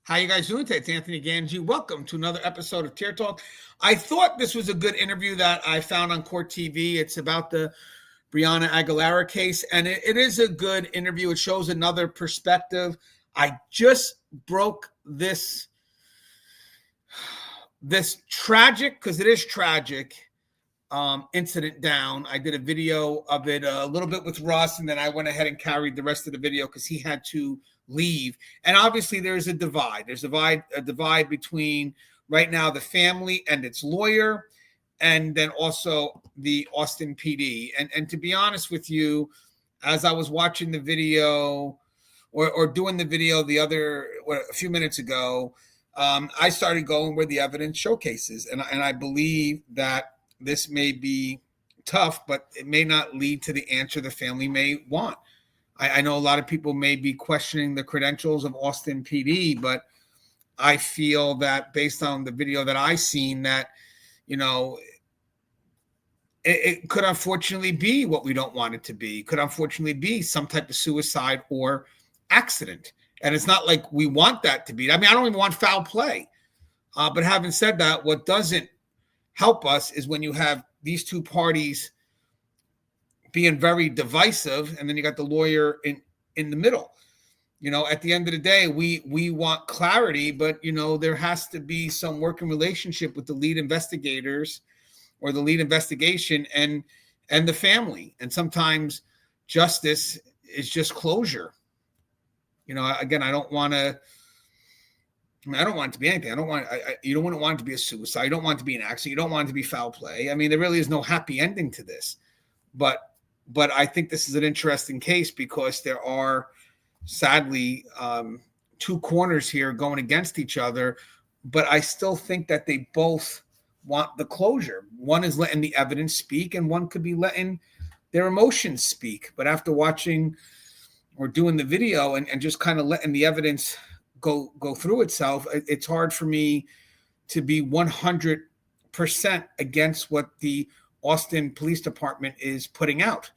How you guys doing today? It's Anthony Ganji. Welcome to another episode of Tier Talk. I thought this was a good interview that I found on Court TV. It's about the Brianna Aguilera case, and it is a good interview. It shows another perspective. I just broke this tragic, because it is tragic, incident down. I did a video of it a little bit with Russ, and then I went ahead and carried the rest of the video because he had to leave. And obviously there's a divide. There's a divide between right now the family and its lawyer, and then also the Austin PD. And to be honest with you, as I was watching the video or doing the video a few minutes ago, I started going where the evidence showcases. And I believe that this may be tough, but it may not lead to the answer the family may want. I know a lot of people may be questioning the credentials of Austin PD, but I feel that based on the video that I've seen, that, it could unfortunately be what we don't want it to be. It could unfortunately be some type of suicide or accident. And it's not like we want that to be. I mean, I don't even want foul play. But having said that, what doesn't help us is when you have these two parties being very divisive, and then you got the lawyer in the middle. At the end of the day, we want clarity, but there has to be some working relationship with the lead investigators or the lead investigation and the family. And sometimes justice is just closure. Again, I don't want it to be anything. You don't want it to be a suicide. You don't want it to be an accident. You don't want it to be foul play. I mean, there really is no happy ending to this. But I think this is an interesting case because there are, sadly, two corners here going against each other. But I still think that they both want the closure. One is letting the evidence speak, and one could be letting their emotions speak. But after watching or doing the video and just kind of letting the evidence go through itself, it's hard for me to be 100% against what the Austin Police Department is putting out.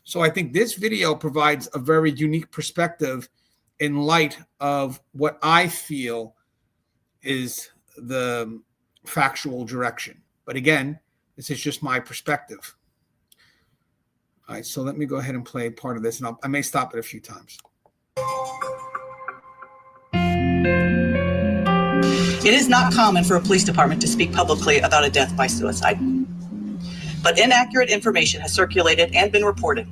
So I think this video provides a very unique perspective in light of what I feel is the factual direction. But again, this is just my perspective. All right, so let me go ahead and play part of this, and I may stop it a few times. It is not common for a police department to speak publicly about a death by suicide. But inaccurate information has circulated and been reported.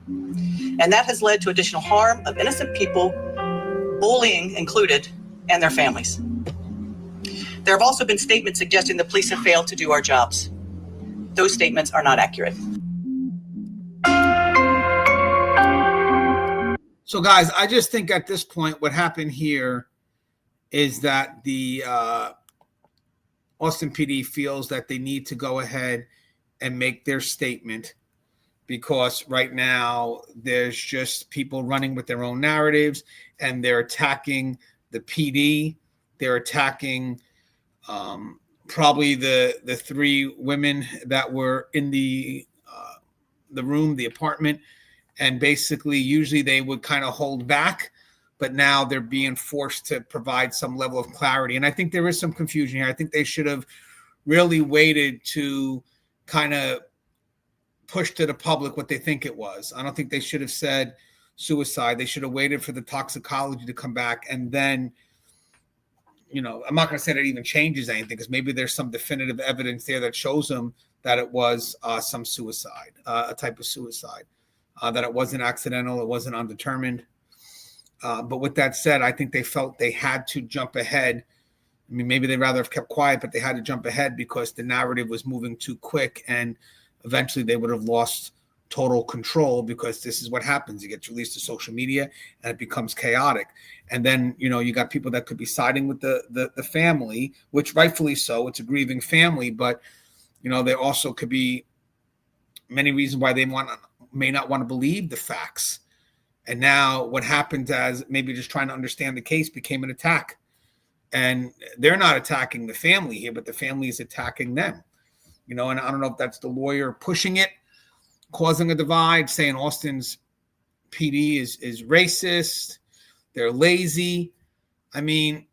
And that has led to additional harm of innocent people, bullying included, and their families. There have also been statements suggesting the police have failed to do our jobs. Those statements are not accurate. So guys, I just think at this point, what happened here is that the Austin PD feels that they need to go ahead and make their statement, because right now there's just people running with their own narratives, and they're attacking the PD. They're attacking probably the three women that were in the room, the apartment. And basically, usually they would kind of hold back, but now they're being forced to provide some level of clarity. And I think there is some confusion here. I think they should have really waited to kind of push to the public what they think it was. I don't think they should have said suicide. They should have waited for the toxicology to come back. And then, I'm not going to say that even changes anything, because maybe there's some definitive evidence there that shows them that it was some suicide, a type of suicide, that it wasn't accidental, it wasn't undetermined. But with that said, I think they felt they had to jump ahead. I mean, maybe they'd rather have kept quiet, but they had to jump ahead because the narrative was moving too quick, and eventually they would have lost total control, because this is what happens. It gets released to social media and it becomes chaotic. And then, you got people that could be siding with the family, which rightfully so. It's a grieving family, but, there also could be many reasons why they may not want to believe the facts. And now what happened, as maybe just trying to understand the case, became an attack. And they're not attacking the family here, but the family is attacking them. And I don't know if that's the lawyer pushing it, causing a divide, saying Austin's PD is racist, they're lazy. I mean,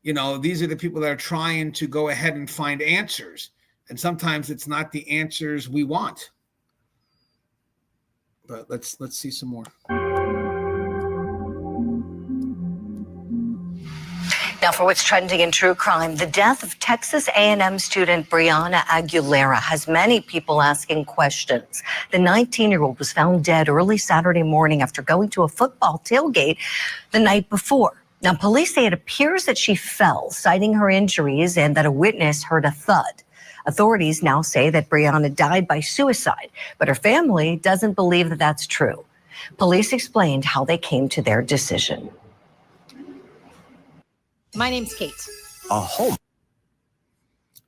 these are the people that are trying to go ahead and find answers. And sometimes it's not the answers we want. But let's see some more. Now for what's trending in true crime, the death of Texas A&M student Brianna Aguilera has many people asking questions. The 19-year-old was found dead early Saturday morning after going to a football tailgate the night before. Now, police say it appears that she fell, citing her injuries, and that a witness heard a thud. Authorities now say that Brianna died by suicide, but her family doesn't believe that that's true. Police explained how they came to their decision. My name's Kate.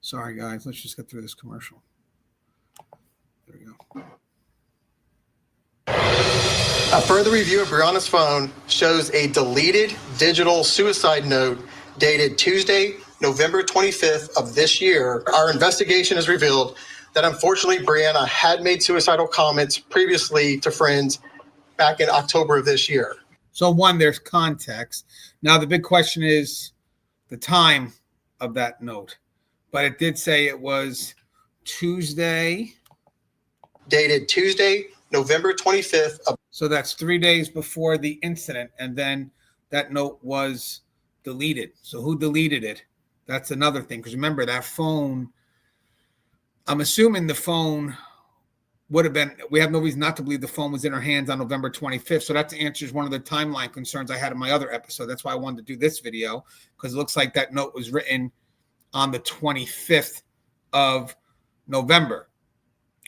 Sorry, guys. Let's just get through this commercial. There we go. A further review of Brianna's phone shows a deleted digital suicide note dated Tuesday, November 25th of this year. Our investigation has revealed that unfortunately Brianna had made suicidal comments previously to friends back in October of this year. So one, there's context. Now the big question is the time of that note. But it did say it was Tuesday. Dated Tuesday, November 25th. So that's 3 days before the incident. And then that note was deleted. So who deleted it? That's another thing. Because remember, that phone, I'm assuming the phone would have been, we have no reason not to believe the phone was in her hands on November 25th. So that answers one of the timeline concerns I had in my other episode. That's why I wanted to do this video, because it looks like that note was written on the 25th of November.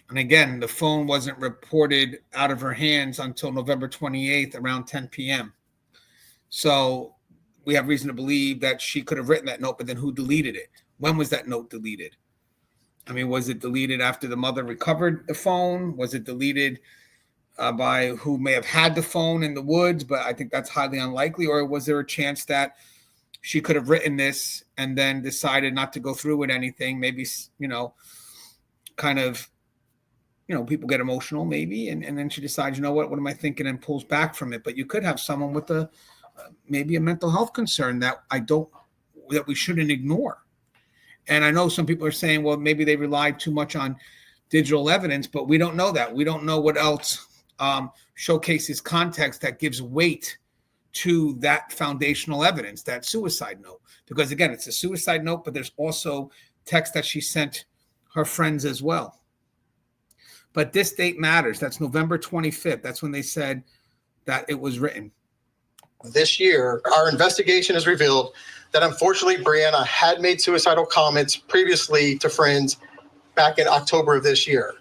And again, the phone wasn't reported out of her hands until November 28th around 10 p.m. So we have reason to believe that she could have written that note, but then who deleted it? When was that note deleted? I mean, was it deleted after the mother recovered the phone? Was it deleted by who may have had the phone in the woods? But I think that's highly unlikely. Or was there a chance that she could have written this and then decided not to go through with anything? Maybe, kind of, people get emotional maybe. And then she decides, what am I thinking? And pulls back from it. But you could have someone with maybe a mental health concern that we shouldn't ignore. And I know some people are saying, well, maybe they relied too much on digital evidence, but we don't know that. We don't know what else showcases context that gives weight to that foundational evidence, that suicide note. Because again, it's a suicide note, but there's also text that she sent her friends as well. But this date matters. That's November 25th. That's when they said that it was written. This year, our investigation has revealed that unfortunately Brianna had made suicidal comments previously to friends back in October of this year.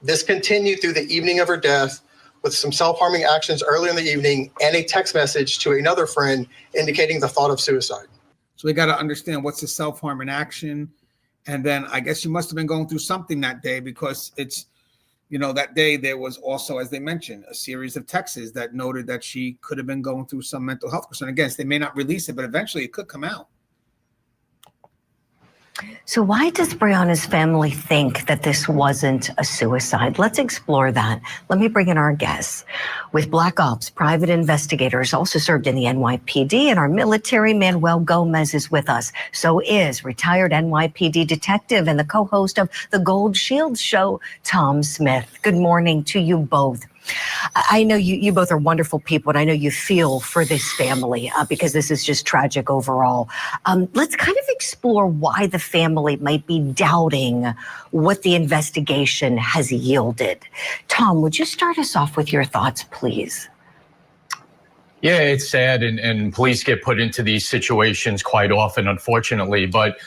This continued through the evening of her death with some self-harming actions early in the evening and a text message to another friend indicating the thought of suicide. So we got to understand what's the self-harm in action. And then I guess she must have been going through something that day, because it's, that day there was also, as they mentioned, a series of texts that noted that she could have been going through some mental health concern. Again, they may not release it, but eventually it could come out. So why does Brianna's family think that this wasn't a suicide? Let's explore that. Let me bring in our guests. With Black Ops, private investigators also served in the NYPD, and our military, Manuel Gomez, is with us. So is retired NYPD detective and the co-host of the Gold Shield Show, Tom Smith. Good morning to you both. I know you both are wonderful people, and I know you feel for this family because this is just tragic overall. Let's kind of explore why the family might be doubting what the investigation has yielded. Tom, would you start us off with your thoughts, please? Yeah, it's sad, and police get put into these situations quite often, unfortunately. But,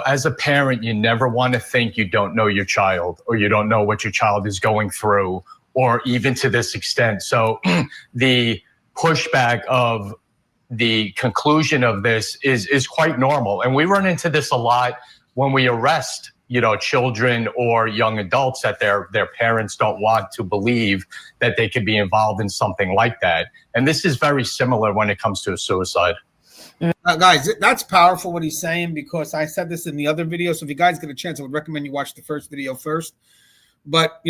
as a parent, you never want to think you don't know your child, or you don't know what your child is going through, or even to this extent. So the pushback of the conclusion of this is quite normal. And we run into this a lot when we arrest, children or young adults, that their parents don't want to believe that they could be involved in something like that. And this is very similar when it comes to a suicide. Guys, that's powerful what he's saying, because I said this in the other video. So if you guys get a chance, I would recommend you watch the first video first. But,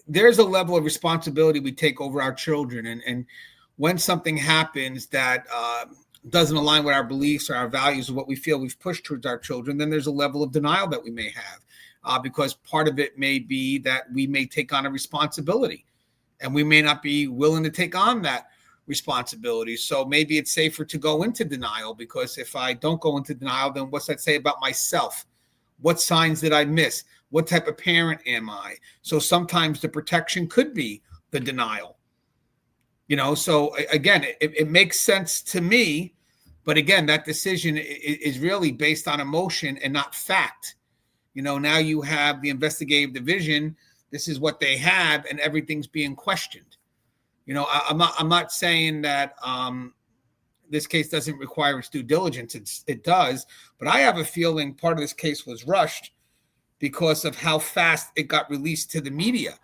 there's a level of responsibility we take over our children. And when something happens that doesn't align with our beliefs or our values or what we feel we've pushed towards our children, then there's a level of denial that we may have, because part of it may be that we may take on a responsibility and we may not be willing to take on that responsibility. So maybe it's safer to go into denial, because if I don't go into denial, then what's that say about myself? What signs did I miss? What type of parent am I? So sometimes the protection could be the denial. So again, it makes sense to me. But again, that decision is really based on emotion and not fact. Now you have the investigative division. This is what they have, and everything's being questioned. I'm not saying that this case doesn't require its due diligence. It does, but I have a feeling part of this case was rushed because of how fast it got released to the media.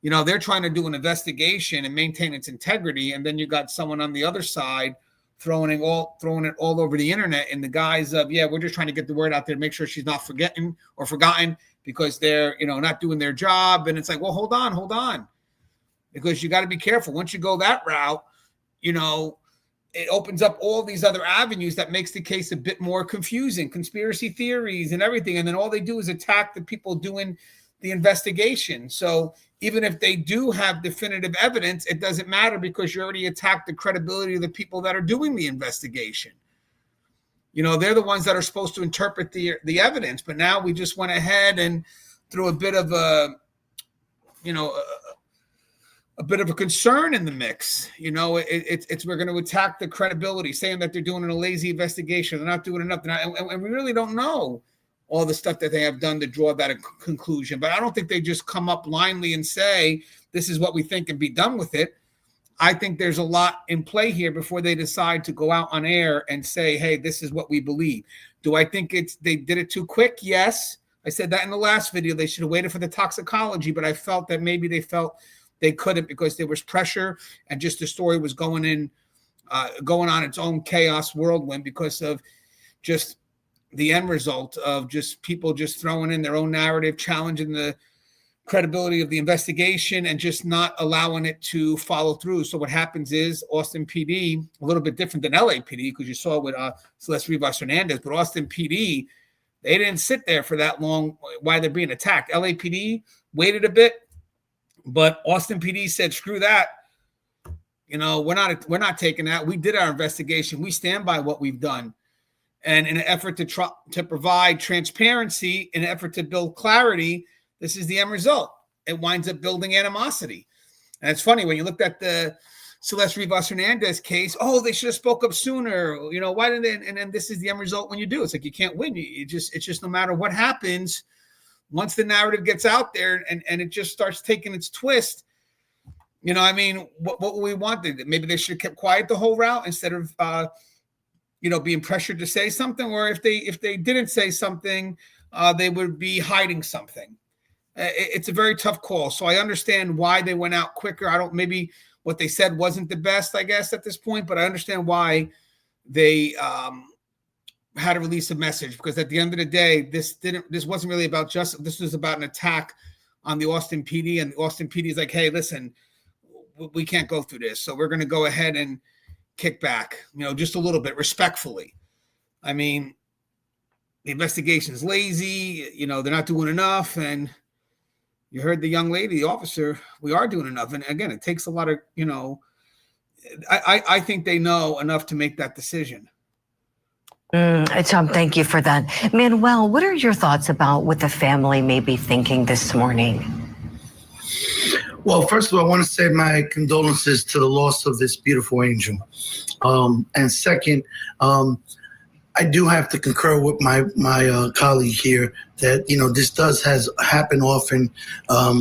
They're trying to do an investigation and maintain its integrity, and then you got someone on the other side throwing it all over the internet in the guise of, we're just trying to get the word out there, make sure she's not forgotten because they're not doing their job. And it's like, well, hold on, because you got to be careful. Once you go that route, it opens up all these other avenues that makes the case a bit more confusing, conspiracy theories and everything. And then all they do is attack the people doing the investigation. So even if they do have definitive evidence, it doesn't matter, because you already attacked the credibility of the people that are doing the investigation. They're the ones that are supposed to interpret the evidence. But now we just went ahead and threw a bit of a bit of a concern in the mix. It's we're going to attack the credibility, saying that they're doing a lazy investigation. They're not doing enough. And we really don't know all the stuff that they have done to draw that conclusion. But I don't think they just come up blindly and say, this is what we think, and be done with it. I think there's a lot in play here before they decide to go out on air and say, hey, this is what we believe. Do I think they did it too quick? Yes. I said that in the last video. They should have waited for the toxicology, but I felt that maybe they felt they couldn't, because there was pressure and just the story was going on its own chaos whirlwind, because of just the end result of just people just throwing in their own narrative, challenging the credibility of the investigation and just not allowing it to follow through. So what happens is Austin PD, a little bit different than LAPD, because you saw with Celeste Rivas Hernandez, but Austin PD, they didn't sit there for that long while they're being attacked. LAPD waited a bit, but Austin PD said, screw that. We're not taking that. We did our investigation. We stand by what we've done. And in an effort to provide transparency, in an effort to build clarity, this is the end result. It winds up building animosity. And it's funny, when you looked at the Celeste Rivas Hernandez case, they should have spoke up sooner. Why didn't they? And then this is the end result when you do. It's like you can't win. It's just no matter what happens, once the narrative gets out there and it just starts taking its twist, what we wanted? Maybe they should have kept quiet the whole route instead of being pressured to say something, or if they didn't say something, they would be hiding something. It's a very tough call. So I understand why they went out quicker. Maybe what they said wasn't the best, I guess, at this point, but I understand why they had to release a message, because at the end of the day, this wasn't really about justice. This was about an attack on the Austin PD, and the Austin PD is like, hey, listen, we can't go through this. So we're going to go ahead and kick back, just a little bit, respectfully. The investigation's lazy, they're not doing enough. And you heard the young lady, the officer, we are doing enough. And again, it takes a lot of, I think they know enough to make that decision. Tom, thank you for that. Manuel, what are your thoughts about what the family may be thinking this morning? Well, first of all, I want to say my condolences to the loss of this beautiful angel. And second, I do have to concur with my colleague here that, this does happen often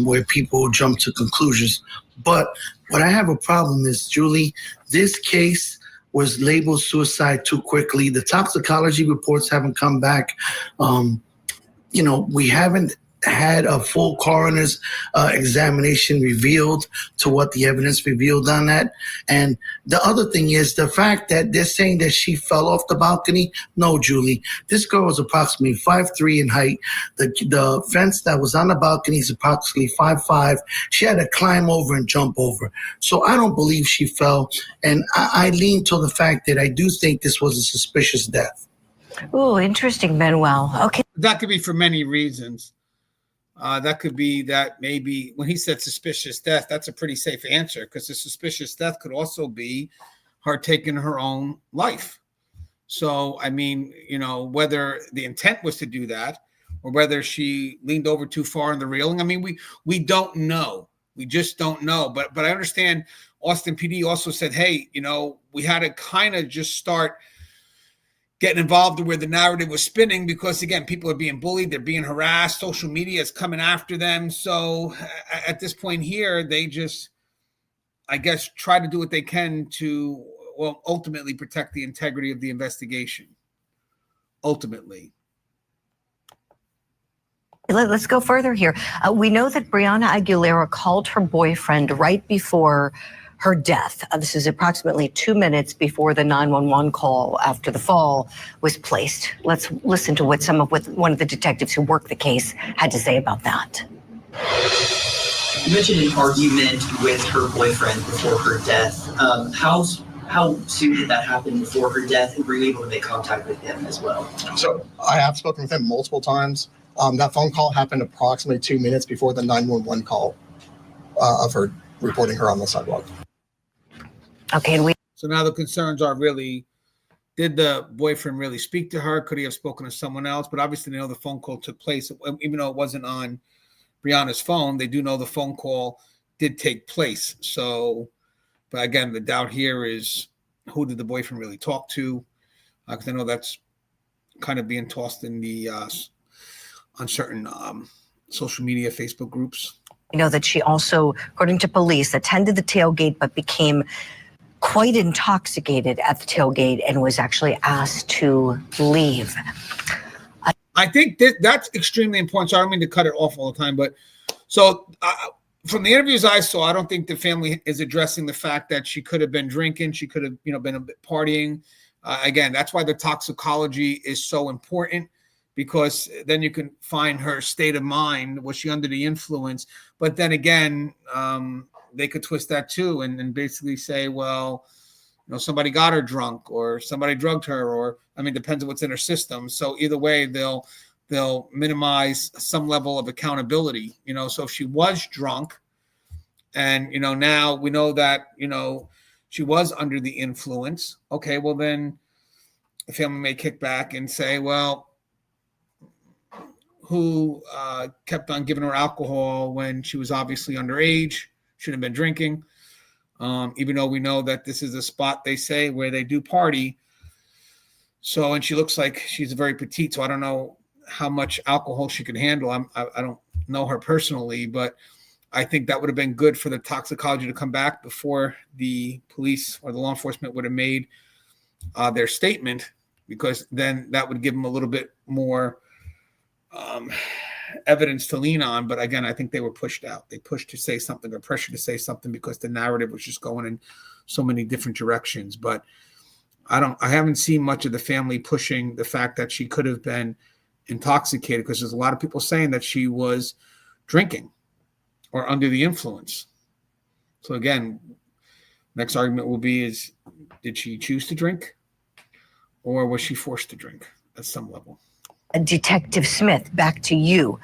where people jump to conclusions. But what I have a problem is, Julie, this case was labeled suicide too quickly. The toxicology reports haven't come back. We haven't had a full coroner's examination revealed to what the evidence revealed on that. And the other thing is the fact that they're saying that she fell off the balcony. No, Julie, this girl was approximately 5'3" in height. The fence that was on the balcony is approximately 5'5". She had to climb over and jump over. So I don't believe she fell. And I lean to the fact that I do think this was a suspicious death. Oh, interesting, Manuel. Okay. That could be for many reasons. That could be that maybe when he said suspicious death, that's a pretty safe answer, because the suspicious death could also be her taking her own life. So, I mean, you know, whether the intent was to do that or whether she leaned over too far in the railing, I mean, we don't know. We just don't know. But I understand Austin PD also said, hey, you know, we had to kind of just start getting involved where the narrative was spinning, because again, people are being bullied, they're being harassed, social media is coming after them. So at this point here, they just, I guess, try to do what they can to, well, ultimately protect the integrity of the investigation. Ultimately. Let's go further here. We know that Brianna Aguilera called her boyfriend right before her death. This is approximately 2 minutes before the 911 call after the fall was placed. Let's listen to what one of the detectives who worked the case had to say about that. You mentioned an argument with her boyfriend before her death. How soon did that happen before her death, and were you able to make contact with him as well? So I have spoken with him multiple times. That phone call happened approximately 2 minutes before the 911 call of her reporting her on the sidewalk. Okay, and so now the concerns are really, did the boyfriend really speak to her? Could he have spoken to someone else? But obviously they know the phone call took place, even though it wasn't on Brianna's phone. They do know the phone call did take place. So, but again, the doubt here is, who did the boyfriend really talk to? Because I know that's kind of being tossed in the on certain social media, Facebook groups. You know that she also, according to police, attended the tailgate but became quite intoxicated at the tailgate and was actually asked to leave. I think that's extremely important. So I don't mean to cut it off all the time, but so from the interviews I saw, I don't think the family is addressing the fact that she could have been drinking. She could have, been a bit partying. Again, that's why the toxicology is so important, because then you can find her state of mind. Was she under the influence? But then again, they could twist that too and basically say, well, somebody got her drunk or somebody drugged her, or, depends on what's in her system. So either way, they'll minimize some level of accountability, so if she was drunk and, now we know that, she was under the influence. Okay, well then the family may kick back and say, well, who kept on giving her alcohol when she was obviously underage, shouldn't have been drinking, even though we know that this is a spot, they say, where they do party. So, and she looks like she's very petite, so I don't know how much alcohol she could handle. I don't know her personally, but I think that would have been good for the toxicology to come back before the police or the law enforcement would have made their statement, because then that would give them a little bit more evidence to lean on. But again, I think they were pushed out. They pushed to say something or pressured to say something because the narrative was just going in so many different directions. But I haven't seen much of the family pushing the fact that she could have been intoxicated, because there's a lot of people saying that she was drinking or under the influence. So again, next argument will be is, did she choose to drink or was she forced to drink at some level? Detective Smith, back to you.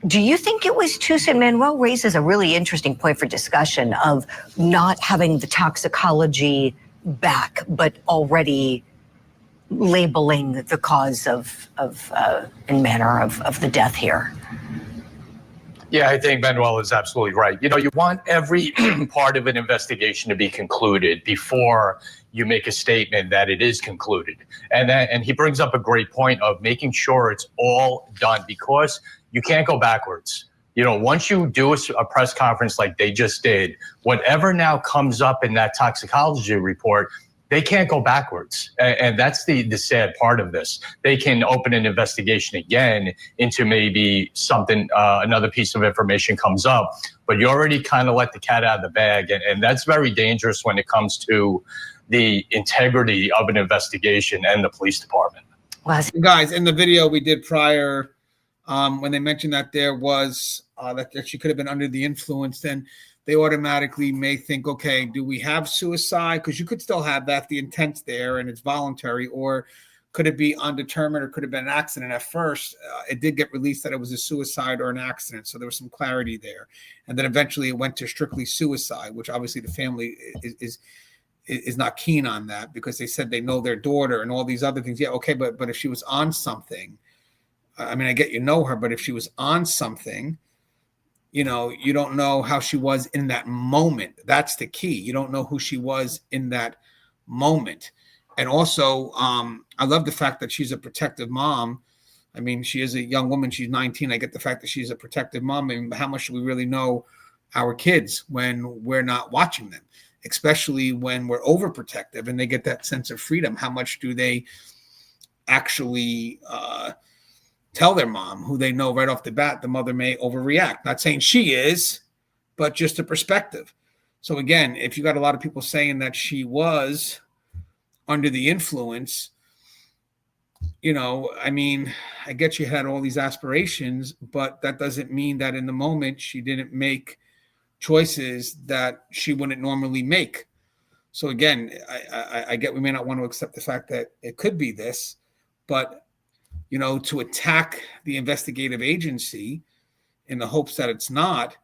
Do you think it was too soon? Manuel raises a really interesting point for discussion of not having the toxicology back, but already labeling the cause and manner of the death here. Yeah, I think Manuel is absolutely right. You want every part of an investigation to be concluded before you make a statement that it is concluded. And he brings up a great point of making sure it's all done, because you can't go backwards. Once you do a press conference like they just did, whatever now comes up in that toxicology report, they can't go backwards. And that's the sad part of this. They can open an investigation again into maybe something, another piece of information comes up, but you already kind of let the cat out of the bag. And that's very dangerous when it comes to the integrity of an investigation and the police department. Guys, in the video we did prior, when they mentioned that there was, that she could have been under the influence, then they automatically may think, okay, do we have suicide? Because you could still have that, the intent's there and it's voluntary, or could it be undetermined, or could have been an accident? At first, it did get released that it was a suicide or an accident, so there was some clarity there. And then eventually it went to strictly suicide, which obviously the family is not keen on that, because they said they know their daughter and all these other things. Yeah, okay, but if she was on something, I mean, I get you know her, but if she was on something, you know, you don't know how she was in that moment. That's the key. You don't know who she was in that moment. And also, I love the fact that she's a protective mom. I mean, she is a young woman. She's 19. I get the fact that she's a protective mom. I mean, how much do we really know our kids when we're not watching them, especially when we're overprotective and they get that sense of freedom? How much do they actually tell their mom, who they know right off the bat the mother may overreact? Not saying she is, but just a perspective. So again, if you got a lot of people saying that she was under the influence, you know, I mean, I get she had all these aspirations, but that doesn't mean that in the moment she didn't make choices that she wouldn't normally make. So again, I get we may not want to accept the fact that it could be this, but you know, to attack the investigative agency in the hopes that it's not,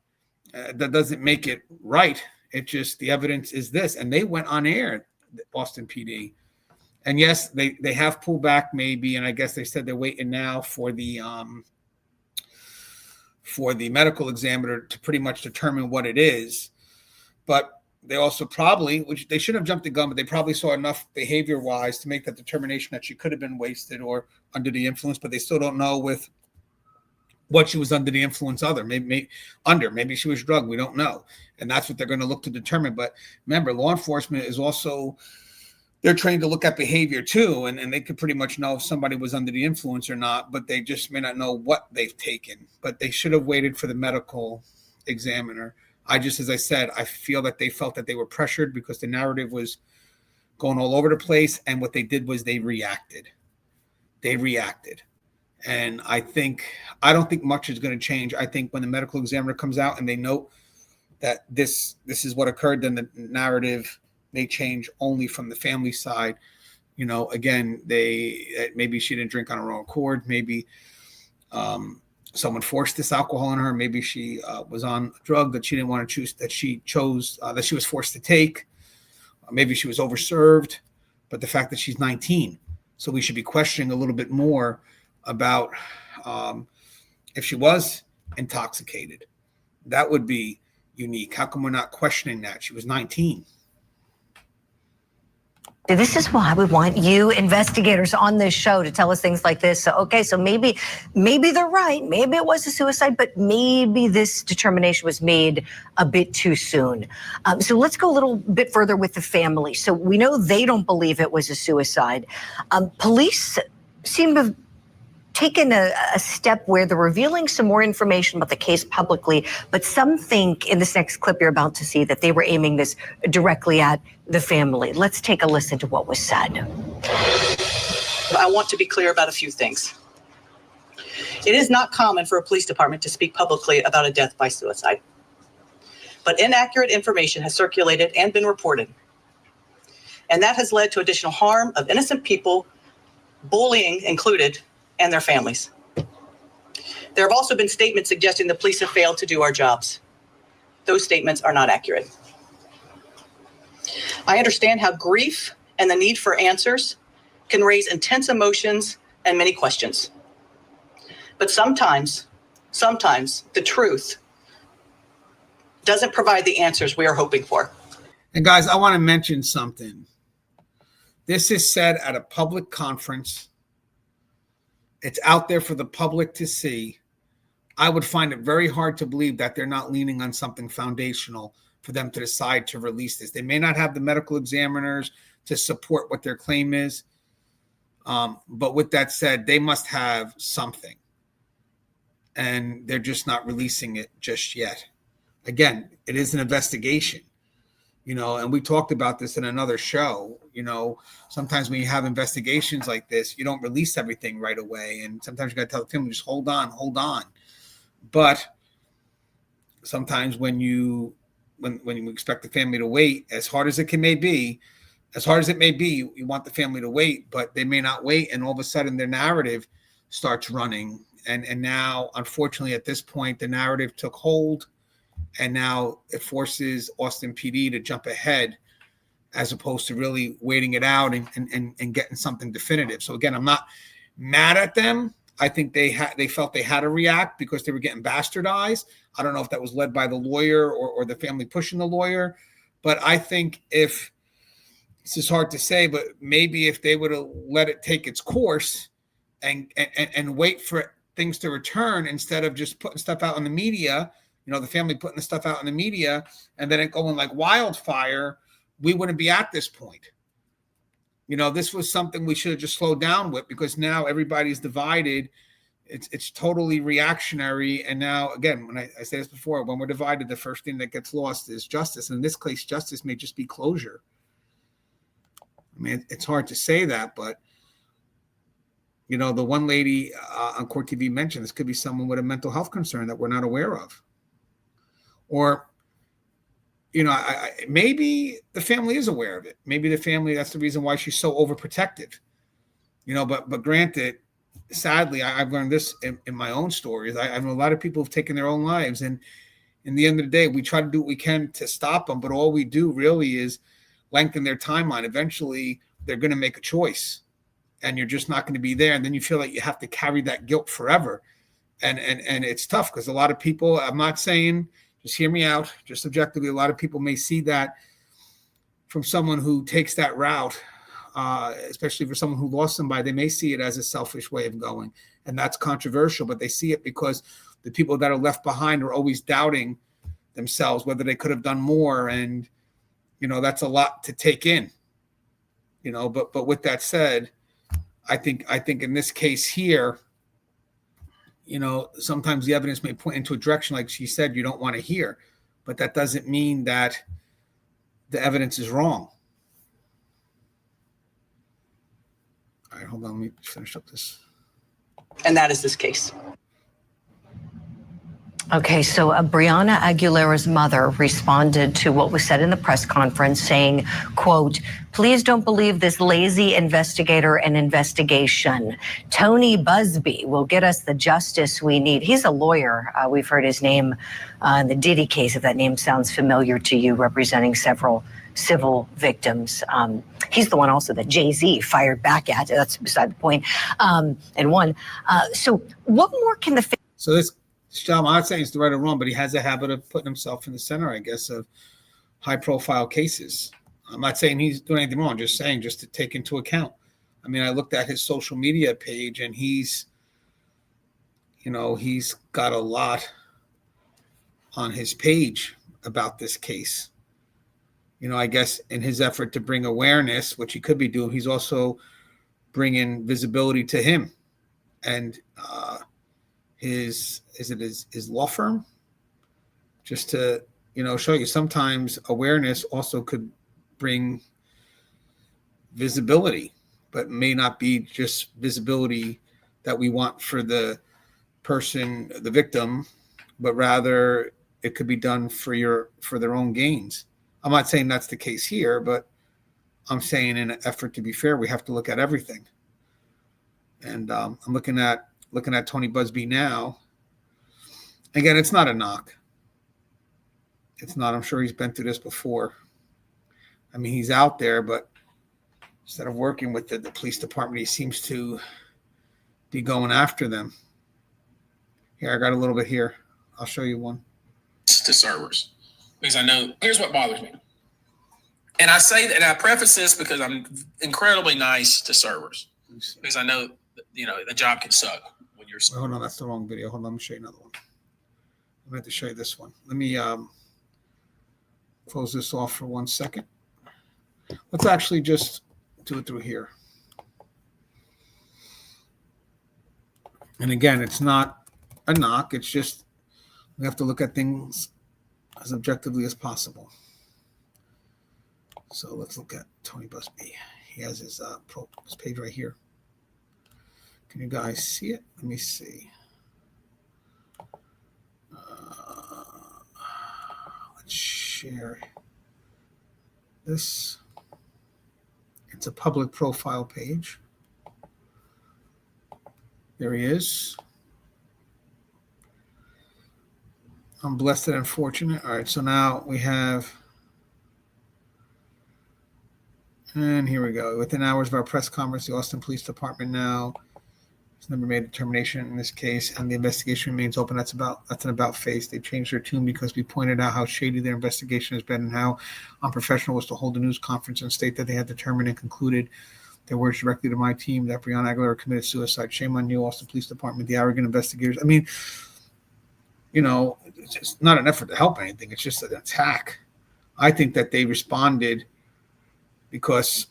that doesn't make it right. It just, the evidence is this. And they went on air, Boston PD. And yes, they have pulled back maybe, and I guess they said they're waiting now for the medical examiner to pretty much determine what it is. But they also probably, which they shouldn't have jumped the gun, but they probably saw enough behavior-wise to make that determination that she could have been wasted or under the influence, but they still don't know with what she was under the influence of. Maybe she was drugged. We don't know. And that's what they're going to look to determine. But remember, law enforcement is also, they're trained to look at behavior too, and they could pretty much know if somebody was under the influence or not, but they just may not know what they've taken. But they should have waited for the medical examiner. As I said, I feel that they felt that they were pressured because the narrative was going all over the place. And what they did was they reacted. And I don't think much is going to change. I think when the medical examiner comes out and they know that this is what occurred, then the narrative may change only from the family side. You know, again, maybe she didn't drink on her own accord. Maybe, someone forced this alcohol on her. Maybe she was on a drug that she didn't want to choose, that she was forced to take. Maybe she was overserved, but the fact that she's 19. So we should be questioning a little bit more about if she was intoxicated. That would be unique. How come we're not questioning that? She was 19. This is why we want you investigators on this show to tell us things like this. So, okay, so maybe they're right. Maybe it was a suicide, but maybe this determination was made a bit too soon. So let's go a little bit further with the family. So we know they don't believe it was a suicide. Police seem to have taken a step where they're revealing some more information about the case publicly, but some think in this next clip you're about to see that they were aiming this directly at the family. Let's take a listen to what was said. I want to be clear about a few things. It is not common for a police department to speak publicly about a death by suicide, but inaccurate information has circulated and been reported, and that has led to additional harm of innocent people, bullying included, and their families. There have also been statements suggesting the police have failed to do our jobs. Those statements are not accurate. I understand how grief and the need for answers can raise intense emotions and many questions. But sometimes the truth doesn't provide the answers we are hoping for. And guys, I want to mention something. This is said at a public conference. It's out there for the public to see. I would find it very hard to believe that they're not leaning on something foundational for them to decide to release this. They may not have the medical examiners to support what their claim is. But with that said, they must have something. And they're just not releasing it just yet. Again, it is an investigation, and we talked about this in another show. Sometimes when you have investigations like this, you don't release everything right away. And sometimes you got to tell the family, just hold on. But sometimes when you expect the family to wait, as hard as it may be, you want the family to wait, but they may not wait. And all of a sudden their narrative starts running. And now, unfortunately, at this point, the narrative took hold. And now it forces Austin PD to jump ahead as opposed to really waiting it out and getting something definitive. So again, I'm not mad at them. I think they felt they had to react because they were getting bastardized. I don't know if that was led by the lawyer or the family pushing the lawyer. But I think this is hard to say, but maybe if they would have let it take its course and wait for things to return instead of just putting stuff out in the media, the family putting the stuff out in the media and then it going like wildfire, we wouldn't be at this point. This was something we should have just slowed down with, because now everybody's divided. It's totally reactionary. And now, again, when I say this before, when we're divided, the first thing that gets lost is justice. And in this case, justice may just be closure. I mean, it's hard to say that, but the one lady on Court TV mentioned this could be someone with a mental health concern that we're not aware of. Or, maybe the family is aware of it. Maybe the family, that's the reason why she's so overprotective. But granted, sadly, I've learned this in my own stories. I know a lot of people have taken their own lives. And in the end of the day, we try to do what we can to stop them. But all we do really is lengthen their timeline. Eventually, they're going to make a choice. And you're just not going to be there. And then you feel like you have to carry that guilt forever. And it's tough because a lot of people, I'm not saying, just hear me out, just objectively, a lot of people may see that from someone who takes that route, especially for someone who lost somebody, they may see it as a selfish way of going. And that's controversial, but they see it because the people that are left behind are always doubting themselves, whether they could have done more. And, that's a lot to take in, but with that said, I think in this case here, sometimes the evidence may point into a direction, like she said, you don't want to hear, but that doesn't mean that the evidence is wrong. All right, hold on, let me finish up this. And that is this case. Okay, so Brianna Aguilera's mother responded to what was said in the press conference saying, quote, "Please don't believe this lazy investigator and investigation. Tony Buzbee will get us the justice we need." He's a lawyer. We've heard his name in the Diddy case, if that name sounds familiar to you, representing several civil victims. He's the one also that Jay-Z fired back at. That's beside the point. And one. So what more can the... So this... I'm not saying it's the right or wrong, but he has a habit of putting himself in the center, I guess, of high-profile cases. I'm not saying he's doing anything wrong, just saying just to take into account. I mean, I looked at his social media page, and he's got a lot on his page about this case. I guess in his effort to bring awareness, which he could be doing, he's also bringing visibility to him. And his law firm, just to show you sometimes awareness also could bring visibility, but may not be just visibility that we want for the person, the victim, but rather it could be done for their own gains. I'm not saying that's the case here, but I'm saying in an effort to be fair, we have to look at everything. And I'm looking at Tony Buzbee now. Again, it's not a knock. It's not. I'm sure he's been through this before. I mean, he's out there, but instead of working with the police department, he seems to be going after them. Here, I got a little bit here. I'll show you one. To servers, because I know, here's what bothers me. And I say that, and I preface this because I'm incredibly nice to servers, because I know, the job can suck. Well, hold on, that's the wrong video. Hold on, let me show you another one. I'm going to have to show you this one. Let me close this off for 1 second. Let's actually just do it through here. And again, it's not a knock. It's just we have to look at things as objectively as possible. So let's look at Tony Buzbee. He has his page right here. Can you guys see it? Let me see. Let's share this. It's a public profile page. There he is. I'm blessed and fortunate. All right, so now we have, and here we go. Within hours of our press conference, the Austin Police Department now has never made a determination in this case, and the investigation remains open. That's an about face. They changed their tune because we pointed out how shady their investigation has been and how unprofessional was to hold a news conference and state that they had determined and concluded their words directly to my team that Brianna Aguilera committed suicide. Shame on you, Austin Police Department, the arrogant investigators. I mean, you know, it's just not an effort to help anything. It's just an attack. I think that they responded because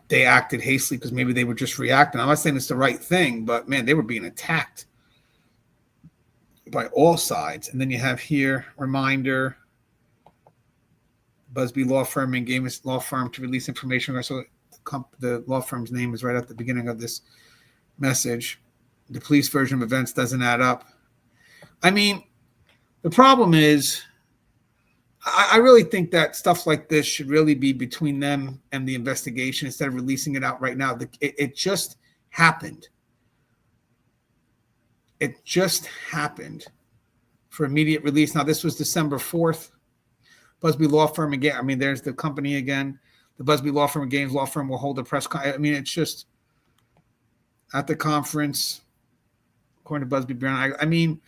they acted hastily because maybe they were just reacting. I'm not saying it's the right thing, but man, they were being attacked by all sides. And then you have here, reminder, Buzbee Law Firm and Gamis Law Firm to release information. So the law firm's name is right at the beginning of this message. The police version of events doesn't add up. I mean, the problem is, I really think that stuff like this should really be between them and the investigation instead of releasing it out right now. It just happened. It just happened for immediate release. Now, this was December 4th. Buzbee Law Firm again. I mean, there's the company again. The Buzbee Law Firm and Gaines Law Firm will hold a press conference. I mean, it's just at the conference, according to Buzbee Brown. I mean,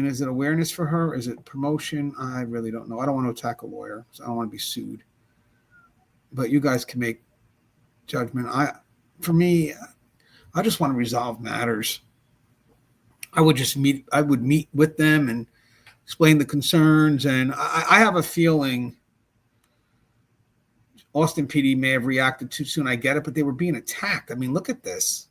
is it awareness for her? Is it promotion? I really don't know. I don't want to attack a lawyer, so I don't want to be sued. But you guys can make judgment. For me, I just want to resolve matters. I would meet with them and explain the concerns. And I have a feeling Austin PD may have reacted too soon. I get it, but they were being attacked. I mean, look at this.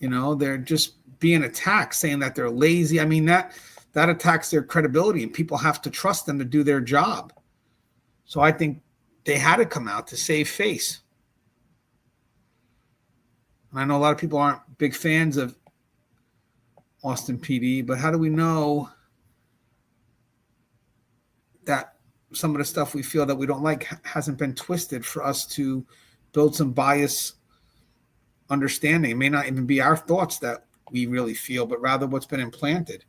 You know, they're just being attacked, saying that they're lazy. I mean, that attacks their credibility, and people have to trust them to do their job. So I think they had to come out to save face. And I know a lot of people aren't big fans of Austin PD, but how do we know that some of the stuff we feel that we don't like hasn't been twisted for us to build some bias understanding? It may not even be our thoughts that we really feel, but rather what's been implanted.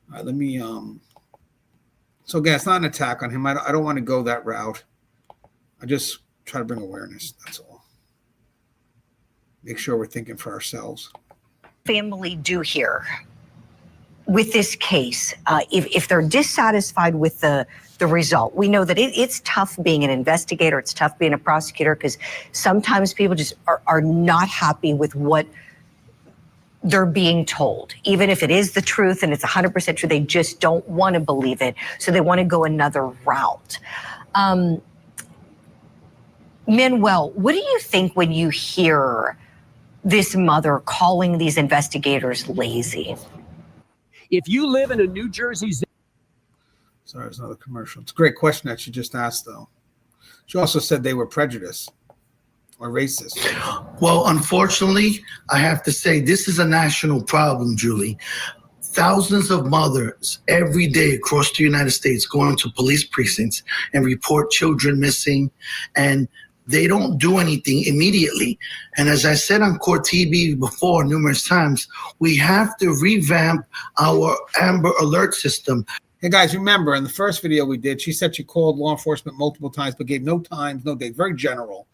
All right, let me so again, it's not an attack on him. I don't want to go that route. I just try to bring awareness. That's all. Make sure we're thinking for ourselves. Family do here with this case, if they're dissatisfied with the result. We know that it's tough being an investigator. It's tough being a prosecutor because sometimes people just are not happy with what they're being told. Even if it is the truth and it's 100% true, they just don't want to believe it. So they want to go another route. Manuel, what do you think when you hear this mother calling these investigators lazy? If you live in a New Jersey zip. Sorry, there's another commercial. It's a great question that she just asked, though. She also said they were prejudiced or racist. Well, unfortunately, I have to say this is a national problem, Julie. Thousands of mothers every day across the United States go into police precincts and report children missing, and they don't do anything immediately. And as I said on Court TV before numerous times, we have to revamp our Amber Alert system. Hey guys, remember in the first video we did, she said she called law enforcement multiple times, but gave no times, no dates, very general.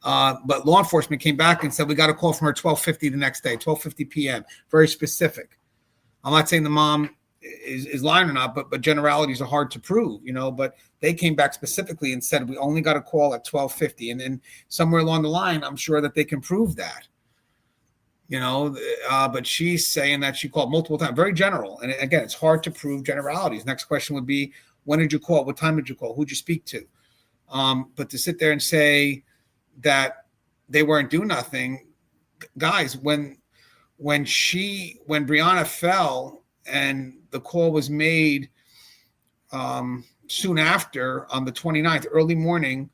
But law enforcement came back and said, we got a call from her 12:50 the next day, 12:50 p.m., very specific. I'm not saying the mom is lying or not, but generalities are hard to prove, but they came back specifically and said, we only got a call at 12:50. And then somewhere along the line, I'm sure that they can prove that, but she's saying that she called multiple times, very general. And again, it's hard to prove generalities. Next question would be, when did you call? What time did you call? Who'd you speak to? But to sit there and say that they weren't doing nothing, guys, when Brianna fell and the call was made soon after on the 29th, early morning,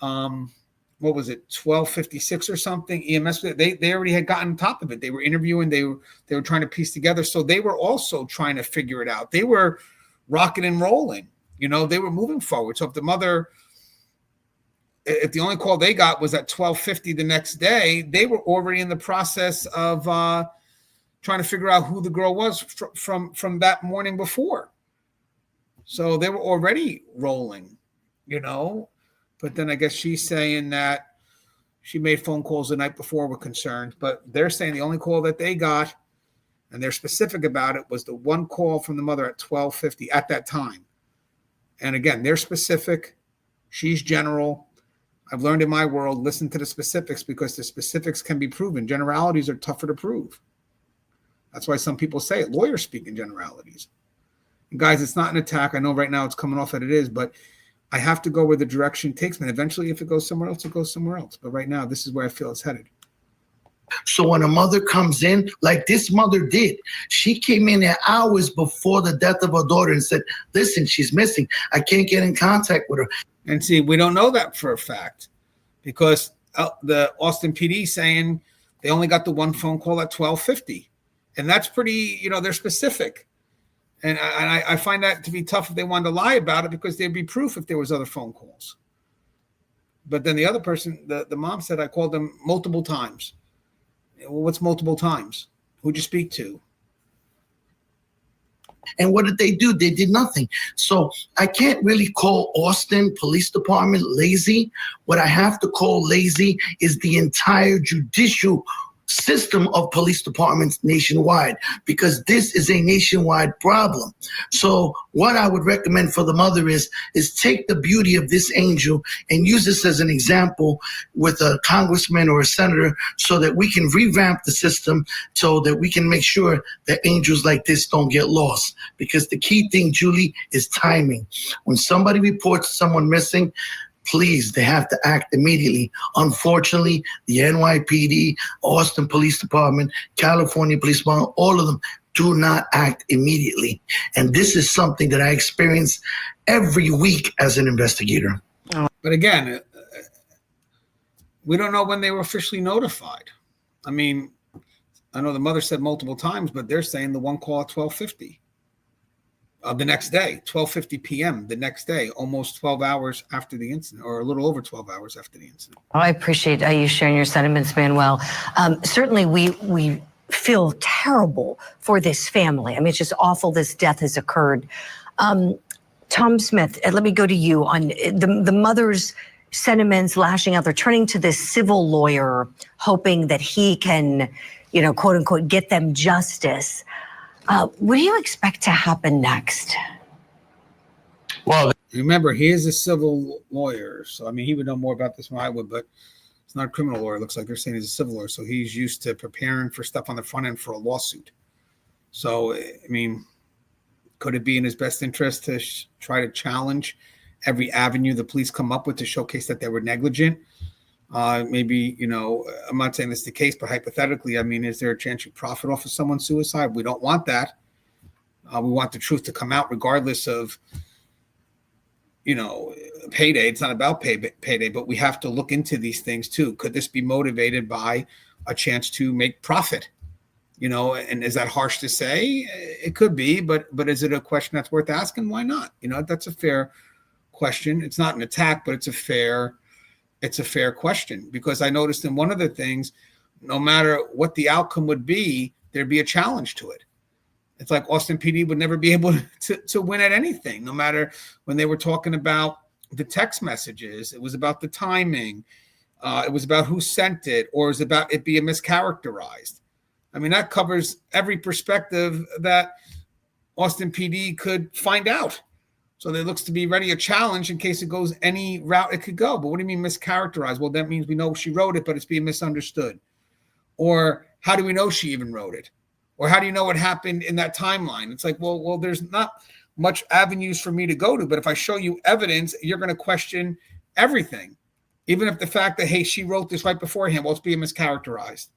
what was it, 12:56 or something, EMS, they already had gotten on top of it. They were interviewing, they were trying to piece together. So they were also trying to figure it out. They were rocking and rolling, they were moving forward. So if the only call they got was at 12:50 the next day, they were already in the process of trying to figure out who the girl was from that morning before. So they were already rolling, but then I guess she's saying that she made phone calls the night before, were concerned, but they're saying the only call that they got, and they're specific about it, was the one call from the mother at 12:50 at that time. And again, they're specific. She's general. I've learned in my world, listen to the specifics, because the specifics can be proven. Generalities are tougher to prove. That's why some people say it. Lawyers speak in generalities. And guys, it's not an attack. I know right now it's coming off that it is, but I have to go where the direction takes me. Eventually, if it goes somewhere else, it goes somewhere else. But right now, this is where I feel it's headed. So when a mother comes in, like this mother did, she came in there hours before the death of her daughter and said, listen, she's missing. I can't get in contact with her. And see, we don't know that for a fact, because the Austin PD saying they only got the one phone call at 12:50. And that's pretty, they're specific. And I find that to be tough if they wanted to lie about it, because there'd be proof if there was other phone calls. But then the other person, the mom said, I called them multiple times. Well, what's multiple times? Who'd you speak to? And what did they do? They did nothing. So I can't really call Austin Police Department lazy. What I have to call lazy is the entire judicial system of police departments nationwide, because this is a nationwide problem. So what I would recommend for the mother is take the beauty of this angel and use this as an example with a congressman or a senator, so that we can revamp the system, so that we can make sure that angels like this don't get lost. Because the key thing, Julie, is timing. When somebody reports someone missing, please, they have to act immediately. Unfortunately, the NYPD, Austin Police Department, California Police Department, all of them do not act immediately. And this is something that I experience every week as an investigator. But again, we don't know when they were officially notified. I mean, I know the mother said multiple times, but they're saying the one call at 12:50. The next day, 12:50 p.m. the next day, almost 12 hours after the incident, or a little over 12 hours after the incident. Oh, I appreciate you sharing your sentiments, Manuel. Certainly, we feel terrible for this family. I mean, it's just awful this death has occurred. Tom Smith, let me go to you on the mother's sentiments, lashing out. They're turning to this civil lawyer, hoping that he can, quote unquote, get them justice. What do you expect to happen next? Well, remember, he is a civil lawyer. So, I mean, he would know more about this than I would, but it's not a criminal lawyer. It looks like they're saying he's a civil lawyer. So he's used to preparing for stuff on the front end for a lawsuit. So, I mean, could it be in his best interest to try to challenge every avenue the police come up with to showcase that they were negligent? Maybe, I'm not saying this is the case, but hypothetically, I mean, is there a chance you profit off of someone's suicide? We don't want that. We want the truth to come out regardless of, payday. It's not about payday, but we have to look into these things too. Could this be motivated by a chance to make profit? And is that harsh to say? It could be, but is it a question that's worth asking? Why not? That's a fair question. It's not an attack, but it's a fair question, because I noticed in one of the things, no matter what the outcome would be, there'd be a challenge to it. It's like Austin PD would never be able to win at anything, no matter when they were talking about the text messages. It was about the timing. It was about who sent it, or it was about it being mischaracterized. I mean, that covers every perspective that Austin PD could find out. So there looks to be ready a challenge in case it goes any route it could go. But what do you mean mischaracterized? Well, that means we know she wrote it, but it's being misunderstood. Or how do we know she even wrote it? Or how do you know what happened in that timeline? It's like, well, there's not much avenues for me to go to, but if I show you evidence, you're going to question everything. Even if the fact that, hey, she wrote this right beforehand, well, it's being mischaracterized.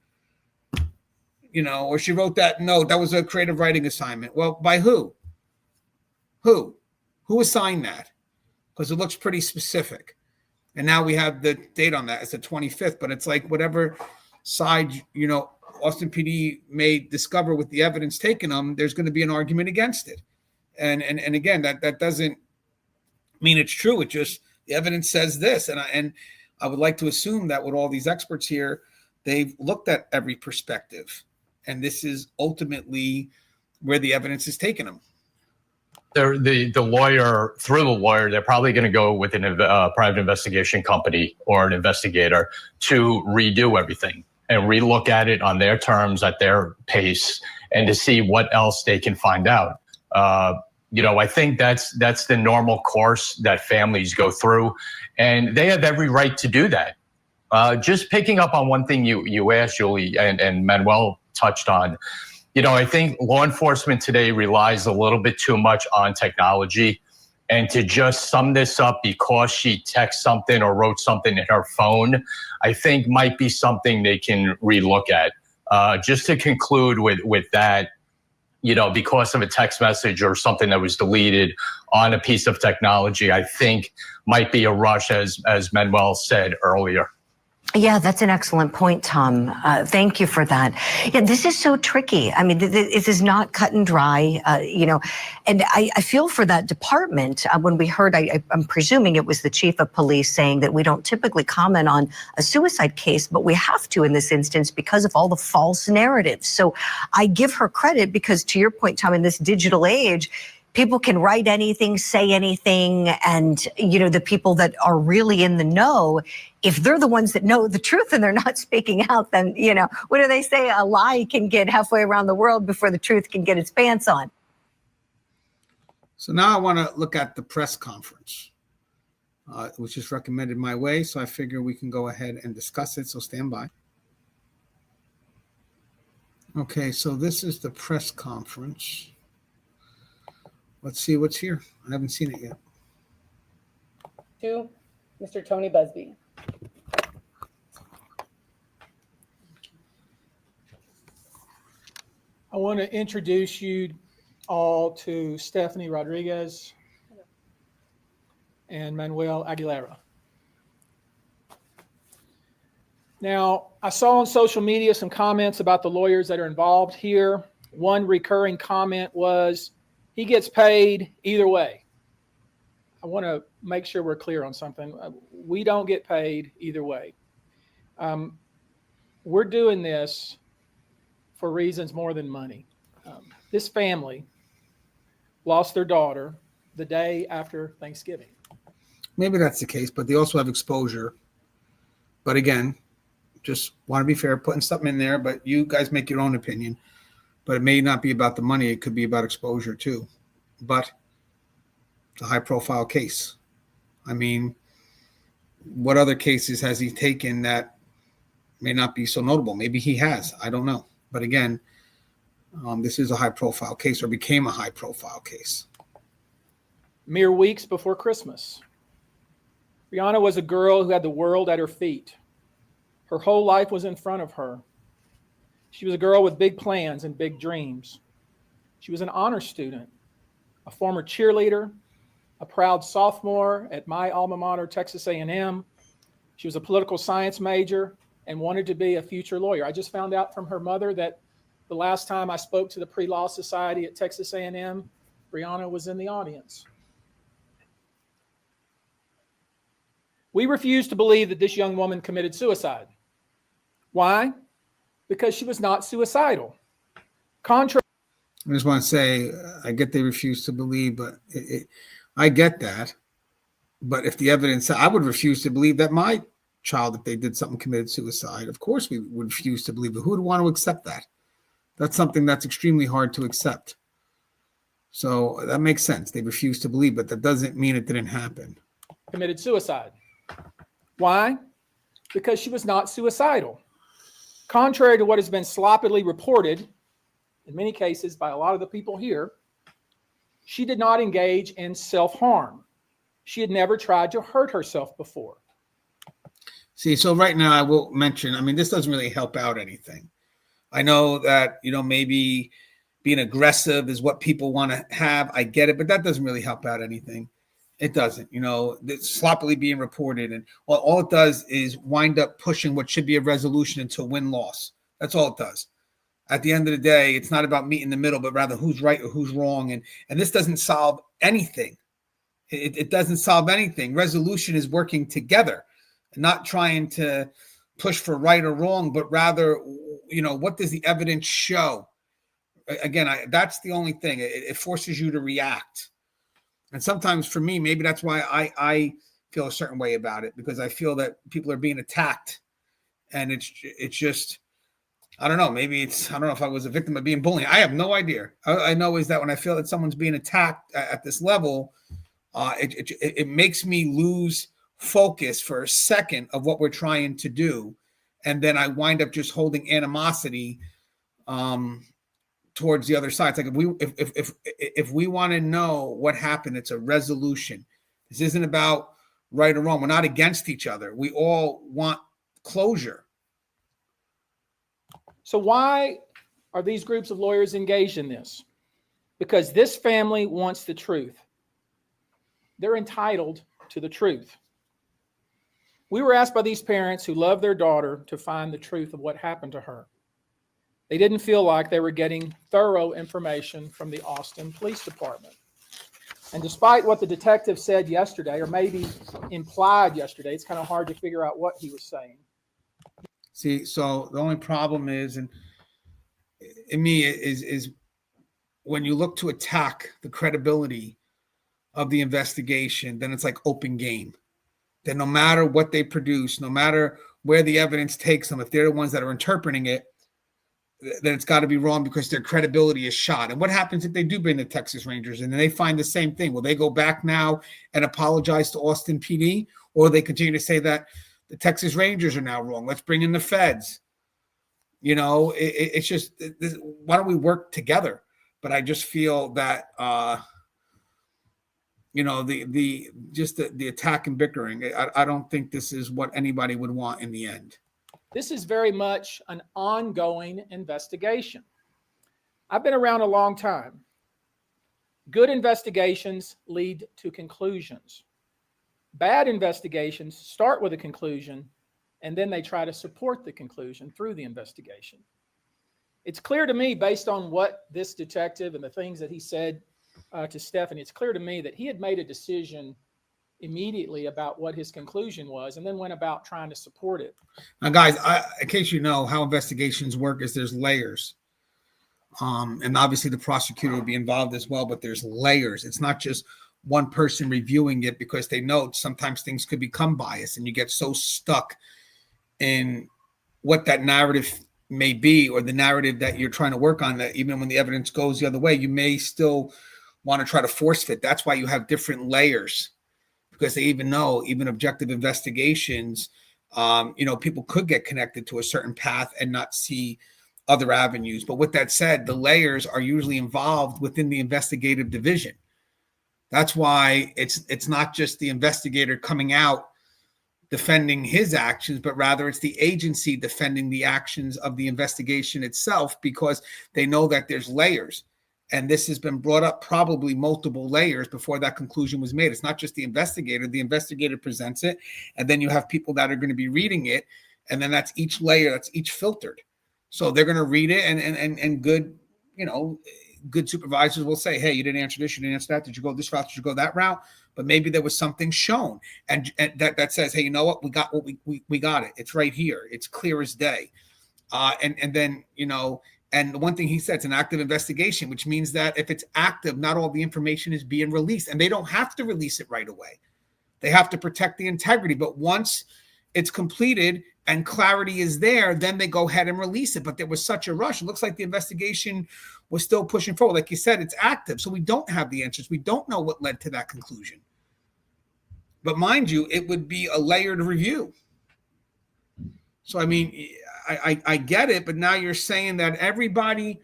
Or she wrote that note, that was a creative writing assignment. Well, by who? Who assigned that? Because it looks pretty specific. And now we have the date on that. It's the 25th, but it's like whatever side, Austin PD may discover with the evidence taken them, there's going to be an argument against it. And again, that doesn't mean it's true. It just, the evidence says this. And I would like to assume that with all these experts here, they've looked at every perspective. And this is ultimately where the evidence is taking them. The lawyer, through the lawyer, they're probably going to go with a private investigation company or an investigator to redo everything and relook at it on their terms, at their pace, and to see what else they can find out. I think that's the normal course that families go through, and they have every right to do that. Just picking up on one thing you asked, Julie, and Manuel touched on, I think law enforcement today relies a little bit too much on technology, and to just sum this up because she texted something or wrote something in her phone, I think might be something they can relook at. Just to conclude with that, because of a text message or something that was deleted on a piece of technology, I think might be a rush, as Manuel said earlier. Yeah, that's an excellent point, Tom. Thank you for that. Yeah, this is so tricky. I mean, this is not cut and dry, and I feel for that department. When we heard, I'm presuming it was the chief of police saying that we don't typically comment on a suicide case, but we have to in this instance because of all the false narratives. So I give her credit because, to your point, Tom, in this digital age, people can write anything, say anything, and, the people that are really in the know, if they're the ones that know the truth and they're not speaking out, then, what do they say? A lie can get halfway around the world before the truth can get its pants on. So now I want to look at the press conference, which is recommended my way. So I figure we can go ahead and discuss it. So stand by. Okay, so this is the press conference. Let's see what's here. I haven't seen it yet. To Mr. Tony Buzbee. I want to introduce you all to Stephanie Rodriguez and Manuel Aguilera. Now, I saw on social media some comments about the lawyers that are involved here. One recurring comment was, he gets paid either way. I want to make sure we're clear on something. We don't get paid either way. We're doing this for reasons more than money. This family lost their daughter the day after Thanksgiving. Maybe that's the case, but they also have exposure. But again, just want to be fair, putting something in there, but you guys make your own opinion. But it may not be about the money. It could be about exposure too. But it's a high-profile case. I mean, what other cases has he taken that may not be so notable? Maybe he has. I don't know. But again, this is a high-profile case, or became a high-profile case. Mere weeks before Christmas, Brianna was a girl who had the world at her feet. Her whole life was in front of her. She was a girl with big plans and big dreams. She was an honor student, a former cheerleader, a proud sophomore at my alma mater, Texas A&M. She was a political science major and wanted to be a future lawyer. I just found out from her mother that the last time I spoke to the Pre-Law Society at Texas A&M, Brianna was in the audience. We refuse to believe that this young woman committed suicide. Why? Because she was not suicidal. I just want to say, I get they refuse to believe, but I get that. But if the evidence, I would refuse to believe that my child, if they did something, committed suicide. Of course, we would refuse to believe it. Who would want to accept that? That's something that's extremely hard to accept. So that makes sense. They refuse to believe, but that doesn't mean it didn't happen. Committed suicide. Why? Because she was not suicidal. Contrary to what has been sloppily reported, in many cases by a lot of the people here, she did not engage in self-harm. She had never tried to hurt herself before. See, so right now I will mention, I mean, this doesn't really help out anything. I know that, maybe being aggressive is what people want to have. I get it, but that doesn't really help out anything. It doesn't, it's sloppily being reported. And all it does is wind up pushing what should be a resolution into win-loss. That's all it does. At the end of the day, it's not about meeting in the middle, but rather who's right or who's wrong. And this doesn't solve anything. It doesn't solve anything. Resolution is working together, not trying to push for right or wrong, but rather, what does the evidence show? Again, that's the only thing. It forces you to react. And sometimes for me, maybe that's why I feel a certain way about it, because I feel that people are being attacked. And it's just, I don't know, maybe I don't know if I was a victim of being bullied. I have no idea. I know is that when I feel that someone's being attacked at this level, it makes me lose focus for a second of what we're trying to do. And then I wind up just holding animosity towards the other side. It's like if we want to know what happened, it's a resolution. This isn't about right or wrong. We're not against each other. We all want closure. So why are these groups of lawyers engaged in this? Because this family wants the truth. They're entitled to the truth. We were asked by these parents who love their daughter to find the truth of what happened to her. They didn't feel like they were getting thorough information from the Austin Police Department. And despite what the detective said yesterday, or maybe implied yesterday, it's kind of hard to figure out what he was saying. See, so the only problem is, and in me, is when you look to attack the credibility of the investigation, then it's like open game. Then no matter what they produce, no matter where the evidence takes them, if they're the ones that are interpreting it, then it's got to be wrong because their credibility is shot. And what happens if they do bring the Texas Rangers and then they find the same thing? Will they go back now and apologize to Austin PD? Or they continue to say that the Texas Rangers are now wrong? Let's bring in the feds. It's just, why don't we work together? But I just feel that, the attack and bickering, I don't think this is what anybody would want in the end. This is very much an ongoing investigation. I've been around a long time. Good investigations lead to conclusions. Bad investigations start with a conclusion, and then they try to support the conclusion through the investigation. It's clear to me, based on what this detective and the things that he said to Stephanie, it's clear to me that he had made a decision immediately about what his conclusion was and then went about trying to support it. Now, guys, in case you know how investigations work, is there's layers. And obviously the prosecutor will be involved as well, but there's layers. It's not just one person reviewing it, because they know sometimes things could become biased and you get so stuck in what that narrative may be, or the narrative that you're trying to work on, that even when the evidence goes the other way, you may still want to try to force fit. That's why you have different layers, because they even know, even objective investigations, people could get connected to a certain path and not see other avenues. But with that said, the layers are usually involved within the investigative division. That's why it's not just the investigator coming out defending his actions, but rather it's the agency defending the actions of the investigation itself, because they know that there's layers. And this has been brought up probably multiple layers before that conclusion was made. It's not just the investigator. The investigator presents it, and then you have people that are going to be reading it, and then that's each layer, that's each filtered. So they're going to read it, and good, good supervisors will say, hey, you didn't answer this, you didn't answer that. Did you go this route? Did you go that route? But maybe there was something shown, and that says, hey, you know what? We got what we got it. It's right here. It's clear as day. And then, and the one thing he said, it's an active investigation, which means that if it's active, not all the information is being released, and they don't have to release it right away. They have to protect the integrity. But once it's completed and clarity is there, then they go ahead and release it. But there was such a rush. It looks like the investigation was still pushing forward. Like you said, it's active. So we don't have the answers. We don't know what led to that conclusion. But mind you, it would be a layered review. So, I mean, I get it, but now you're saying that everybody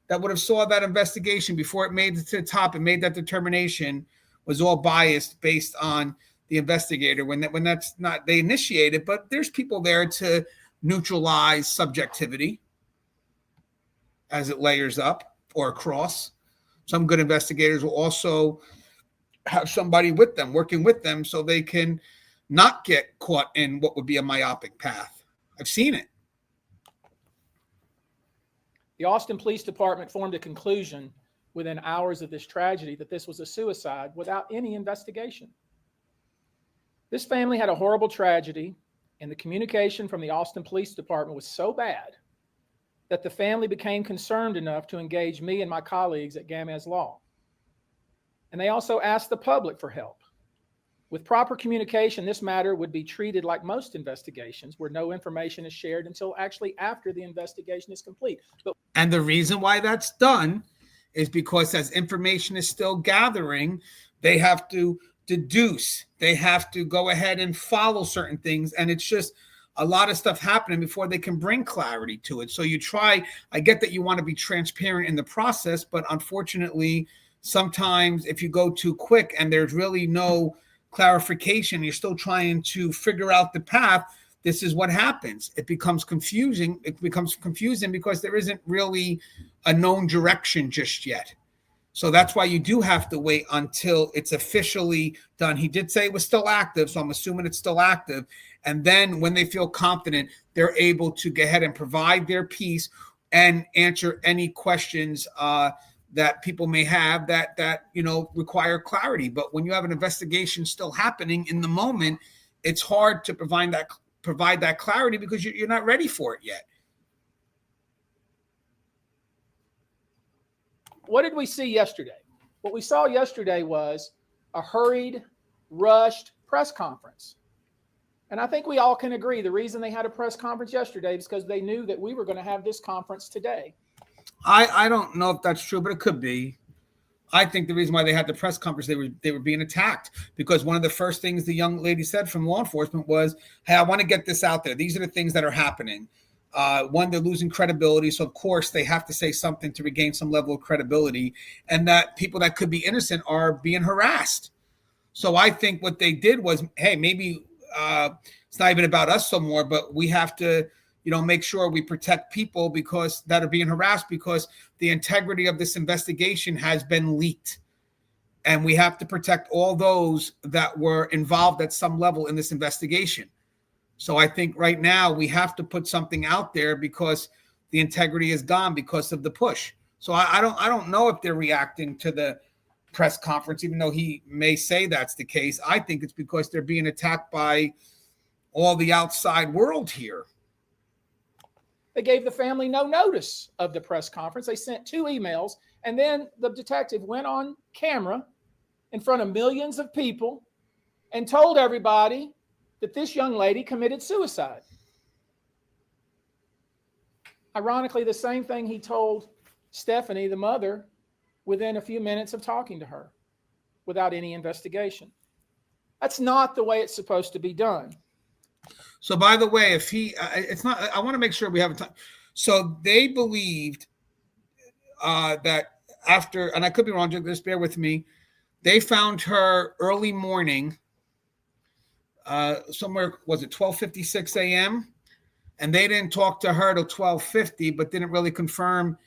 that would have saw that investigation before it made it to the top and made that determination was all biased based on the investigator when that's not, they initiate it, but there's people there to neutralize subjectivity as it layers up or across. Some good investigators will also have somebody with them, working with them, so they can not get caught in what would be a myopic path. I've seen it. The Austin Police Department formed a conclusion within hours of this tragedy that this was a suicide without any investigation. This family had a horrible tragedy, and the communication from the Austin Police Department was so bad that the family became concerned enough to engage me and my colleagues at Gamez Law. And they also asked the public for help. With proper communication, this matter would be treated like most investigations where no information is shared until actually after the investigation is complete. And the reason why that's done is because as information is still gathering, they have to deduce, they have to go ahead and follow certain things. And it's just a lot of stuff happening before they can bring clarity to it. So you try, I get that you want to be transparent in the process, but unfortunately, sometimes if you go too quick and there's really no clarification, you're still trying to figure out the path, this is what happens. It becomes confusing. It becomes confusing because there isn't really a known direction just yet. So that's why you do have to wait until it's officially done. He did say it was still active, so I'm assuming it's still active. And then when they feel confident, they're able to go ahead and provide their piece and answer any questions that people may have that require clarity. But when you have an investigation still happening in the moment, it's hard to provide that clarity because you're not ready for it yet. What did we see yesterday? What we saw yesterday was a hurried, rushed press conference. And I think we all can agree the reason they had a press conference yesterday is because they knew that we were going to have this conference today. I don't know if that's true, but it could be. I think the reason why they had the press conference, they were being attacked because one of the first things the young lady said from law enforcement was, hey, I want to get this out there. These are the things that are happening. One, they're losing credibility. So, of course, they have to say something to regain some level of credibility, and that people that could be innocent are being harassed. So I think what they did was, hey, maybe it's not even about us some more, but we have to, make sure we protect people because that are being harassed because the integrity of this investigation has been leaked. And we have to protect all those that were involved at some level in this investigation. So I think right now we have to put something out there because the integrity is gone because of the push. So I don't know if they're reacting to the press conference, even though he may say that's the case. I think it's because they're being attacked by all the outside world here. They gave the family no notice of the press conference. They sent 2 emails, and then the detective went on camera in front of millions of people and told everybody that this young lady committed suicide. Ironically, the same thing he told Stephanie, the mother, within a few minutes of talking to her without any investigation. That's not the way it's supposed to be done. So, by the way, if it's not, I want to make sure we have time. So they believed that after, and I could be wrong, just bear with me, they found her early morning, somewhere, was it 12:56 a.m.? And they didn't talk to her till 12:50, but didn't really confirm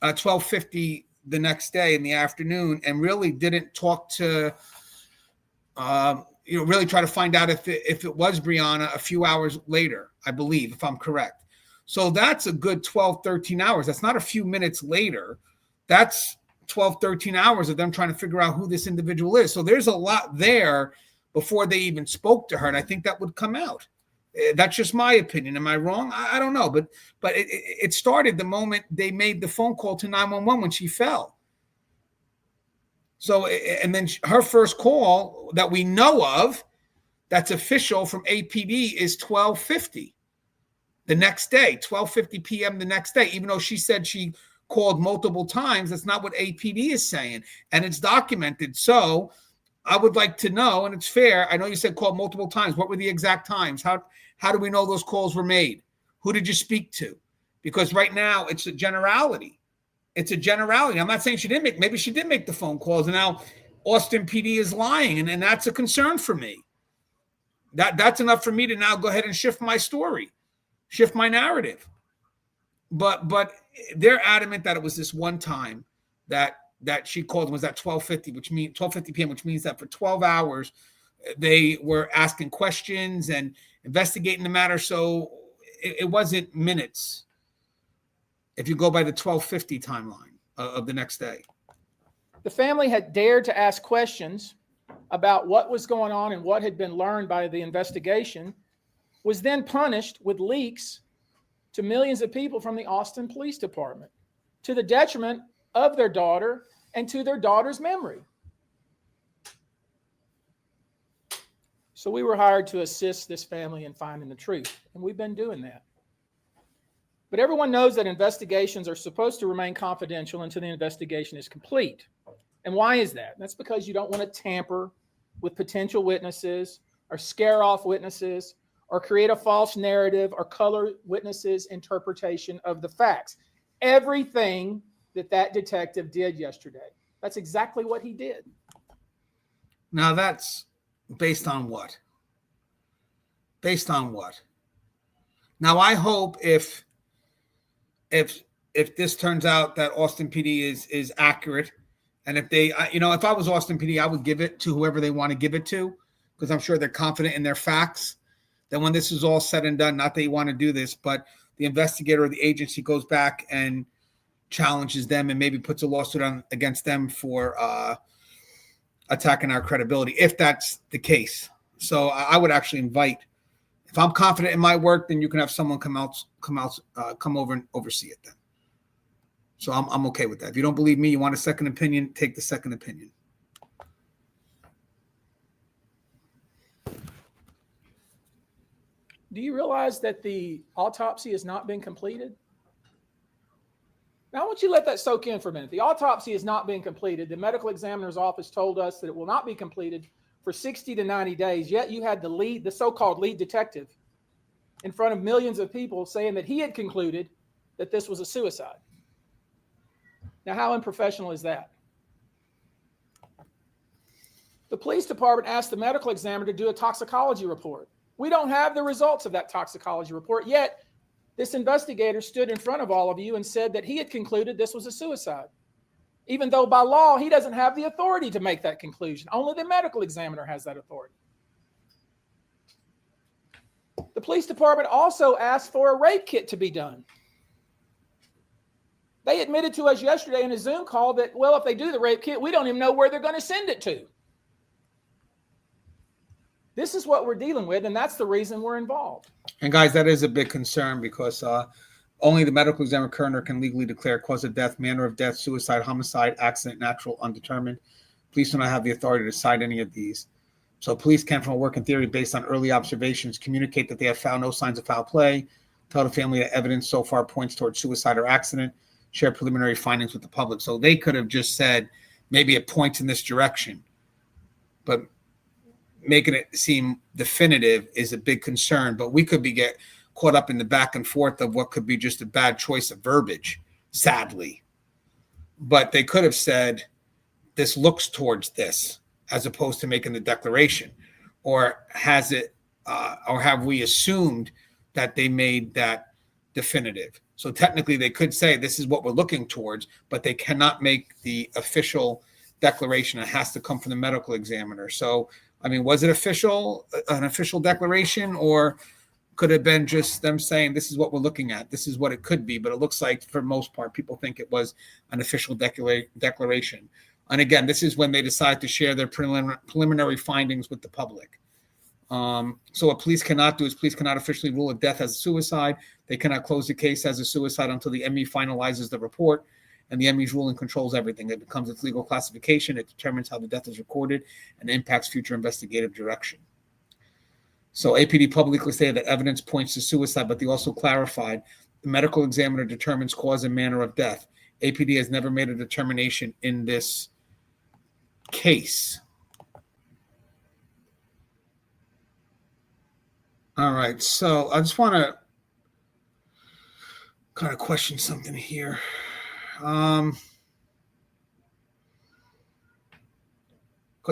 12:50 the next day in the afternoon, and really didn't talk to, really try to find out if it was Brianna a few hours later, I believe, if I'm correct. So that's a good 12, 13 hours. That's not a few minutes later. That's 12, 13 hours of them trying to figure out who this individual is. So there's a lot there before they even spoke to her. And I think that would come out. That's just my opinion. Am I wrong? I don't know. But it started the moment they made the phone call to 911 when she fell. So, and then her first call that we know of that's official from APD is 12:50 the next day, 12:50 p.m. the next day, even though she said she called multiple times. That's not what APD is saying, and it's documented. So I would like to know, and it's fair. I know you said call multiple times. What were the exact times? How do we know those calls were made? Who did you speak to? Because right now it's a generality. It's a generality. I'm not saying she didn't make, maybe she did make the phone calls, and now Austin PD is lying, and that's a concern for me. That's enough for me to now go ahead and shift my story, shift my narrative. But they're adamant that it was this one time that she called, was at 12:50, which means 12:50 p.m., which means that for 12 hours they were asking questions and investigating the matter. So it wasn't minutes if you go by the 12:50 timeline of the next day. The family had dared to ask questions about what was going on and what had been learned by the investigation, was then punished with leaks to millions of people from the Austin Police Department, to the detriment of their daughter and to their daughter's memory. So we were hired to assist this family in finding the truth, and we've been doing that. But everyone knows that investigations are supposed to remain confidential until the investigation is complete. And why is that? That's because you don't want to tamper with potential witnesses or scare off witnesses or create a false narrative or color witnesses' interpretation of the facts. Everything that detective did yesterday, that's exactly what he did. Now that's based on what? Based on what? Now I hope if this turns out that Austin PD is accurate, and if they, if I was Austin PD, I would give it to whoever they want to give it to, because I'm sure they're confident in their facts. Then when this is all said and done, not that you want to do this, but the investigator or the agency goes back and challenges them and maybe puts a lawsuit against them for attacking our credibility, if that's the case. So I would actually invite, if I'm confident in my work, then you can have someone come over and oversee it then. So I'm okay with that. If you don't believe me, you want a second opinion, take the second opinion. Do you realize that the autopsy has not been completed? Now, I want you to let that soak in for a minute. The autopsy has not been completed. The medical examiner's office told us that it will not be completed for 60 to 90 days, yet you had the so-called lead detective in front of millions of people saying that he had concluded that this was a suicide. Now, how unprofessional is that? The police department asked the medical examiner to do a toxicology report. We don't have the results of that toxicology report, yet this investigator stood in front of all of you and said that he had concluded this was a suicide, even though by law he doesn't have the authority to make that conclusion. Only the medical examiner has that authority. The police department also asked for a rape kit to be done. They admitted to us yesterday in a Zoom call that, well, if they do the rape kit, we don't even know where they're going to send it to. This is what we're dealing with, and that's the reason we're involved. And guys, that is a big concern, because only the medical examiner coroner can legally declare cause of death, manner of death, suicide, homicide, accident, natural, undetermined. Police do not have the authority to decide any of these. So police can, from a working theory based on early observations, communicate that they have found no signs of foul play, tell the family that evidence so far points towards suicide or accident, share preliminary findings with the public. So they could have just said, maybe it points in this direction, but making it seem definitive is a big concern. But we could get caught up in the back and forth of what could be just a bad choice of verbiage, sadly. But they could have said, this looks towards this, as opposed to making the declaration. Or has it, or have we assumed that they made that definitive? So technically they could say this is what we're looking towards, but they cannot make the official declaration. It has to come from the medical examiner. So I mean, was it an official declaration, or could it have been just them saying, this is what we're looking at, this is what it could be? But it looks like, for most part, people think it was an official declaration. And again, this is when they decide to share their preliminary findings with the public. So what police cannot do is police cannot officially rule a death as a suicide. They cannot close the case as a suicide until the ME finalizes the report. And the ME's ruling controls everything. It becomes its legal classification. It determines how the death is recorded and impacts future investigative direction. So APD publicly stated that evidence points to suicide, but they also clarified the medical examiner determines cause and manner of death. APD has never made a determination in this case. All right, so I just want to kind of question something here. Because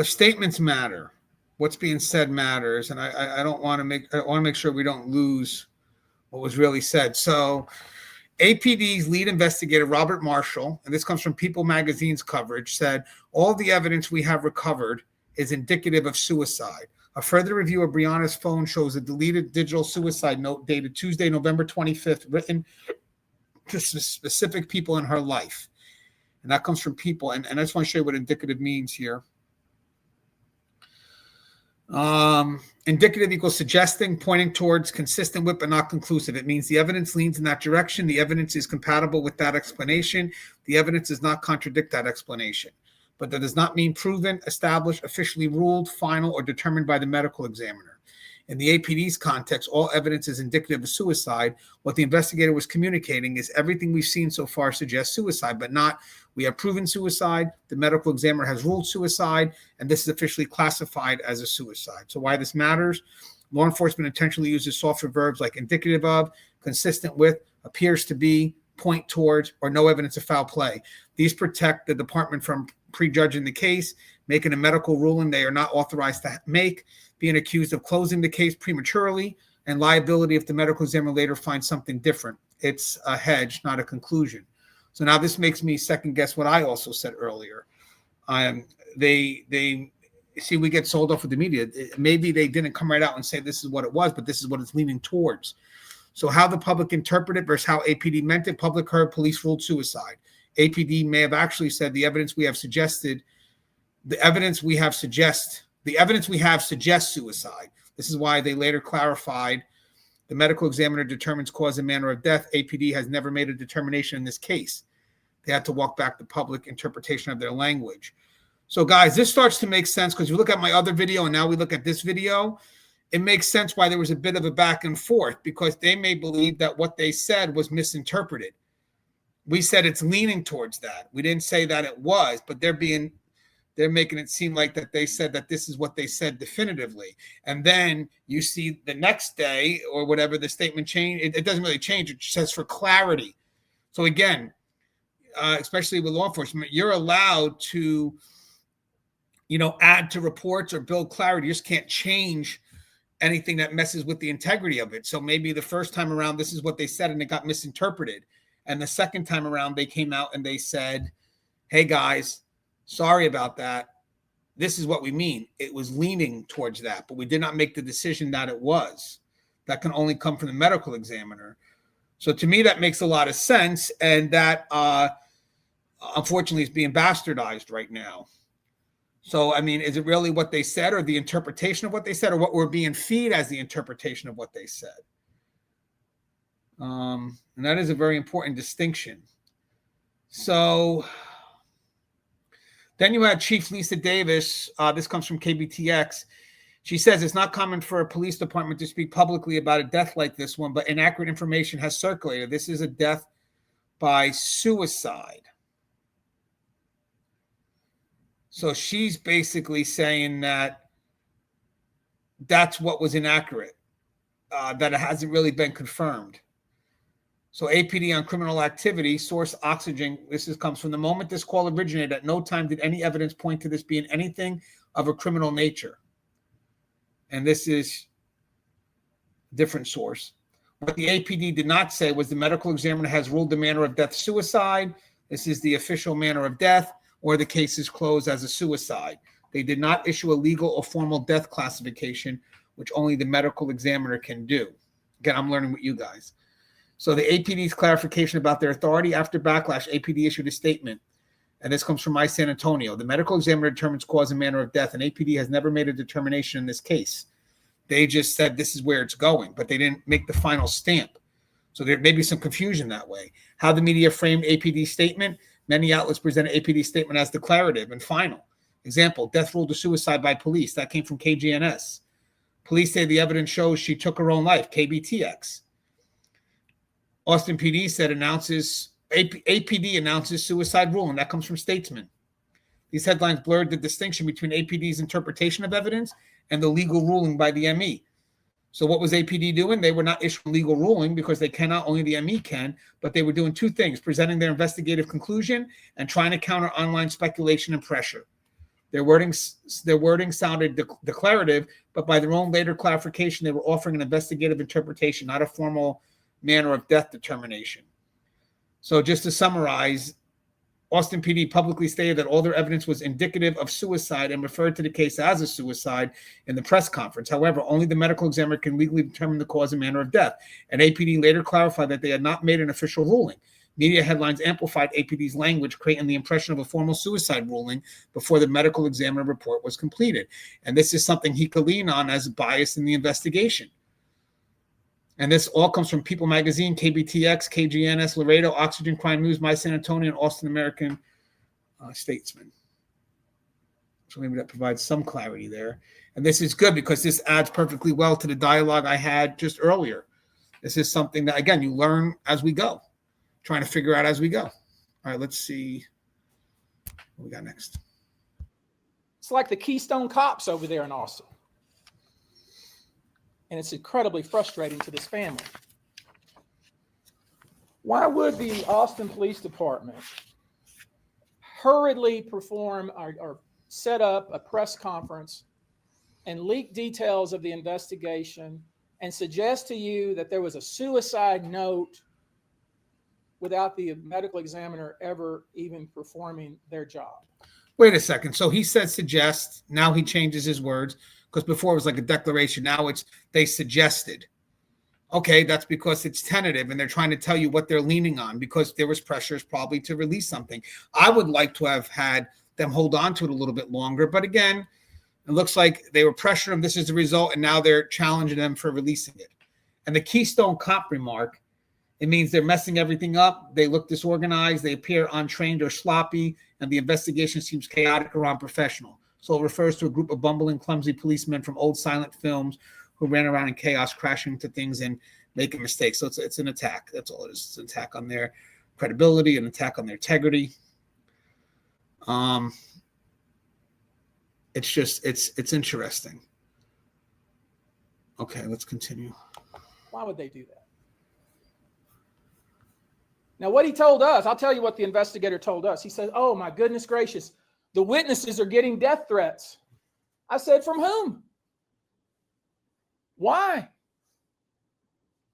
statements matter. What's being said matters, and I don't want to make. I want to make sure we don't lose what was really said. So, APD's lead investigator Robert Marshall, and this comes from People Magazine's coverage, said all the evidence we have recovered is indicative of suicide. A further review of Brianna's phone shows a deleted digital suicide note dated Tuesday, November 25th, written to specific people in her life, and that comes from People. And I just want to show you what indicative means here. Indicative equals suggesting, pointing towards, consistent with, but not conclusive. It means the evidence leans in that direction. The evidence is compatible with that explanation. The evidence does not contradict that explanation. But that does not mean proven, established, officially ruled, final, or determined by the medical examiner. In the APD's context, all evidence is indicative of suicide. What the investigator was communicating is everything we've seen so far suggests suicide, but not we have proven suicide, the medical examiner has ruled suicide, and this is officially classified as a suicide. So why this matters? Law enforcement intentionally uses softer verbs like indicative of, consistent with, appears to be, point towards, or no evidence of foul play. These protect the department from prejudging the case, making a medical ruling they are not authorized to make, being accused of closing the case prematurely, and liability if the medical examiner later finds something different. It's a hedge, not a conclusion. So now this makes me second guess what I also said earlier. They see, we get sold off with the media. Maybe they didn't come right out and say this is what it was, but this is what it's leaning towards. So how the public interpreted it versus how APD meant it. Public heard police ruled suicide. APD may have actually said the evidence we have suggested, the evidence we have suggests suicide. This is why they later clarified the medical examiner determines cause and manner of death. APD has never made a determination in this case. They had to walk back the public interpretation of their language. So guys, this starts to make sense because you look at my other video and now we look at this video. It makes sense why there was a bit of a back and forth because they may believe that what they said was misinterpreted. We said it's leaning towards that. We didn't say that it was, but they're making it seem like that they said that this is what they said definitively. And then you see the next day or whatever the statement changed. It doesn't really change. It says for clarity. So again, especially with law enforcement, you're allowed to, add to reports or build clarity. You just can't change anything that messes with the integrity of it. So maybe the first time around, this is what they said and it got misinterpreted. And the second time around, they came out and they said, hey guys, sorry about that. This is what we mean. It was leaning towards that, but we did not make the decision that it was. That can only come from the medical examiner. So to me, that makes a lot of sense. And that, unfortunately, is being bastardized right now. So, I mean, is it really what they said or the interpretation of what they said or what we're being fed as the interpretation of what they said? And that is a very important distinction. So then you had Chief Lisa Davis. This comes from KBTX. She says it's not common for a police department to speak publicly about a death like this one, but inaccurate information has circulated. This is a death by suicide. So she's basically saying that that's what was inaccurate, that it hasn't really been confirmed. So APD on criminal activity, source Oxygen. Comes from the moment this call originated. At no time did any evidence point to this being anything of a criminal nature. And this is a different source. What the APD did not say was the medical examiner has ruled the manner of death suicide. This is the official manner of death, or the case is closed as a suicide. They did not issue a legal or formal death classification, which only the medical examiner can do. Again, I'm learning with you guys. So the APD's clarification about their authority after backlash, APD issued a statement, and this comes from my San Antonio. The medical examiner determines cause and manner of death, and APD has never made a determination in this case. They just said this is where it's going, but they didn't make the final stamp. So there may be some confusion that way. How the media framed APD's statement, many outlets presented APD's statement as declarative and final. Example, death ruled a suicide by police. That came from KGNS. Police say the evidence shows she took her own life, KBTX. Austin PD said APD announces suicide ruling. That comes from Statesman. These headlines blurred the distinction between APD's interpretation of evidence and the legal ruling by the ME. So what was APD doing? They were not issuing legal ruling because they cannot, only the ME can, but they were doing two things: presenting their investigative conclusion and trying to counter online speculation and pressure. Their wording sounded declarative, but by their own later clarification, they were offering an investigative interpretation, not a formal manner of death determination. So just to summarize, Austin PD publicly stated that all their evidence was indicative of suicide and referred to the case as a suicide in the press conference. However, only the medical examiner can legally determine the cause and manner of death. And APD later clarified that they had not made an official ruling. Media headlines amplified APD's language, creating the impression of a formal suicide ruling before the medical examiner report was completed. And this is something he could lean on as bias in the investigation. And this all comes from People Magazine, KBTX, KGNS, Laredo, Oxygen, Crime News, My San Antonio, and Austin American Statesman. So maybe that provides some clarity there. And this is good because this adds perfectly well to the dialogue I had just earlier. This is something that, again, you learn as we go, trying to figure out as we go. All right, let's see what we got next. It's like the Keystone Cops over there in Austin. And it's incredibly frustrating to this family. Why would the Austin Police Department hurriedly perform or set up a press conference and leak details of the investigation and suggest to you that there was a suicide note without the medical examiner ever even performing their job? Wait a second. So he said suggest. Now he changes his words. Because before it was like a declaration. Now it's they suggested. Okay, that's because it's tentative and they're trying to tell you what they're leaning on because there was pressures probably to release something. I would like to have had them hold on to it a little bit longer. But again, it looks like they were pressuring them. This is the result. And now they're challenging them for releasing it. And the Keystone Cop remark, it means they're messing everything up. They look disorganized. They appear untrained or sloppy. And the investigation seems chaotic or unprofessional. So it refers to a group of bumbling, clumsy policemen from old silent films who ran around in chaos, crashing into things and making mistakes. So it's an attack. That's all it is. It's an attack on their credibility, an attack on their integrity. It's just, it's interesting. Okay, let's continue. Why would they do that? Now, what he told us, I'll tell you what the investigator told us. He said, oh, my goodness gracious. The witnesses are getting death threats. I said, from whom? Why?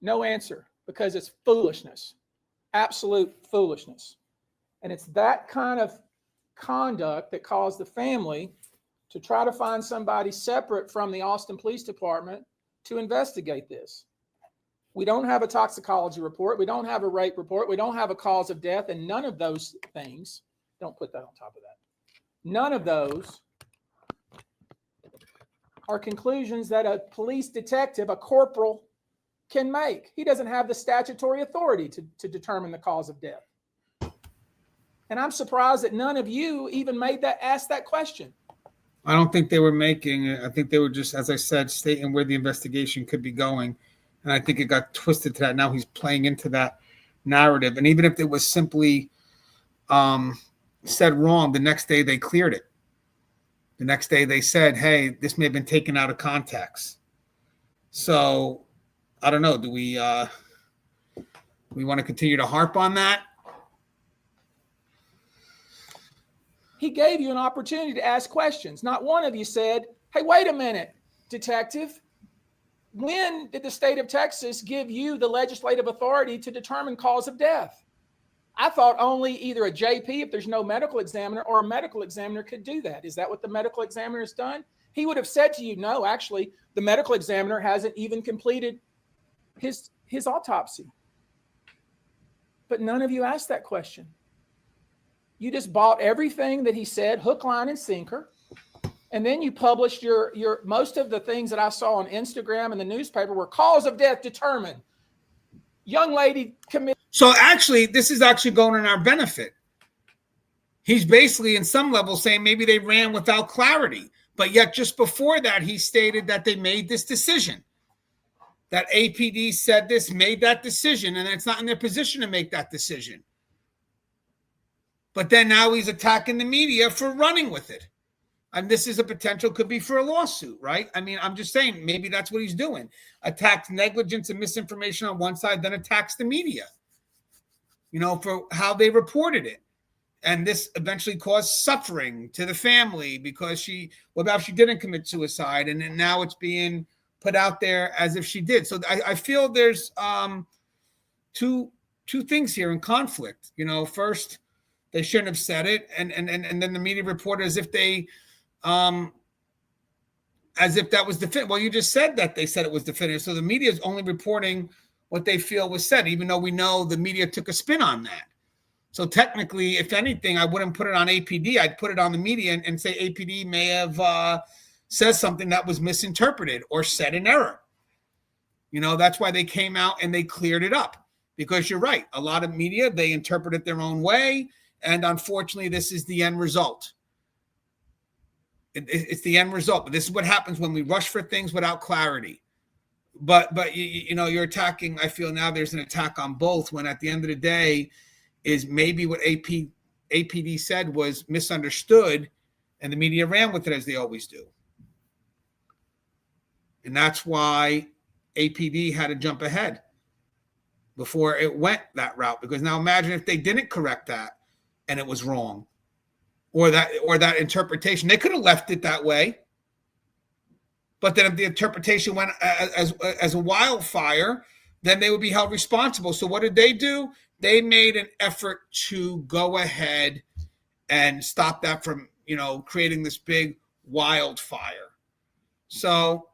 No answer, because it's foolishness, absolute foolishness. And it's that kind of conduct that caused the family to try to find somebody separate from the Austin Police Department to investigate this. We don't have a toxicology report. We don't have a rape report. We don't have a cause of death. And none of those things, don't put that on top of that. None of those are conclusions that a police detective, a corporal, can make. He doesn't have the statutory authority to determine the cause of death. And I'm surprised that none of you even asked that question. I don't think they were making it. I think they were just, as I said, stating where the investigation could be going. And I think it got twisted to that. Now he's playing into that narrative. And even if it was simply said wrong, the next day they cleared it. The next day they said, hey, this may have been taken out of context. So I don't know. Do we want to continue to harp on that? He gave you an opportunity to ask questions. Not one of you said, hey, wait a minute, detective. When did the state of Texas give you the legislative authority to determine cause of death? I thought only either a JP, if there's no medical examiner, or a medical examiner could do that. Is that what the medical examiner has done? He would have said to you, no, actually, the medical examiner hasn't even completed his autopsy. But none of you asked that question. You just bought everything that he said, hook, line, and sinker. And then you published your most of the things that I saw on Instagram and the newspaper were cause of death determined. Young lady committed. So actually, this is actually going in our benefit. He's basically in some level saying maybe they ran without clarity. But yet just before that, he stated that they made this decision, that APD said this, made that decision, and it's not in their position to make that decision. But then now he's attacking the media for running with it. And this is a potential, could be for a lawsuit, right? I mean, I'm just saying, maybe that's what he's doing. Attacks negligence and misinformation on one side, then attacks the media, for how they reported it. And this eventually caused suffering to the family because what about if she didn't commit suicide? And then now it's being put out there as if she did. So I feel there's two things here in conflict. First, they shouldn't have said it, and then the media reported as if they, as if that was definitive. Well, you just said that they said it was definitive. So the media is only reporting what they feel was said, even though we know the media took a spin on that. So technically, if anything, I wouldn't put it on APD. I'd put it on the media and say APD may have said something that was misinterpreted or said in error. That's why they came out and they cleared it up, because you're right. A lot of media, they interpret it their own way. And unfortunately, this is the end result. It's the end result. But this is what happens when we rush for things without clarity. But you're attacking. I feel now there's an attack on both, when at the end of the day is maybe what APD said was misunderstood, and the media ran with it as they always do. And that's why APD had to jump ahead before it went that route. Because now imagine if they didn't correct that and it was wrong, or that interpretation. They could have left it that way. But then if the interpretation went as a wildfire, then they would be held responsible. So what did they do? They made an effort to go ahead and stop that from, creating this big wildfire. So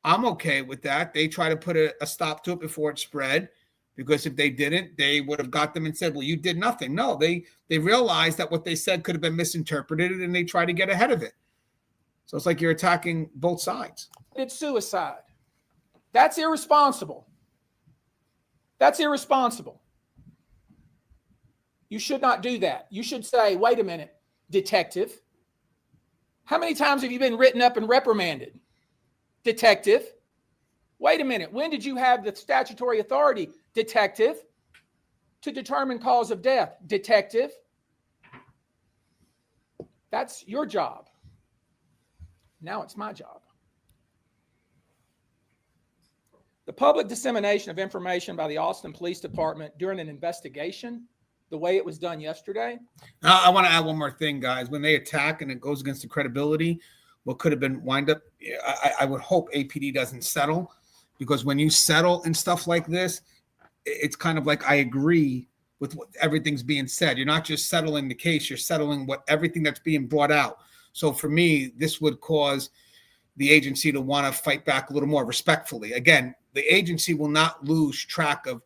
I'm okay with that. They try to put a stop to it before it spread, because if they didn't, they would have got them and said, well, you did nothing. No, they realized that what they said could have been misinterpreted, and they try to get ahead of it. So it's like you're attacking both sides. It's suicide. That's irresponsible. That's irresponsible. You should not do that. You should say, wait a minute, detective. How many times have you been written up and reprimanded? Detective. Wait a minute. When did you have the statutory authority, detective, to determine cause of death? Detective. That's your job. Now it's my job. The public dissemination of information by the Austin Police Department during an investigation, the way it was done yesterday. I want to add one more thing, guys. When they attack and it goes against the credibility, what could have been wind up, I would hope APD doesn't settle, because when you settle and stuff like this, it's kind of like I agree with what everything's being said. You're not just settling the case, you're settling everything that's being brought out. So for me, this would cause the agency to want to fight back a little more respectfully. Again, the agency will not lose track of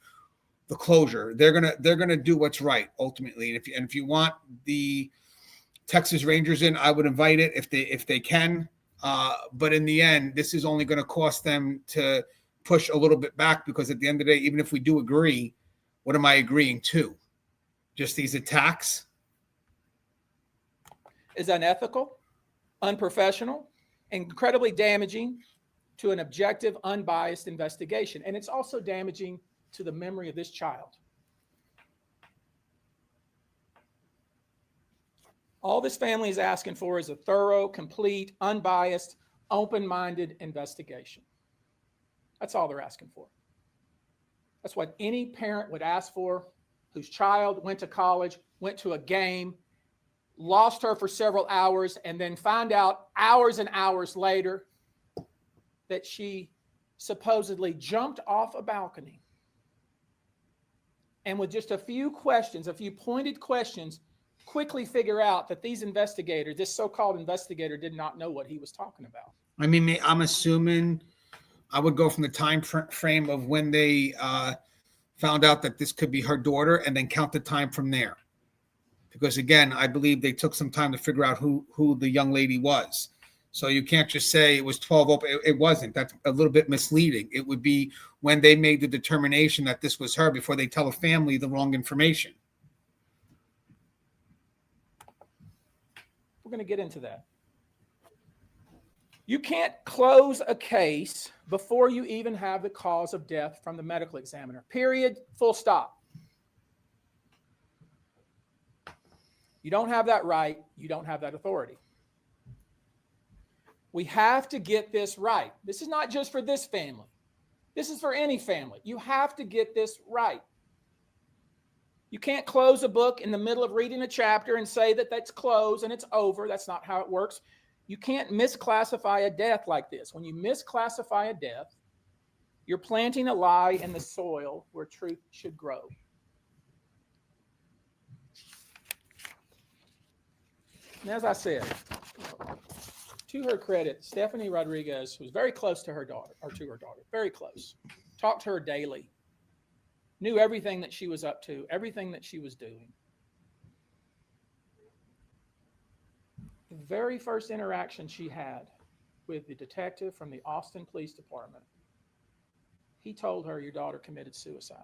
the closure. They're gonna do what's right ultimately. And if you want the Texas Rangers in, I would invite it if they can. But in the end, this is only going to cost them to push a little bit back, because at the end of the day, even if we do agree, what am I agreeing to? Just these attacks? Is unethical, unprofessional, incredibly damaging to an objective, unbiased investigation. And it's also damaging to the memory of this child. All this family is asking for is a thorough, complete, unbiased, open-minded investigation. That's all they're asking for. That's what any parent would ask for whose child went to college, went to a game, lost her for several hours, and then find out hours and hours later that she supposedly jumped off a balcony. And with just a few questions, a few pointed questions, quickly figure out that these investigators, this so-called investigator, did not know what he was talking about. I mean, I'm assuming I would go from the time frame of when they found out that this could be her daughter, and then count the time from there. Because again, I believe they took some time to figure out who the young lady was. So you can't just say it was 12 open. It wasn't. That's a little bit misleading. It would be when they made the determination that this was her before they tell a family the wrong information. We're going to get into that. You can't close a case before you even have the cause of death from the medical examiner. Period. Full stop. You don't have that right. You don't have that authority. We have to get this right. This is not just for this family. This is for any family. You have to get this right. You can't close a book in the middle of reading a chapter and say that that's closed and it's over. That's not how it works. You can't misclassify a death like this. When you misclassify a death, you're planting a lie in the soil where truth should grow. And as I said, to her credit, Stephanie Rodriguez was very close to her daughter, very close. Talked to her daily. Knew everything that she was up to, everything that she was doing. The very first interaction she had with the detective from the Austin Police Department, he told her, your daughter committed suicide.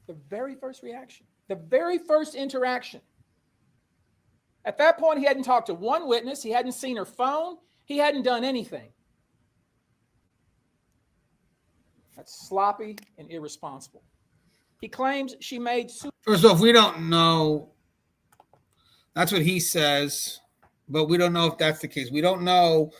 The very first reaction, the very first interaction. At that point, he hadn't talked to one witness. He hadn't seen her phone. He hadn't done anything. That's sloppy and irresponsible. He claims she made suicide. First off, we don't know. That's what he says, but we don't know if that's the case. We don't know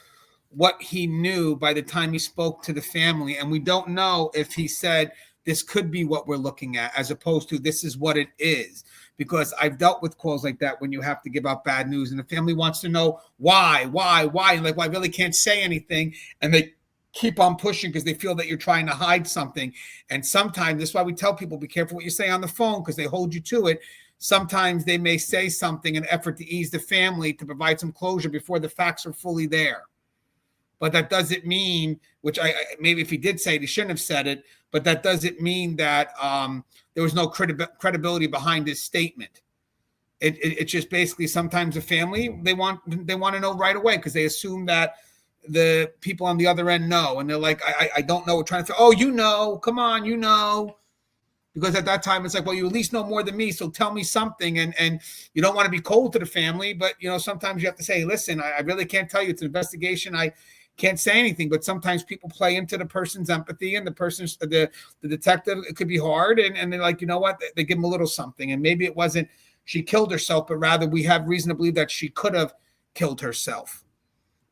what he knew by the time he spoke to the family, and we don't know if he said this could be what we're looking at as opposed to this is what it is. Because I've dealt with calls like that when you have to give out bad news and the family wants to know why. And like, well, I really can't say anything. And they keep on pushing because they feel that you're trying to hide something. And sometimes that's why we tell people, be careful what you say on the phone because they hold you to it. Sometimes they may say something in an effort to ease the family to provide some closure before the facts are fully there. But that doesn't mean, which I maybe if he did say it, he shouldn't have said it, but that doesn't mean that there was no credibility behind his statement. It's just basically sometimes a family, they want to know right away because they assume that the people on the other end know. And they're like, I don't know. We're trying to say, oh, you know, come on, you know. Because at that time, it's like, well, you at least know more than me, so tell me something. And you don't want to be cold to the family, but, you know, sometimes you have to say, listen, I really can't tell you. It's an investigation. I can't say anything. But sometimes people play into the person's empathy and the person's, the detective, it could be hard. And they're like, you know what? They give them a little something. And maybe it wasn't she killed herself, but rather we have reason to believe that she could have killed herself.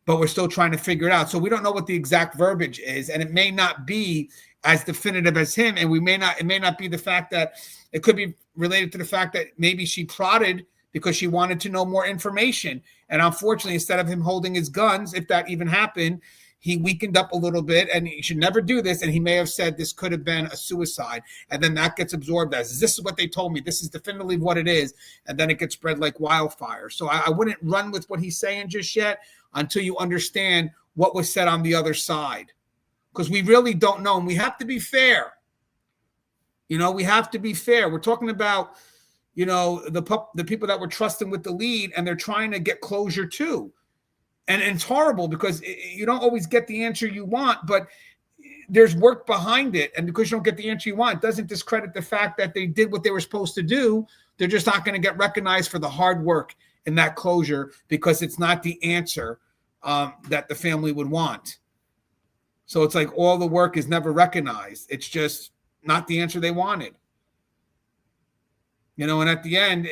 But we're still trying to figure it out. So we don't know what the exact verbiage is. And it may not be as definitive as him. And it may not be the fact that it could be related to the fact that maybe she prodded because she wanted to know more information. And unfortunately, instead of him holding his guns, if that even happened, he weakened up a little bit and he should never do this. And he may have said this could have been a suicide. And then that gets absorbed as this is what they told me. This is definitively what it is. And then it gets spread like wildfire. So I wouldn't run with what he's saying just yet until you understand what was said on the other side. Because we really don't know. And we have to be fair. You know, we have to be fair. We're talking about, you know, the people that we're trusting with the lead and they're trying to get closure too. And it's horrible because you don't always get the answer you want, but there's work behind it. And because you don't get the answer you want, it doesn't discredit the fact that they did what they were supposed to do. They're just not going to get recognized for the hard work in that closure because it's not the answer that the family would want. So it's like all the work is never recognized. It's just not the answer they wanted. You know, and at the end,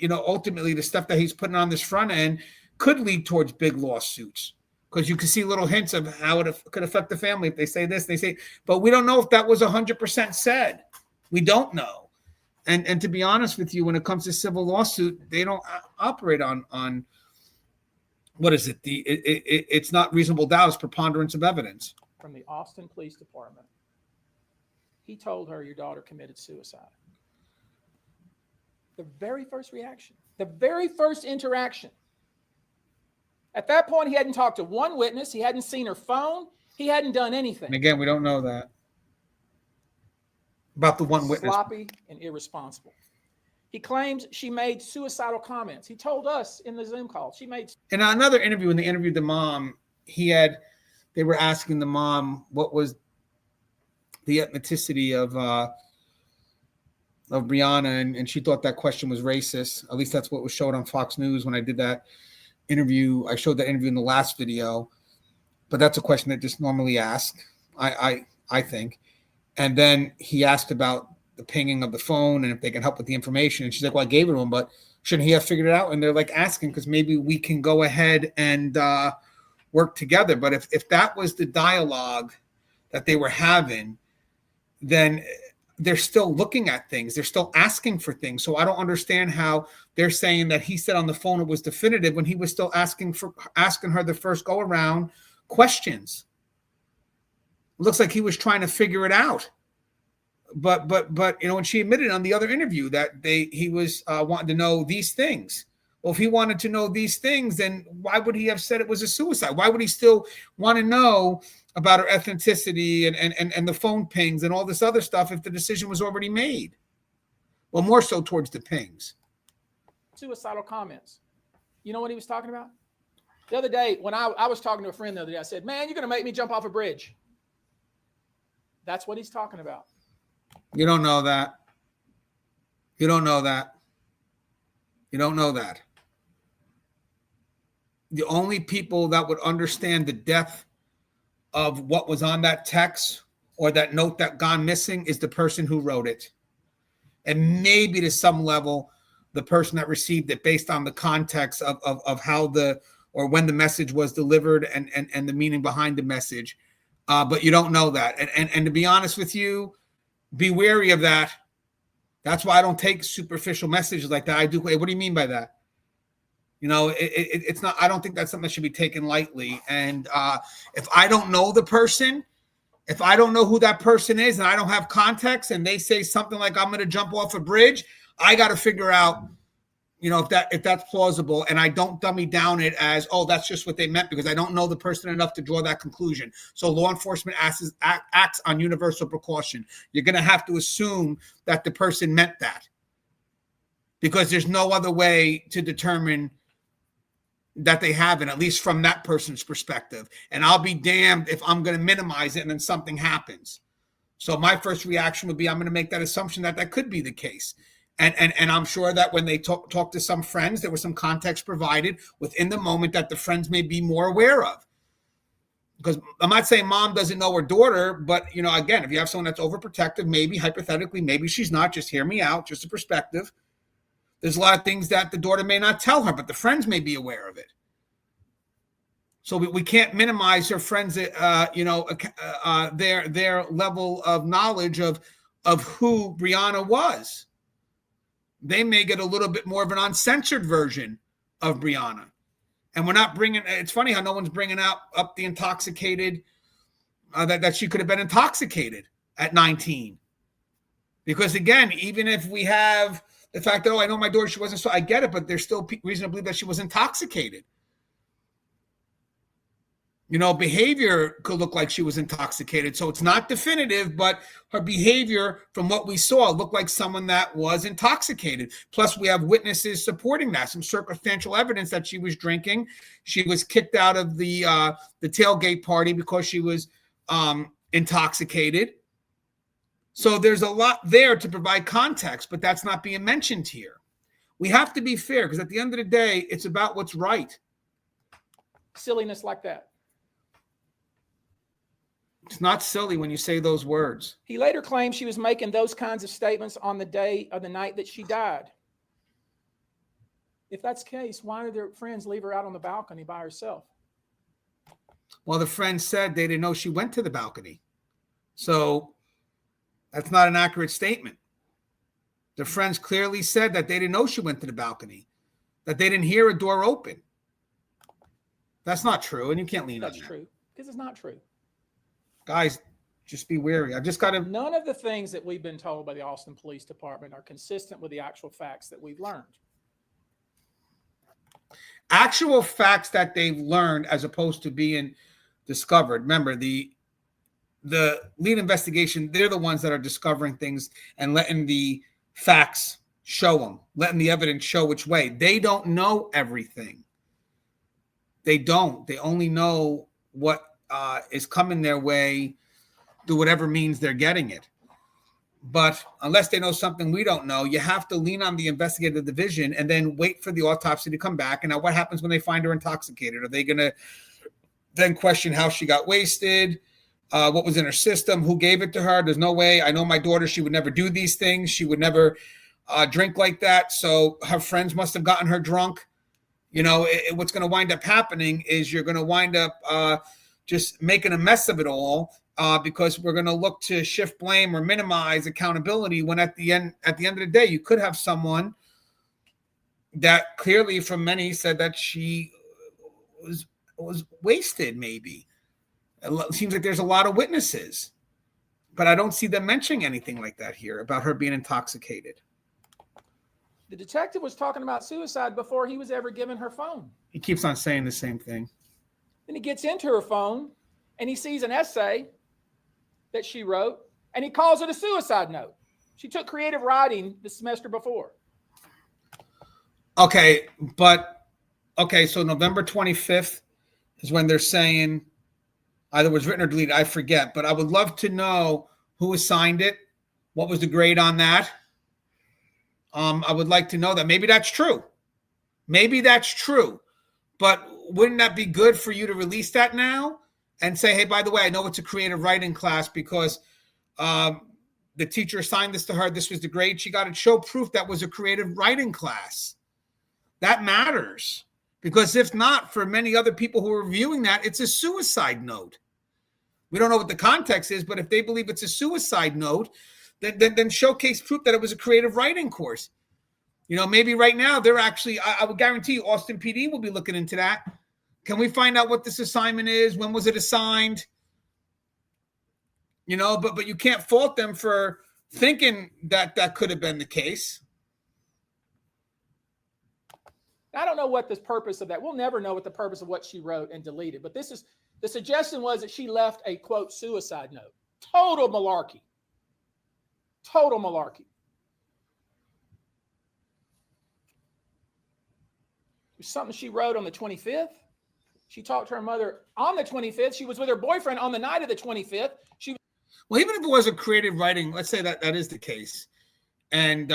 you know, ultimately the stuff that he's putting on this front end could lead towards big lawsuits because you can see little hints of how it could affect the family. If they say this, they say, but we don't know if that was 100% said. We don't know. And to be honest with you, when it comes to civil lawsuit, they don't operate on what is it? It's not reasonable doubt, it's preponderance of evidence. From the Austin Police Department, he told her your daughter committed suicide. The very first reaction, the very first interaction. At that point, he hadn't talked to one witness. He hadn't seen her phone. He hadn't done anything. And again, we don't know that about the one witness. Sloppy and irresponsible. He claims she made suicidal comments. He told us in the Zoom call she made. In another interview, when they interviewed the mom, they were asking the mom what was the ethnicity of Brianna, and she thought that question was racist. At least that's what was showed on Fox News when I did that interview. I showed that interview in the last video, but that's a question that just normally asked, I think. And then he asked about the pinging of the phone and if they can help with the information. And she's like, well, I gave it to him, but shouldn't he have figured it out? And they're like asking because maybe we can go ahead and work together. But if that was the dialogue that they were having, then they're still looking at things. They're still asking for things. So I don't understand how they're saying that he said on the phone it was definitive when he was still asking her the first go around questions. It looks like he was trying to figure it out. But you know, and she admitted on the other interview that he was wanting to know these things. Well, if he wanted to know these things, then why would he have said it was a suicide? Why would he still want to know about her ethnicity and the phone pings and all this other stuff if the decision was already made? Well, more so towards the pings. Suicidal comments. You know what he was talking about? The other day, when I was talking to a friend the other day, I said, man, you're going to make me jump off a bridge. That's what he's talking about. You don't know that. You don't know that. You don't know that. The only people that would understand the depth of what was on that text or that note that gone missing is the person who wrote it. And maybe to some level, the person that received it based on the context of how or when the message was delivered and the meaning behind the message. But you don't know that. And to be honest with you, be wary of that. That's why I don't take superficial messages like that. I do. Hey, what do you mean by that? You know, it's not, I don't think that's something that should be taken lightly. And if I don't know the person, if I don't know who that person is and I don't have context and they say something like, I'm going to jump off a bridge, I got to figure out, you know, if that's plausible. And I don't dummy down it as, oh, that's just what they meant, because I don't know the person enough to draw that conclusion. So law enforcement acts on universal precaution. You're going to have to assume that the person meant that, because there's no other way to determine that they haven't, at least from that person's perspective. And I'll be damned if I'm going to minimize it and then something happens. So my first reaction would be, I'm going to make that assumption that could be the case. And I'm sure that when they talk to some friends, there was some context provided within the moment that the friends may be more aware of. Because I'm not saying mom doesn't know her daughter, but, you know, again, if you have someone that's overprotective, maybe hypothetically, maybe she's not. Just hear me out, just a perspective. There's a lot of things that the daughter may not tell her, but the friends may be aware of it. So we can't minimize her friends, their level of knowledge of who Brianna was. They may get a little bit more of an uncensored version of Brianna. And we're not bringing, it's funny how no one's bringing up the intoxicated, that she could have been intoxicated at 19. Because again, even if we have the fact that, oh, I know my daughter, she wasn't, so I get it, but there's still reason to believe that she was intoxicated. You know, behavior could look like she was intoxicated. So it's not definitive, but her behavior from what we saw looked like someone that was intoxicated. Plus, we have witnesses supporting that, some circumstantial evidence that she was drinking. She was kicked out of the tailgate party because she was intoxicated. So there's a lot there to provide context, but that's not being mentioned here. We have to be fair, because at the end of the day, it's about what's right. Silliness like that. It's not silly when you say those words. He later claimed she was making those kinds of statements on the day of the night that she died. If that's the case, why did their friends leave her out on the balcony by herself? Well, the friends said they didn't know she went to the balcony. So that's not an accurate statement. The friends clearly said that they didn't know she went to the balcony, that they didn't hear a door open. That's not true, and you can't lean on that. That's true, because it's not true. Guys, just be wary. I've just got to... None of the things that we've been told by the Austin Police Department are consistent with the actual facts that we've learned. Actual facts that they've learned as opposed to being discovered. Remember, the lead investigation, they're the ones that are discovering things and letting the facts show them, letting the evidence show which way. They don't know everything. They don't. They only know what is coming their way through whatever means they're getting it. But unless they know something we don't know, you have to lean on the investigative division and then wait for the autopsy to come back. And now what happens when they find her intoxicated? Are they going to then question how she got wasted? What was in her system? Who gave it to her? There's no way. I know my daughter, she would never do these things. She would never drink like that. So her friends must have gotten her drunk. You know, what's going to wind up happening is you're going to wind up just making a mess of it all. Because we're going to look to shift blame or minimize accountability when at the end of the day, you could have someone that clearly from many said that she was wasted. Maybe it seems like there's a lot of witnesses, but I don't see them mentioning anything like that here about her being intoxicated. The detective was talking about suicide before he was ever given her phone. He keeps on saying the same thing. Then he gets into her phone and he sees an essay that she wrote, and he calls it a suicide note. She took creative writing the semester before. Okay, so November 25th is when they're saying either it was written or deleted. I forget, but I would love to know who assigned it. What was the grade on that? I would like to know that. Maybe that's true. But wouldn't that be good for you to release that now? And say, hey, by the way, I know it's a creative writing class because the teacher assigned this to her. This was the grade she got. And show proof that was a creative writing class. That matters. Because if not, for many other people who are reviewing that, it's a suicide note. We don't know what the context is, but if they believe it's a suicide note, then showcase proof that it was a creative writing course. You know, maybe right now they're actually, I would guarantee you, Austin PD will be looking into that. Can we find out what this assignment is? When was it assigned? You know, but you can't fault them for thinking that that could have been the case. I don't know what the purpose of that. We'll never know what the purpose of what she wrote and deleted. But this is the suggestion was that she left a quote suicide note. Total malarkey. Total malarkey. There's something she wrote on the 25th. She talked to her mother on the 25th. She was with her boyfriend on the night of the 25th. Well, even if it was a creative writing, let's say that is the case, and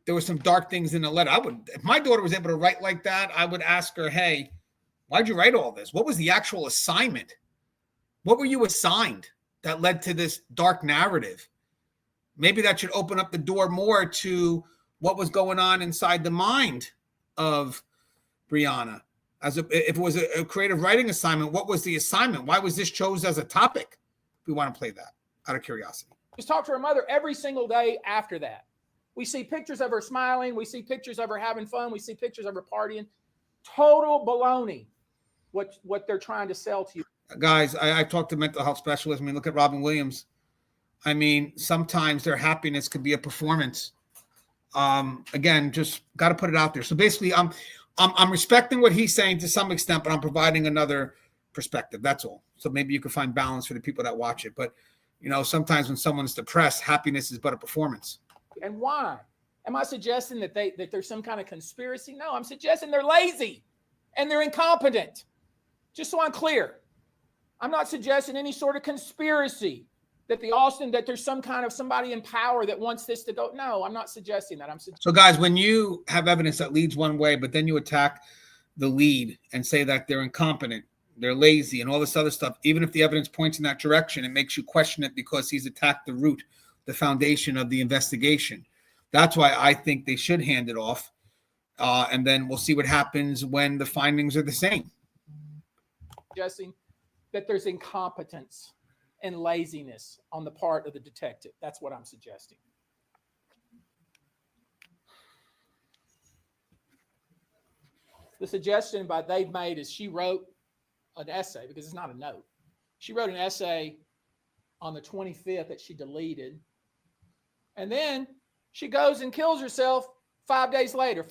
there were some dark things in the letter. If my daughter was able to write like that, I would ask her, hey, why'd you write all this? What was the actual assignment? What were you assigned that led to this dark narrative? Maybe that should open up the door more to what was going on inside the mind of Brianna. If it was a creative writing assignment, what was the assignment? Why was this chosen as a topic? We want to play that out of curiosity. Just talk to her mother every single day after that. We see pictures of her smiling. We see pictures of her having fun. We see pictures of her partying. Total baloney what they're trying to sell to you. Guys, I talked to mental health specialists. I mean, look at Robin Williams. I mean, sometimes their happiness could be a performance. Again, just got to put it out there. So basically, I'm respecting what he's saying to some extent, but I'm providing another perspective. That's all. So maybe you can find balance for the people that watch it. But, you know, sometimes when someone's depressed, happiness is but a performance. And why? Am I suggesting that there's some kind of conspiracy? No, I'm suggesting they're lazy and they're incompetent. Just so I'm clear, I'm not suggesting any sort of conspiracy that there's some kind of somebody in power that wants this to go. No, I'm not suggesting that. So guys, when you have evidence that leads one way, but then you attack the lead and say that they're incompetent, they're lazy and all this other stuff, even if the evidence points in that direction, it makes you question it because he's attacked the root, the foundation of the investigation. That's why I think they should hand it off. And then we'll see what happens when the findings are the same. Suggesting that there's incompetence and laziness on the part of the detective. That's what I'm suggesting. The suggestion they've made is she wrote an essay, because it's not a note. She wrote an essay on the 25th that she deleted. And then she goes and kills herself 4 days later.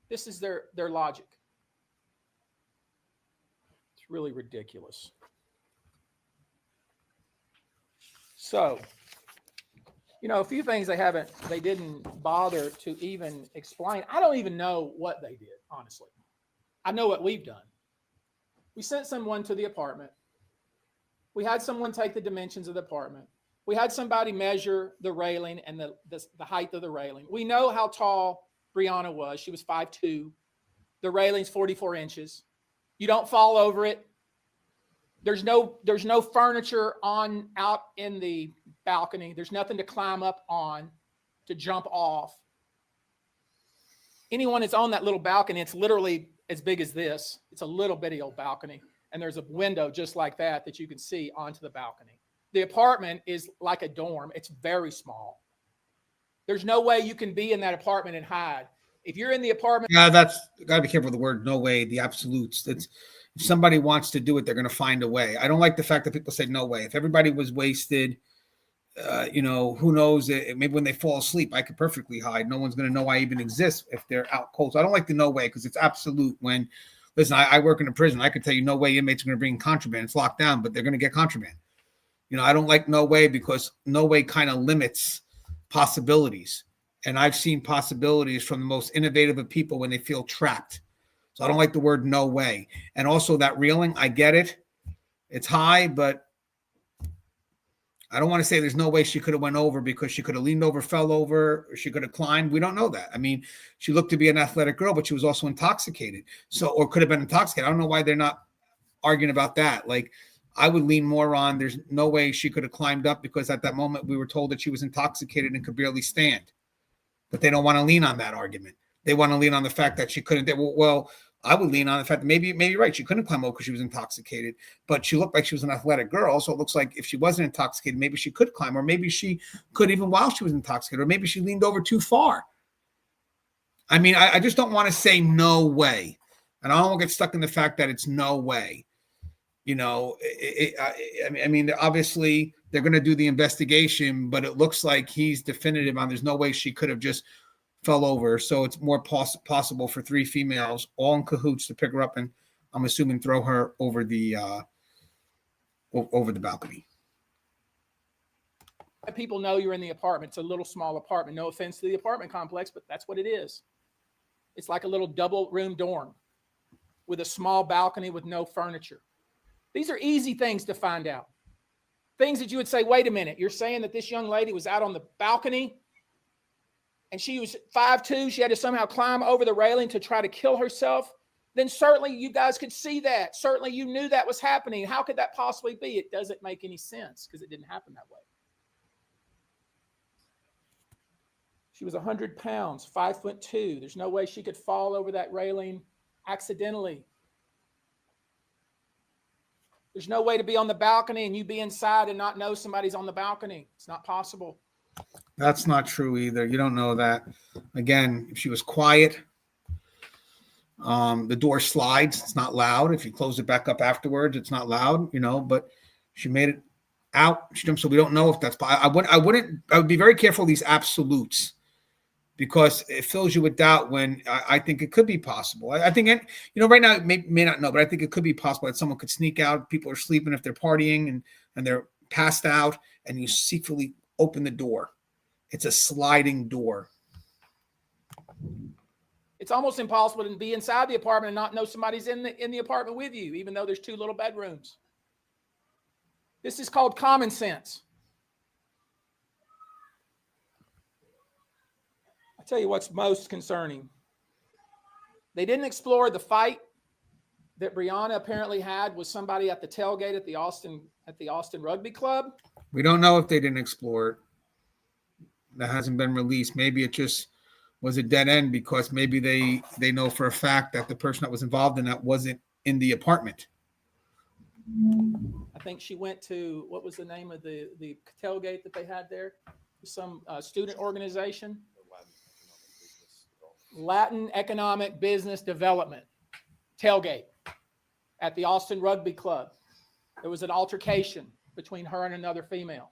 This is their logic. It's really ridiculous. So, a few things they didn't bother to even explain. I don't even know what they did, honestly. I know what we've done. We sent someone to the apartment. We had someone take the dimensions of the apartment. We had somebody measure the railing and the height of the railing. We know how tall Brianna was. She was 5'2". The railing's 44 inches. You don't fall over it. There's no furniture out in the balcony. There's nothing to climb up on, to jump off. Anyone that's on that little balcony, it's literally as big as this. It's a little bitty old balcony. And there's a window just like that you can see onto the balcony. The apartment is like a dorm. It's very small. There's no way you can be in that apartment and hide. If you're in the apartment. Yeah, that's gotta be careful with the word no way, the absolutes. That's if somebody wants to do it, they're gonna find a way. I don't like the fact that people say no way. If everybody was wasted, who knows? Maybe when they fall asleep, I could perfectly hide. No one's gonna know I even exist if they're out cold. So I don't like the no way because it's absolute. When listen, I work in a prison. I can tell you no way inmates are gonna bring contraband. It's locked down, but they're gonna get contraband. I don't like no way because no way kind of limits possibilities. And I've seen possibilities from the most innovative of people when they feel trapped. So I don't like the word no way. And also that railing, I get it. It's high, but I don't want to say there's no way she could have went over because she could have leaned over, fell over, or she could have climbed. We don't know that. I mean, she looked to be an athletic girl, but she was also intoxicated. Or could have been intoxicated. I don't know why they're not arguing about that. Like, I would lean more on there's no way she could have climbed up because at that moment we were told that she was intoxicated and could barely stand. But they don't want to lean on that argument. They want to lean on the fact that she couldn't. Well, I would lean on the fact that maybe you're right. She couldn't climb over because she was intoxicated, but she looked like she was an athletic girl. So it looks like if she wasn't intoxicated, maybe she could climb, or maybe she could even while she was intoxicated, or maybe she leaned over too far. I mean, I just don't want to say no way. And I don't want to get stuck in the fact that it's no way. I mean, obviously they're going to do the investigation, but it looks like he's definitive on there's no way she could have just fell over. So it's more possible for three females all in cahoots to pick her up and I'm assuming throw her over the balcony. People know you're in the apartment. It's a little small apartment. No offense to the apartment complex, but that's what it is. It's like a little double room dorm with a small balcony with no furniture. These are easy things to find out. Things that you would say, wait a minute, you're saying that this young lady was out on the balcony and she was 5'2", she had to somehow climb over the railing to try to kill herself? Then certainly you guys could see that. Certainly you knew that was happening. How could that possibly be? It doesn't make any sense because it didn't happen that way. She was 100 pounds, 5'2". There's no way she could fall over that railing accidentally. There's no way to be on the balcony and you be inside and not know somebody's on the balcony. It's not possible. That's not true either. You don't know that. Again, if she was quiet, the door slides. It's not loud. If you close it back up afterwards, it's not loud, but she made it out. So we don't know if that's, I would be very careful of these absolutes because it fills you with doubt when I think it could be possible. I think, right now, may not know, but I think it could be possible that someone could sneak out. People are sleeping if they're partying and they're passed out and you secretly open the door. It's a sliding door. It's almost impossible to be inside the apartment and not know somebody's in the apartment with you, even though there's two little bedrooms. This is called common sense. Tell you what's most concerning. They didn't explore the fight that Brianna apparently had with somebody at the tailgate at the Austin Rugby Club. We don't know if they didn't explore it. That hasn't been released. Maybe it just was a dead end because maybe they know for a fact that the person that was involved in that wasn't in the apartment. I think she went to, what was the name of the tailgate that they had there? Some student organization. Latin Economic Business Development tailgate at the Austin Rugby Club. There was an altercation between her and another female.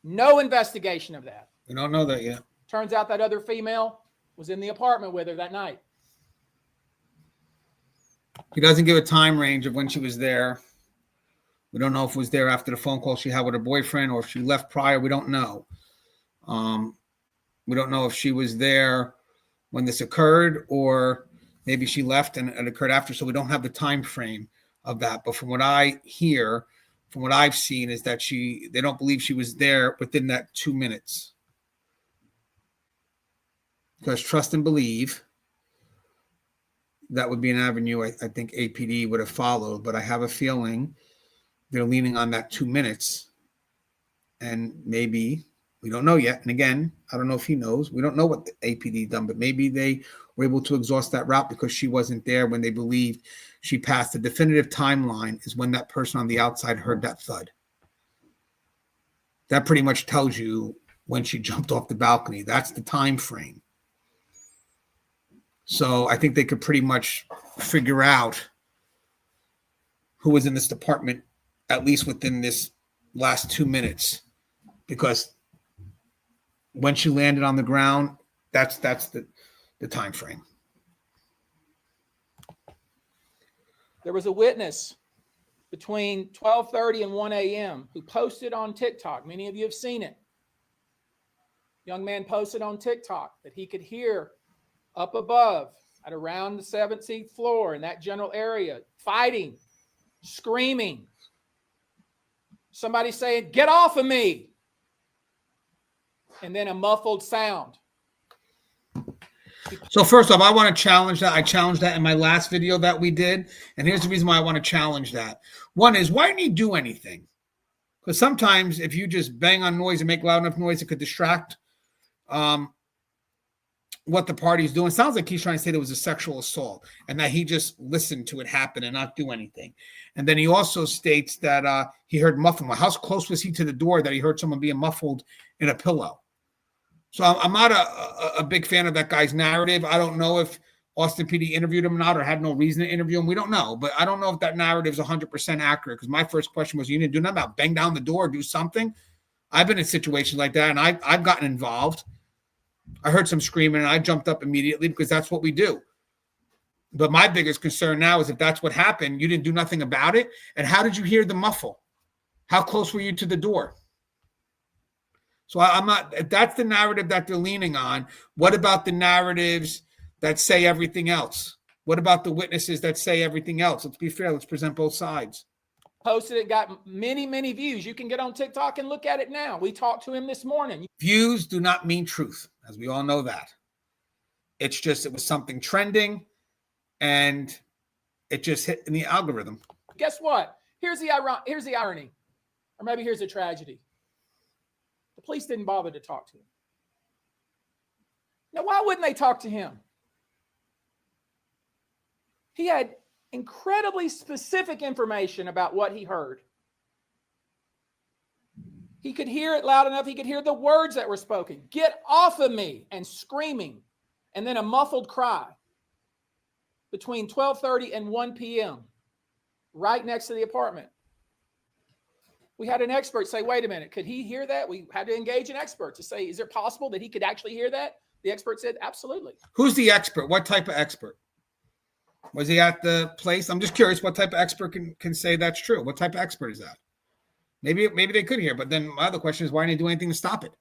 No investigation of that. We don't know that yet. Turns out that other female was in the apartment with her that night. He doesn't give a time range of when she was there. We don't know if it was there after the phone call she had with her boyfriend or if she left prior. We don't know. We don't know if she was there when this occurred or maybe she left and it occurred after. So we don't have the time frame of that. But from what I hear from what I've seen, is that they don't believe she was there within that 2 minutes. Because trust and believe, that would be an avenue I think APD would have followed, but I have a feeling they're leaning on that 2 minutes. And maybe, we don't know yet. And again, I don't know if he knows. We don't know what the APD done, but maybe they were able to exhaust that route because she wasn't there when they believed she passed. The definitive timeline is when that person on the outside heard that thud. That pretty much tells you when she jumped off the balcony. That's the time frame. So I think they could pretty much figure out who was in this department, at least within this last 2 minutes, because when she landed on the ground, that's the time frame. There was a witness between 12:30 and 1 a.m. who posted on TikTok. Many of you have seen it. Young man posted on TikTok that he could hear up above at around the 17th floor in that general area, fighting, screaming. Somebody saying, "Get off of me." And then a muffled sound. So first off, I want to challenge that. I challenged that in my last video that we did. And here's the reason why I want to challenge that. One is, why didn't you do anything? Because sometimes if you just bang on noise and make loud enough noise, it could distract what the party's doing. It sounds like he's trying to say there was a sexual assault and that he just listened to it happen and not do anything. And then he also states that he heard muffling. Well, how close was he to the door that he heard someone being muffled in a pillow? So I'm not a big fan of that guy's narrative. I don't know if Austin PD interviewed him or not, or had no reason to interview him. We don't know. But I don't know if that narrative is 100% accurate, because my first question was, you didn't do nothing about bang down the door, do something? I've been in situations like that, and I've gotten involved. I heard some screaming, and I jumped up immediately because that's what we do. But my biggest concern now is if that's what happened, you didn't do nothing about it. And how did you hear the muffle? How close were you to the door? So I'm not, if that's the narrative that they're leaning on, what about the narratives that say everything else? What about the witnesses that say everything else? Let's be fair. Let's present both sides. Posted it, got many, many views. You can get on TikTok and look at it now. We talked to him this morning. Views do not mean truth, as we all know that. It's just, it was something trending and it just hit in the algorithm. Guess what? Here's the irony, or maybe here's the tragedy. The police didn't bother to talk to him. Now, why wouldn't they talk to him? He had incredibly specific information about what he heard. He could hear it loud enough. He could hear the words that were spoken. "Get off of me," and screaming, and then a muffled cry between 12:30 and 1 p.m. right next to the apartment. We had an expert say, wait a minute, could he hear that? We had to engage an expert to say, is it possible that he could actually hear that? The expert said, absolutely. Who's the expert? What type of expert? Was he at the place? I'm just curious what type of expert can say that's true. What type of expert is that? Maybe they could hear, but then my other question is, why didn't they do anything to stop it?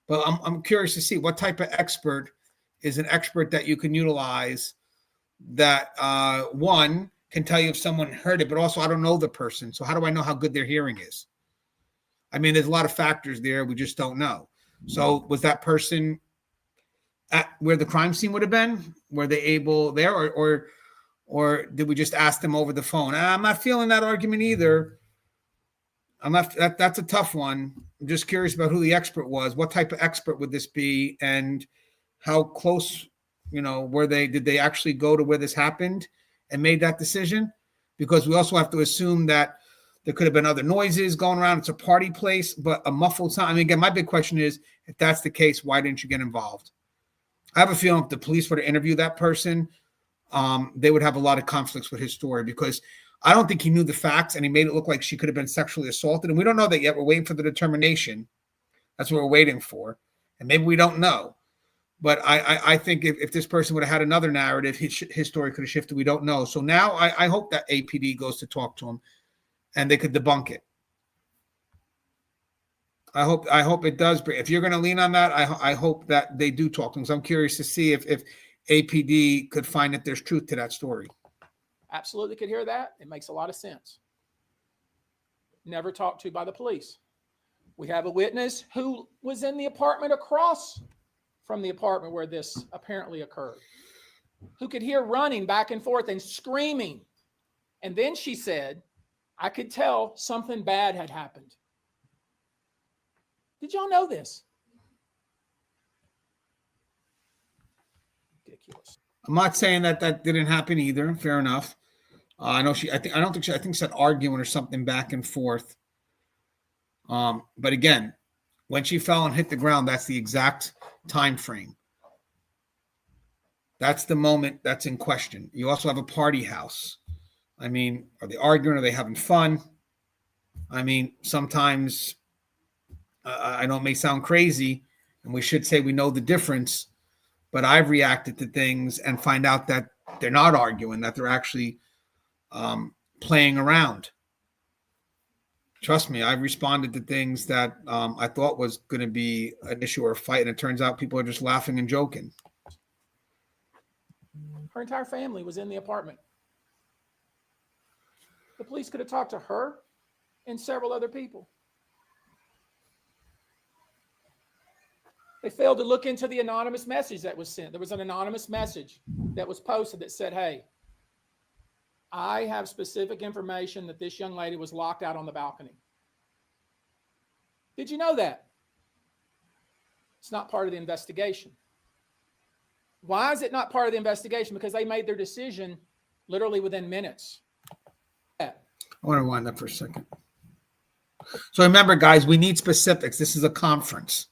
But I'm curious to see what type of expert is an expert that you can utilize that one can tell you if someone heard it, but also I don't know the person. So how do I know how good their hearing is? I mean, there's a lot of factors there. We just don't know. So was that person at where the crime scene would have been? Were they able there, or did we just ask them over the phone? I'm not feeling that argument either. I'm not. That's a tough one. I'm just curious about who the expert was. What type of expert would this be, and how close, were they? Did they actually go to where this happened and made that decision? Because we also have to assume that there could have been other noises going around. It's a party place, but a muffled sound. I mean, again, my big question is, if that's the case, why didn't you get involved? I have a feeling if the police were to interview that person, they would have a lot of conflicts with his story, because I don't think he knew the facts and he made it look like she could have been sexually assaulted. And we don't know that yet. We're waiting for the determination. That's what we're waiting for. And maybe we don't know. But I think if this person would have had another narrative, his story could have shifted. We don't know. So now I hope that APD goes to talk to him and they could debunk it. I hope it does. If you're going to lean on that, I hope that they do talk to him. So I'm curious to see if APD could find that there's truth to that story. Absolutely could hear that. It makes a lot of sense. never talked to by the police. We have a witness who was in the apartment across from the apartment where this apparently occurred, who could hear running back and forth and screaming. And then she said, I could tell something bad had happened. Did y'all know this? Ridiculous. I'm not saying that that didn't happen either. Fair enough. I know I think she said arguing or something back and forth. But again, when she fell and hit the ground, that's the exact time frame. That's the moment that's in question. You also have a party house. I mean, are they arguing? Are they having fun? I mean, sometimes I know it may sound crazy, and we should say we know the difference, but I've reacted to things and find out that they're not arguing, that they're actually playing around. Trust me, I've responded to things that I thought was going to be an issue or a fight, and it turns out people are just laughing and joking. Her entire family was in the apartment. The police could have talked to her and several other people. They failed to look into the anonymous message that was sent. There was an anonymous message that was posted that said, hey, I have specific information that this young lady was locked out on the balcony. Did you know that? It's not part of the investigation. Why is it not part of the investigation? Because they made their decision literally within minutes. I want to wind up for a second. So remember, guys, we need specifics. This is a conference.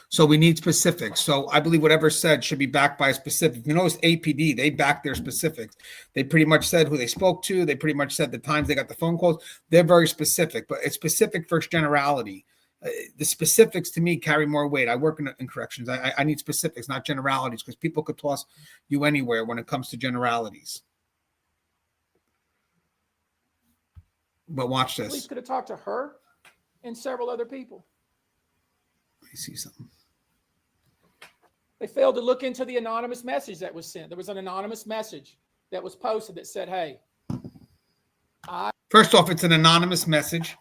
So we need specifics. So I believe whatever's said should be backed by a specific. You notice APD, they backed their specifics. They pretty much said who they spoke to. They pretty much said the times they got the phone calls. They're very specific, but it's specific versus generality. The specifics to me carry more weight. I work in corrections. I need specifics, not generalities, because people could toss you anywhere when it comes to generalities. But watch this. Police could have talked to her and several other people. Let me see something. They failed to look into the anonymous message that was sent. There was an anonymous message that was posted that said, hey, First off, it's an anonymous message.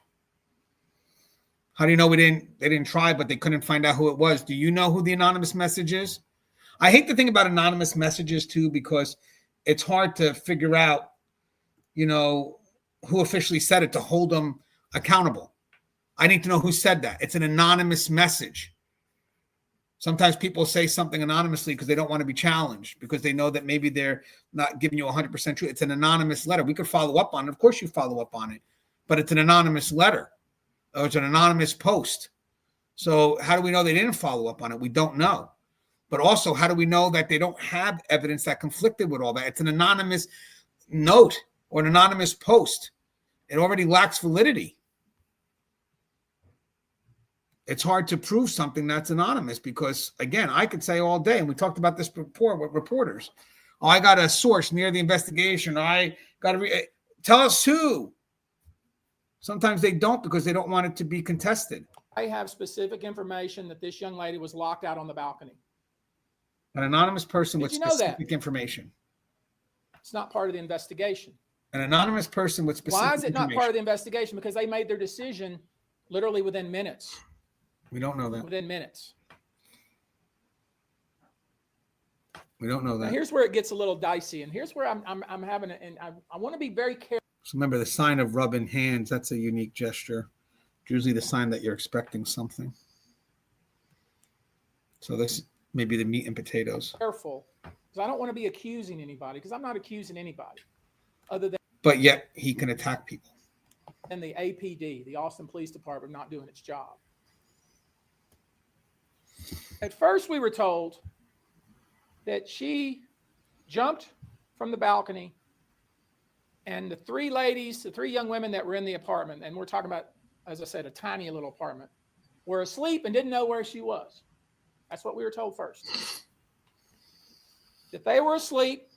How do you know they didn't try, but they couldn't find out who it was? Do you know who the anonymous message is? I hate to think about anonymous messages too, because it's hard to figure out, who officially said it to hold them accountable. I need to know who said that. It's an anonymous message. Sometimes people say something anonymously because they don't want to be challenged, because they know that maybe they're not giving you 100% truth. It's an anonymous letter. We could follow up on it. Of course you follow up on it, but it's an anonymous letter. Or it's an anonymous post. So how do we know they didn't follow up on it? We don't know. But also, how do we know that they don't have evidence that conflicted with all that? It's an anonymous note or an anonymous post. It already lacks validity. It's hard to prove something that's anonymous because, again, I could say all day, and we talked about this before with reporters. Oh, I got a source near the investigation. Or I got to tell us who. Sometimes they don't because they don't want it to be contested. I have specific information that this young lady was locked out on the balcony. An anonymous person with specific that? information. It's not part of the investigation. An anonymous person with specific information. Why is it not part of the information? investigation? Because they made their decision literally within minutes. We don't know that. Within minutes. We don't know that. Now here's where it gets a little dicey, and here's where I'm having it, and I want to be very careful. So remember, the sign of rubbing hands, that's a unique gesture. It's usually the sign that you're expecting something. So this may be the meat and potatoes. Careful, because I don't want to be accusing anybody, because I'm not accusing anybody other than. But yet he can attack people. And the APD, the Austin Police Department, not doing its job. At first, we were told that she jumped from the balcony, and the three young women that were in the apartment, and we're talking about, as I said, a tiny little apartment, were asleep and didn't know where she was. That's what we were told first. That they were asleep.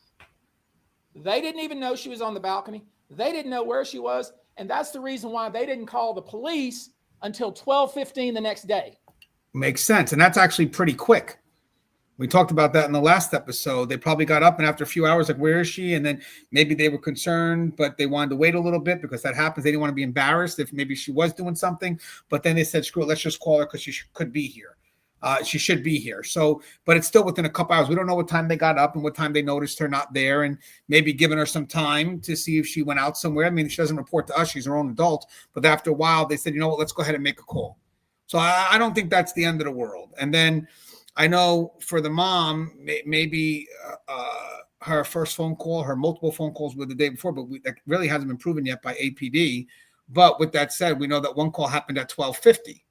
They didn't even know she was on the balcony. They didn't know where she was. And that's the reason why they didn't call the police until 12:15 the next day. Makes sense. And that's actually pretty quick. We talked about that in the last episode. They probably got up and after a few hours, like, where is she? And then maybe they were concerned, but they wanted to wait a little bit because that happens. They didn't want to be embarrassed if maybe she was doing something. But then they said, screw it, let's just call her because she could be here. She should be here. So, but it's still within a couple hours. We don't know what time they got up and what time they noticed her not there, and maybe giving her some time to see if she went out somewhere. I mean, she doesn't report to us. She's her own adult. But after a while, they said, you know what, let's go ahead and make a call. So I don't think that's the end of the world. And then I know for the mom, maybe her first phone call, her multiple phone calls were the day before, but that really hasn't been proven yet by APD. But with that said, we know that one call happened at 12:50.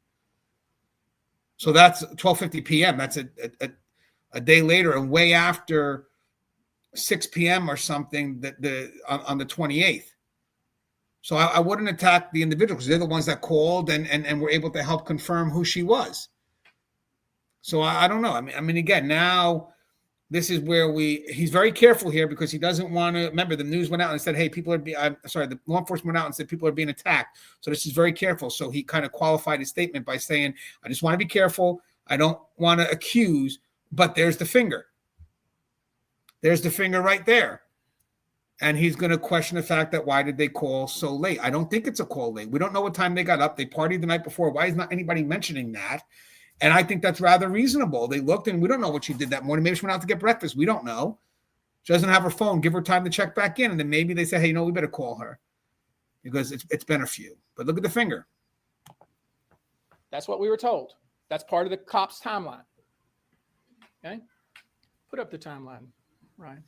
So that's 12:50 p.m. That's a day later and way after 6 p.m. or something on the 28th. So I wouldn't attack the individual because they're the ones that called and were able to help confirm who she was. So I don't know. I mean, again, now this is where he's very careful here because he doesn't want to. Remember, the news went out and said, hey, the law enforcement went out and said people are being attacked. So this is very careful. So he kind of qualified his statement by saying, I just want to be careful. I don't want to accuse, but there's the finger. There's the finger right there. And he's going to question the fact that why did they call so late? I don't think it's a call late. We don't know what time they got up. They partied the night before. Why is not anybody mentioning that? And I think that's rather reasonable. They looked and we don't know what she did that morning. Maybe she went out to get breakfast. We don't know. She doesn't have her phone. Give her time to check back in. And then maybe they say, hey, we better call her because it's been a few. But look at the finger. That's what we were told. That's part of the cop's timeline. Okay? Put up the timeline, Ryan.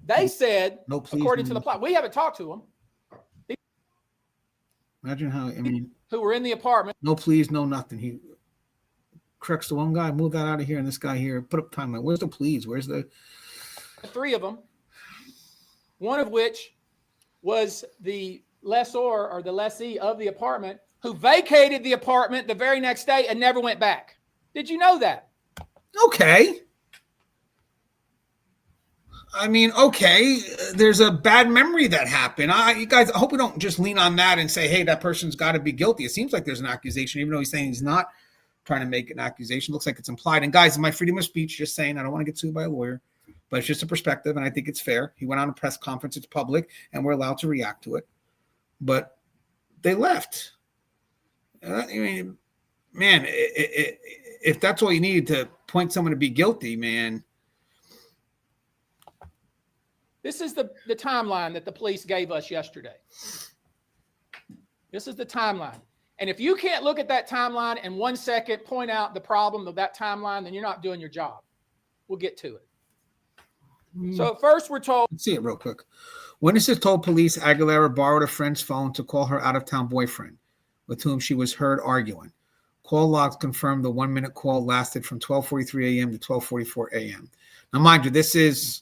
They said, no, please, according to the plot, we haven't talked to them. Imagine how, who were in the apartment. No, please, no, nothing. He corrects the one guy, move that out of here, and this guy here, put up timeline. Where's the please? Where's the 3 of them? One of which was the lessor or the lessee of the apartment who vacated the apartment the very next day and never went back. Did you know that? Okay. I mean, okay, there's a bad memory that happened. You guys, I hope we don't just lean on that and say, hey, that person's got to be guilty. It seems like there's an accusation, even though he's saying he's not trying to make an accusation. Looks like it's implied. And guys, in my freedom of speech, just saying, I don't want to get sued by a lawyer, but it's just a perspective, and I think it's fair. He went on a press conference. It's public, and we're allowed to react to it. But they left. I mean, man, if that's all you need to point someone to be guilty, man. This is the timeline that the police gave us yesterday. This is the timeline. And if you can't look at that timeline in 1 second, point out the problem of that timeline, then you're not doing your job. We'll get to it. So at first we're told. Let's see it real quick. Witnesses told police Aguilera borrowed a friend's phone to call her out-of-town boyfriend, with whom she was heard arguing. Call logs confirmed the 1-minute call lasted from 12:43 a.m. to 12:44 a.m. Now, mind you, this is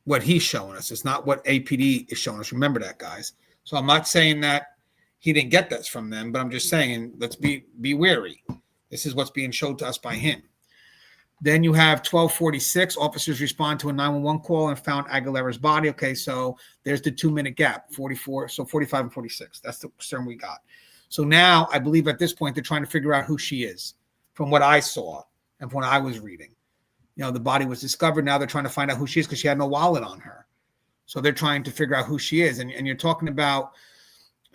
what he's showing us. It's not what APD is showing us. Remember that, guys. So I'm not saying that he didn't get this from them, but I'm just saying let's be wary. This is what's being showed to us by him. Then you have 12:46. Officers respond to a 911 call and found Aguilera's body. Okay, so there's the 2-minute gap, 44, so 45 and 46. That's the concern we got. So now I believe at this point they're trying to figure out who she is from what I saw and from what I was reading. The body was discovered. Now they're trying to find out who she is because she had no wallet on her. So they're trying to figure out who she is. And you're talking about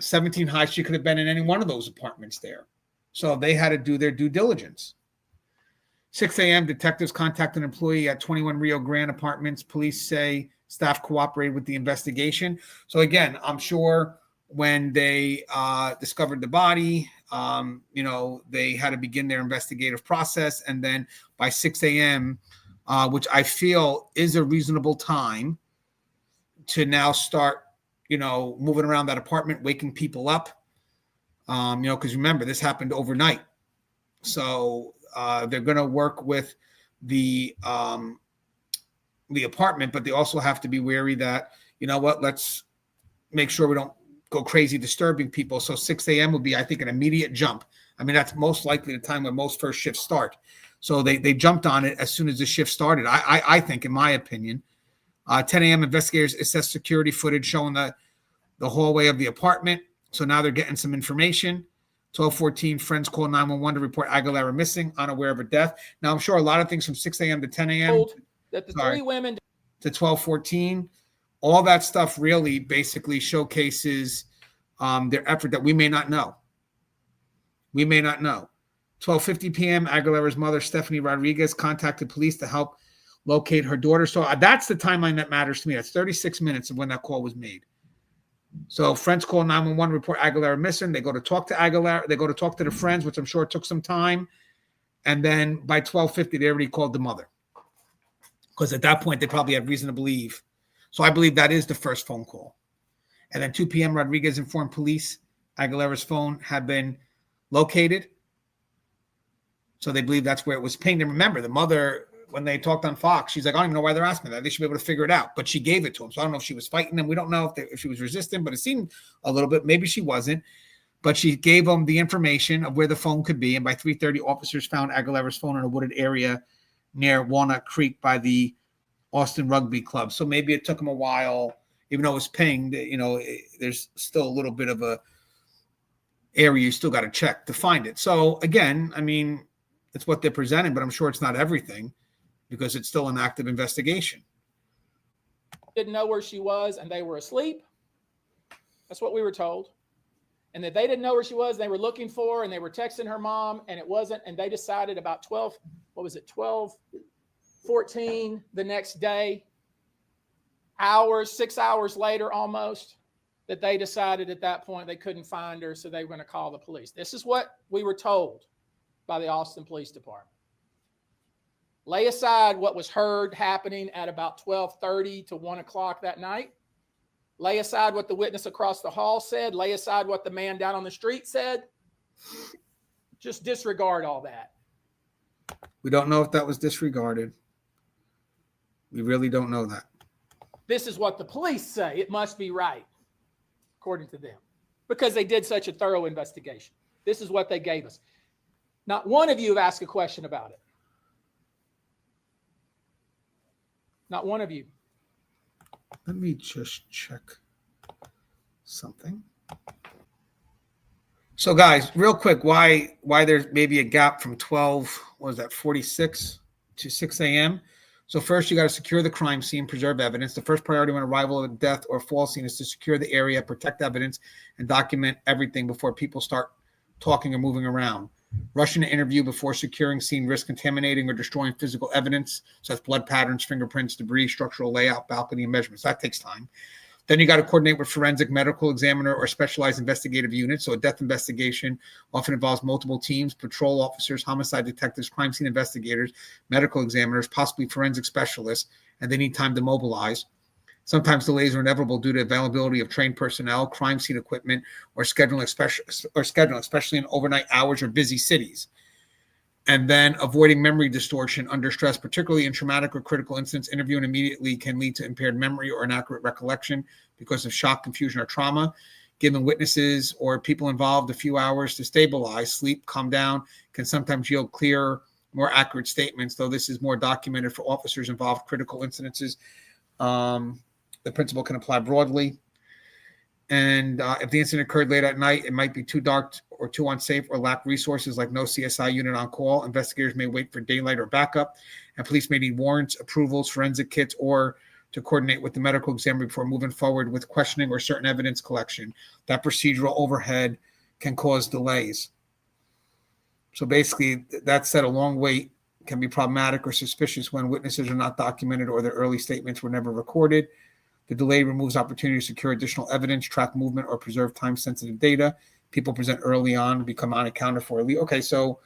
17 High. She could have been in any one of those apartments there. So they had to do their due diligence. 6 a.m., detectives contact an employee at 21 Rio Grande Apartments. Police say staff cooperated with the investigation. So again, I'm sure when they discovered the body, they had to begin their investigative process. And then by 6 a.m., which I feel is a reasonable time to now start, moving around that apartment, waking people up, because remember, this happened overnight. So they're going to work with the apartment, but they also have to be wary that, let's make sure we don't go crazy disturbing people. So 6 a.m. would be, I think, an immediate jump. I mean, that's most likely the time when most first shifts start. So they jumped on it as soon as the shift started. I think, in my opinion, 10 a.m. investigators assessed security footage showing the hallway of the apartment. So now they're getting some information. 12:14, friends call 911 to report Aguilera missing, unaware of a death. Now, I'm sure a lot of things from 6 a.m. to 10 a.m. That the three women to 12:14, all that stuff really basically showcases their effort that we may not know. We may not know. 12:50 p.m., Aguilera's mother, Stephanie Rodriguez, contacted police to help locate her daughter. So that's the timeline that matters to me. That's 36 minutes of when that call was made. So friends call 911, report Aguilera missing. They go to talk to Aguilera. They go to talk to the friends, which I'm sure took some time. And then by 12:50, they already called the mother. Because at that point, they probably had reason to believe. So I believe that is the first phone call. And then 2 p.m., Rodriguez informed police Aguilera's phone had been located. So they believe that's where it was pinged. And remember, the mother, when they talked on Fox, she's like, I don't even know why they're asking that. They should be able to figure it out. But she gave it to him. So I don't know if she was fighting them. We don't know if she was resistant, but it seemed a little bit. Maybe she wasn't. But she gave them the information of where the phone could be. And by 3:30, officers found Aguilera's phone in a wooded area near Walnut Creek by the Austin Rugby Club. So maybe it took them a while, even though it was pinged, there's still a little bit of a area you still got to check to find it. So again, I mean, it's what they're presenting, but I'm sure it's not everything because it's still an active investigation. didn't know where she was and they were asleep. That's what we were told. And that they didn't know where she was. They were looking for her and they were texting her mom and it wasn't. And they decided about 12:14 the next day, 6 hours later almost, that they decided at that point they couldn't find her, so they were going to call the police. This is what we were told by the Austin Police Department. Lay aside what was heard happening at about 12:30 to 1 o'clock that night. Lay aside what the witness across the hall said. Lay aside what the man down on the street said. Just disregard all that. We don't know if that was disregarded. We really don't know that. This is what the police say. It must be right, according to them, because they did such a thorough investigation. This is what they gave us. Not one of you have asked a question about it. Not one of you. Let me just check something. So guys, real quick, why there's maybe a gap from 46 to 6 a.m. So first, you got to secure the crime scene, preserve evidence. The first priority when arrival of a death or fall scene is to secure the area, protect evidence, and document everything before people start talking or moving around. Rushing to interview before securing scene risk contaminating or destroying physical evidence, such as blood patterns, fingerprints, debris, structural layout, balcony, and measurements. That takes time. Then you got to coordinate with forensic medical examiner or specialized investigative units. So a death investigation often involves multiple teams, patrol officers, homicide detectives, crime scene investigators, medical examiners, possibly forensic specialists, and they need time to mobilize. Sometimes delays are inevitable due to availability of trained personnel, crime scene equipment, or scheduling, especially in overnight hours or busy cities. And then avoiding memory distortion under stress, particularly in traumatic or critical incidents. Interviewing immediately can lead to impaired memory or inaccurate recollection because of shock, confusion, or trauma. Giving witnesses or people involved a few hours to stabilize, sleep, calm down, can sometimes yield clearer, more accurate statements, though this is more documented for officers involved in critical incidences. The principle can apply broadly. And if the incident occurred late at night, it might be too dark or too unsafe or lack resources like no CSI unit on call. Investigators may wait for daylight or backup, and police may need warrants, approvals, forensic kits, or to coordinate with the medical examiner before moving forward with questioning or certain evidence collection. That procedural overhead can cause delays. So basically, that said, a long wait can be problematic or suspicious when witnesses are not documented or their early statements were never recorded. The delay removes opportunity to secure additional evidence, track movement, or preserve time-sensitive data. People present early on, become unaccounted for. Okay, so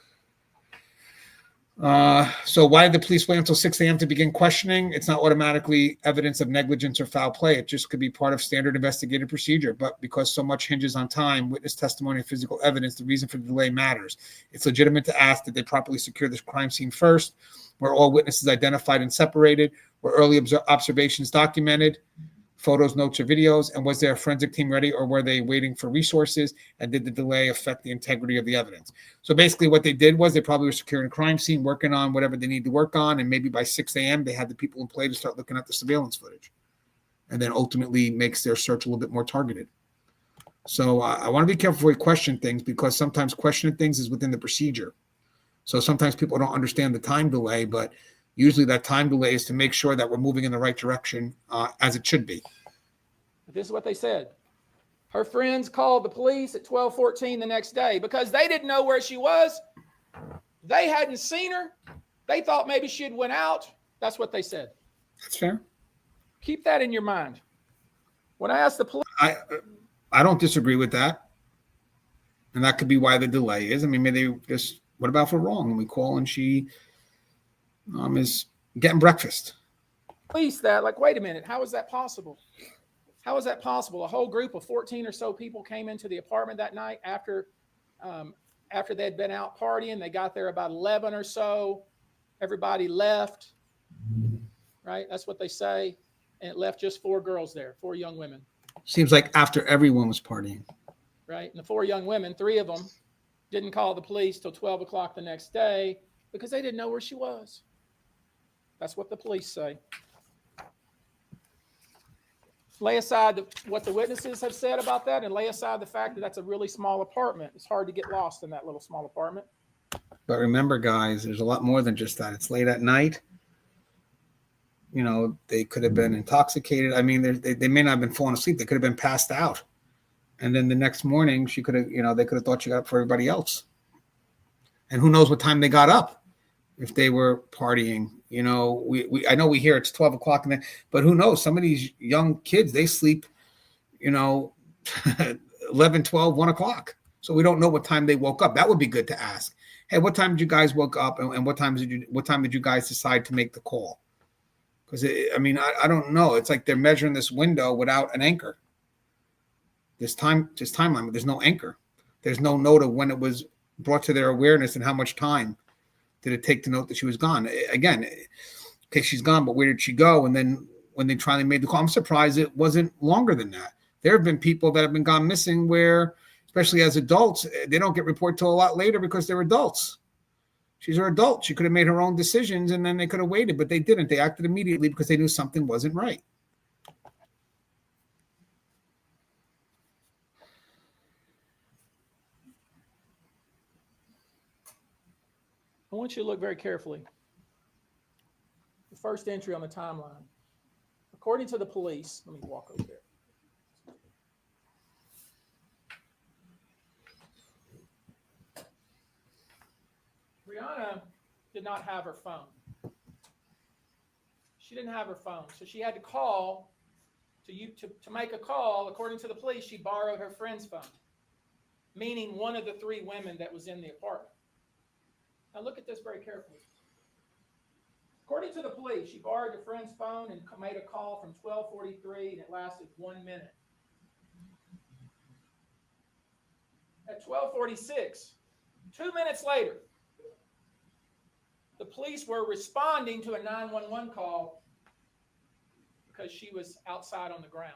why did the police wait until 6 a.m. to begin questioning? It's not automatically evidence of negligence or foul play. It just could be part of standard investigative procedure. But because so much hinges on time, witness testimony, and physical evidence, the reason for the delay matters. It's legitimate to ask that they properly secure this crime scene first, where all witnesses identified and separated, where early observations documented, photos, notes, or videos, and was there a forensic team ready, or were they waiting for resources, and did the delay affect the integrity of the evidence? So basically what they did was they probably were securing a crime scene, working on whatever they need to work on, and maybe by 6 a.m. they had the people in play to start looking at the surveillance footage, and then ultimately makes their search a little bit more targeted. So I want to be careful when we question things, because sometimes questioning things is within the procedure. So sometimes people don't understand the time delay, but usually that time delay is to make sure that we're moving in the right direction as it should be. This is what they said. Her friends called the police at 12:14 the next day because they didn't know where she was. They hadn't seen her. They thought maybe she had went out. That's what they said. That's fair. Keep that in your mind. When I asked the police, I don't disagree with that. And that could be why the delay is. I mean, maybe they just, what about if we're wrong and we call and she is getting breakfast? that, like, wait a minute, how is that possible? How is that possible? A whole group of 14 or so people came into the apartment that night after they'd been out partying. They got there about 11 or so. Everybody left, right? That's what they say. And it left just 4 girls there, 4 young women. Seems like after everyone was partying. Right? And the 4 young women, 3 of them didn't call the police till 12 o'clock the next day because they didn't know where she was. That's what the police say. Lay aside what the witnesses have said about that, and lay aside the fact that that's a really small apartment. It's hard to get lost in that little small apartment. But remember, guys, there's a lot more than just that. It's late at night. You know, they could have been intoxicated. I mean, they may not have been falling asleep. They could have been passed out. And then the next morning, she could have, they could have thought she got up for everybody else. And who knows what time they got up if they were partying. I know we hear it's 12 o'clock, but who knows? Some of these young kids, they sleep, 11, 12, 1 o'clock. So we don't know what time they woke up. That would be good to ask. Hey, what time did you guys woke up, and what time did you guys decide to make the call? Because I don't know. It's like they're measuring this window without an anchor. This timeline, there's no anchor. There's no note of when it was brought to their awareness and how much time did it take to note that she was gone. Again, okay, she's gone, but where did she go? And then when they finally made the call, I'm surprised it wasn't longer than that. There have been people that have been gone missing where, especially as adults, they don't get reported till a lot later because they're adults. She's an adult. She could have made her own decisions, and then they could have waited, but they didn't. They acted immediately because they knew something wasn't right. I want you to look very carefully. The first entry on the timeline. According to the police, let me walk over there. Brianna did not have her phone. She didn't have her phone, so she had to call to make a call. According to the police, she borrowed her friend's phone, meaning one of the 3 women that was in the apartment. Now look at this very carefully. According to the police, she borrowed a friend's phone and made a call from 12:43, and it lasted 1 minute. At 12:46, 2 minutes later, the police were responding to a 911 call because she was outside on the ground.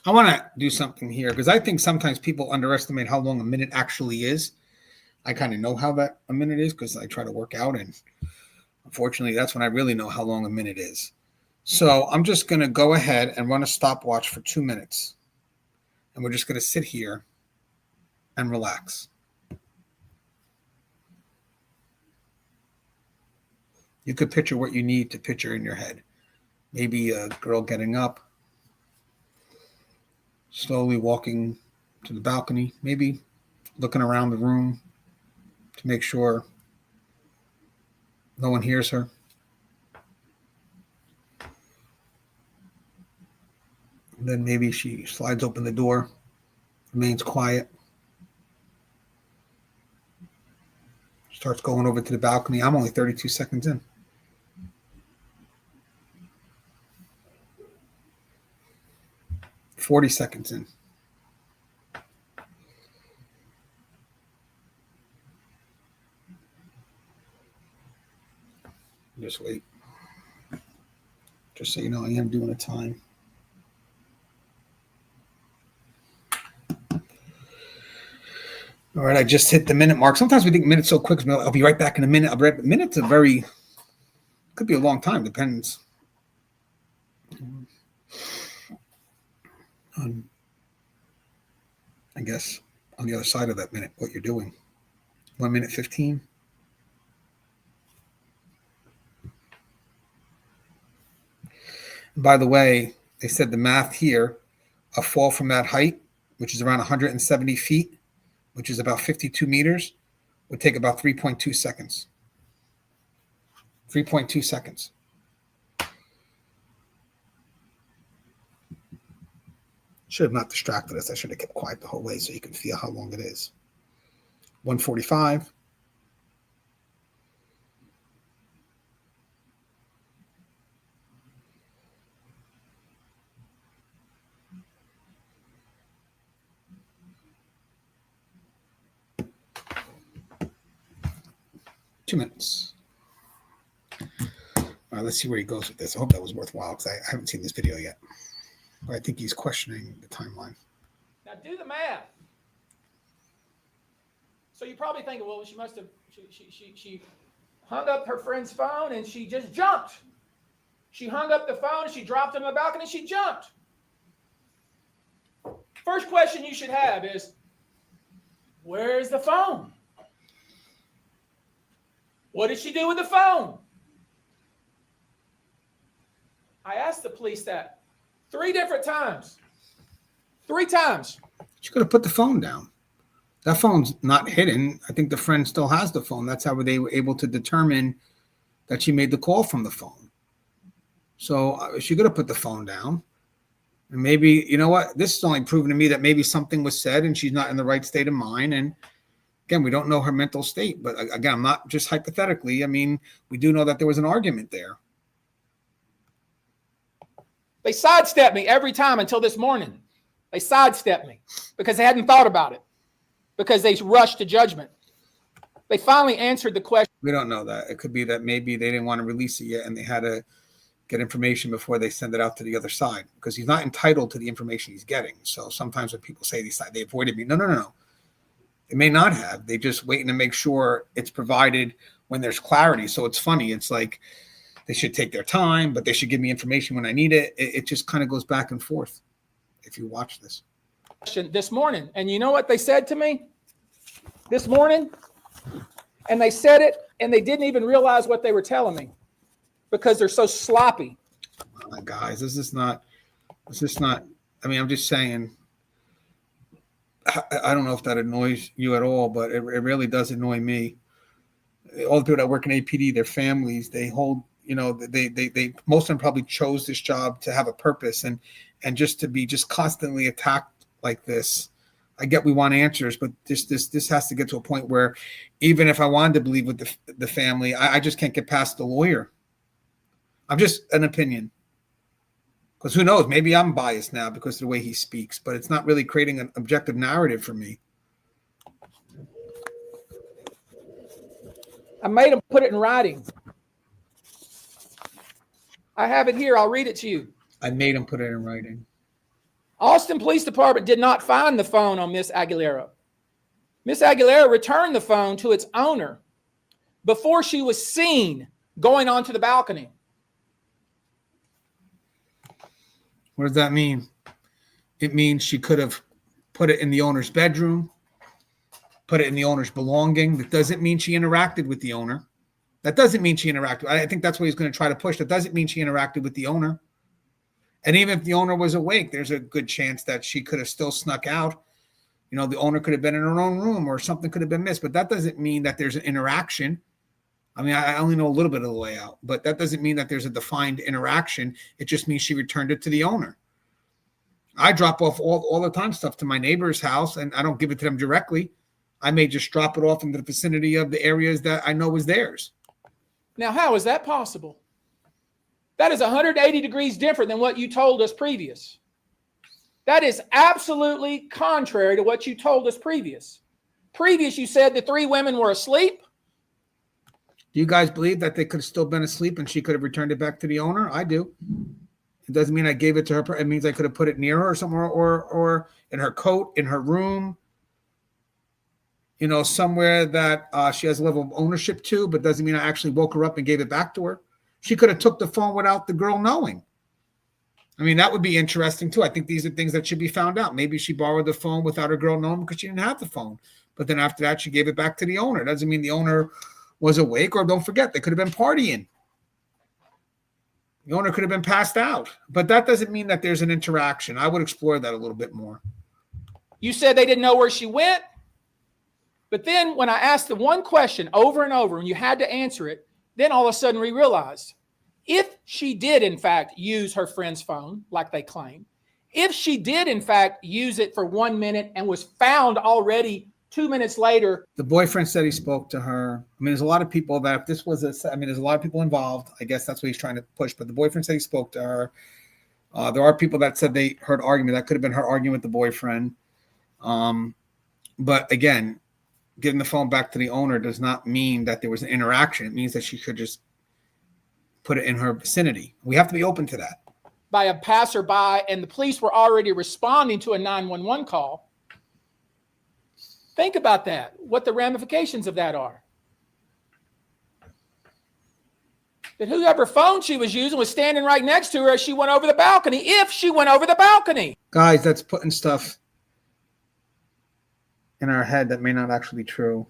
I want to do something here because I think sometimes people underestimate how long a minute actually is. I kind of know how that a minute is because I try to work out, and unfortunately, that's when I really know how long a minute is. So I'm just going to go ahead and run a stopwatch for 2 minutes, and we're just going to sit here and relax. You could picture what you need to picture in your head. Maybe a girl getting up, slowly walking to the balcony, maybe looking around the room to make sure no one hears her. And then maybe she slides open the door, remains quiet, starts going over to the balcony. I'm only 32 seconds in. "40 seconds in. Just wait. Just so you know, I am doing a time. All right, I just hit the minute mark. Sometimes we think minutes so quick. I'll be right back in a minute. Minutes could be a long time. Depends. I guess on the other side of that minute, what you're doing. 1 minute 15. By the way, they said the math here, a fall from that height, which is around 170 feet, which is about 52 meters, would take about 3.2 seconds. 3.2 seconds. Should have not distracted us. I should have kept quiet the whole way so you can feel how long it is. 145. Two minutes. All right, let's see where he goes with this. I hope that was worthwhile because I haven't seen this video yet. But I think he's questioning the timeline. Now do the math. So you're probably thinking, well, she must have, she hung up her friend's phone and she just jumped. She hung up the phone, she dropped it on the balcony, she jumped. First question you should have is, where's the phone? What did she do with the phone? I asked the police that 3 different times. 3 times. She could have put the phone down. That phone's not hidden. I think the friend still has the phone. That's how they were able to determine that she made the call from the phone. So she could have put the phone down. And maybe, you know what? This is only proven to me that maybe something was said and she's not in the right state of mind. And again, we don't know her mental state. But again, I'm not just hypothetically. I mean, we do know that there was an argument there. They sidestepped me every time until this morning. They sidestepped me because they hadn't thought about it, because they rushed to judgment. They finally answered the question. We don't know that. It could be that maybe they didn't want to release it yet and they had to get information before they send it out to the other side, because he's not entitled to the information he's getting. So sometimes when people say they avoided me, no. They may not have. They just waiting to make sure it's provided when there's clarity. So it's funny. It's like, they should take their time, but they should give me information when I need it. It just kind of goes back and forth if you watch this. This morning. And you know what they said to me this morning? And they said it, and they didn't even realize what they were telling me because they're so sloppy. Guys, this is not, I mean, I'm just saying, I don't know if that annoys you at all, but it really does annoy me. All the people that work in APD, their families, they hold, you know, they most of them probably chose this job to have a purpose, and just to be just constantly attacked like this. I get we want answers, but this has to get to a point where even if I wanted to believe with the family, I just can't get past the lawyer. I'm just an opinion, because who knows? Maybe I'm biased now because of the way he speaks, but it's not really creating an objective narrative for me. I made him put it in writing. I have it here. I'll read it to you. I made him put it in writing. Austin Police Department did not find the phone on Miss Aguilera. Miss Aguilera returned the phone to its owner before she was seen going onto the balcony. What does that mean? It means she could have put it in the owner's bedroom, put it in the owner's belonging. That doesn't mean she interacted with the owner. That doesn't mean she interacted. I think that's what he's going to try to push. That doesn't mean she interacted with the owner. And even if the owner was awake, there's a good chance that she could have still snuck out. You know, the owner could have been in her own room or something could have been missed. But that doesn't mean that there's an interaction. I mean, I only know a little bit of the layout, but that doesn't mean that there's a defined interaction. It just means she returned it to the owner. I drop off all the time stuff to my neighbor's house, and I don't give it to them directly. I may just drop it off in the vicinity of the areas that I know was theirs. Now, how is that possible? That is 180 degrees different than what you told us previous. That is absolutely contrary to what you told us previous. Previous, you said the 3 women were asleep. Do you guys believe that they could have still been asleep and she could have returned it back to the owner? I do. It doesn't mean I gave it to her. It means I could have put it near her or somewhere, or in her coat, in her room, you know, somewhere that she has a level of ownership to, but doesn't mean I actually woke her up and gave it back to her. She could have took the phone without the girl knowing. I mean, that would be interesting too. I think these are things that should be found out. Maybe she borrowed the phone without her girl knowing because she didn't have the phone. But then after that, she gave it back to the owner. Doesn't mean the owner was awake, or don't forget, they could have been partying. The owner could have been passed out. But that doesn't mean that there's an interaction. I would explore that a little bit more. You said they didn't know where she went. But then when I asked the one question over and over and you had to answer it, then all of a sudden we realized if she did, in fact, use her friend's phone like they claim, if she did, in fact, use it for 1 minute and was found already 2 minutes later. The boyfriend said he spoke to her. I mean, there's a lot of people that if this was there's a lot of people involved. I guess that's what he's trying to push. But the boyfriend said he spoke to her. There are people that said they heard argument. That could have been her arguing with the boyfriend. But again, giving the phone back to the owner does not mean that there was an interaction. It means that she could just put it in her vicinity. We have to be open to that. By a passerby, and the police were already responding to a 911 call. Think about that, what the ramifications of that are. That whoever phone she was using was standing right next to her as she went over the balcony, if she went over the balcony. Guys, that's putting stuff in our head that may not actually be true.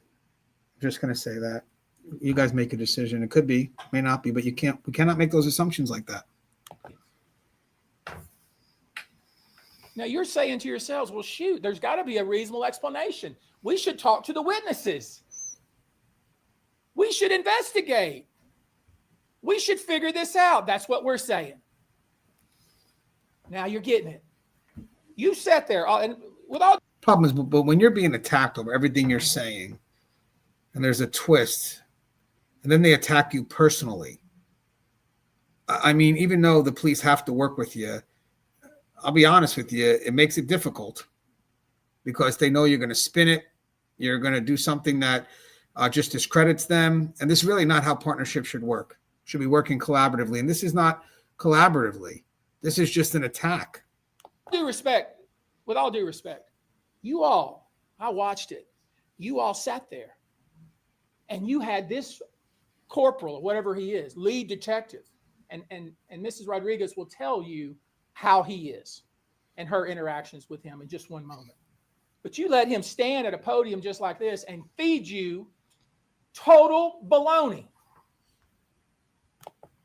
I'm just going to say that. You guys make a decision. It could be, may not be, but we cannot make those assumptions like that. Now you're saying to yourselves, well, shoot, there's got to be a reasonable explanation. We should talk to the witnesses. We should investigate. We should figure this out. That's what we're saying. Now you're getting it. You sat there and with all problem is, but when you're being attacked over everything you're saying, and there's a twist, and then they attack you personally. I mean, even though the police have to work with you, I'll be honest with you, it makes it difficult because they know you're going to spin it. You're going to do something that just discredits them. And this is really not how partnerships should work. Should be working collaboratively. And this is not collaboratively. This is just an attack. With all due respect, you all, I watched it. You all sat there and you had this corporal or whatever he is, lead detective. And Mrs. Rodriguez will tell you how he is and her interactions with him in just one moment. But you let him stand at a podium just like this and feed you total baloney.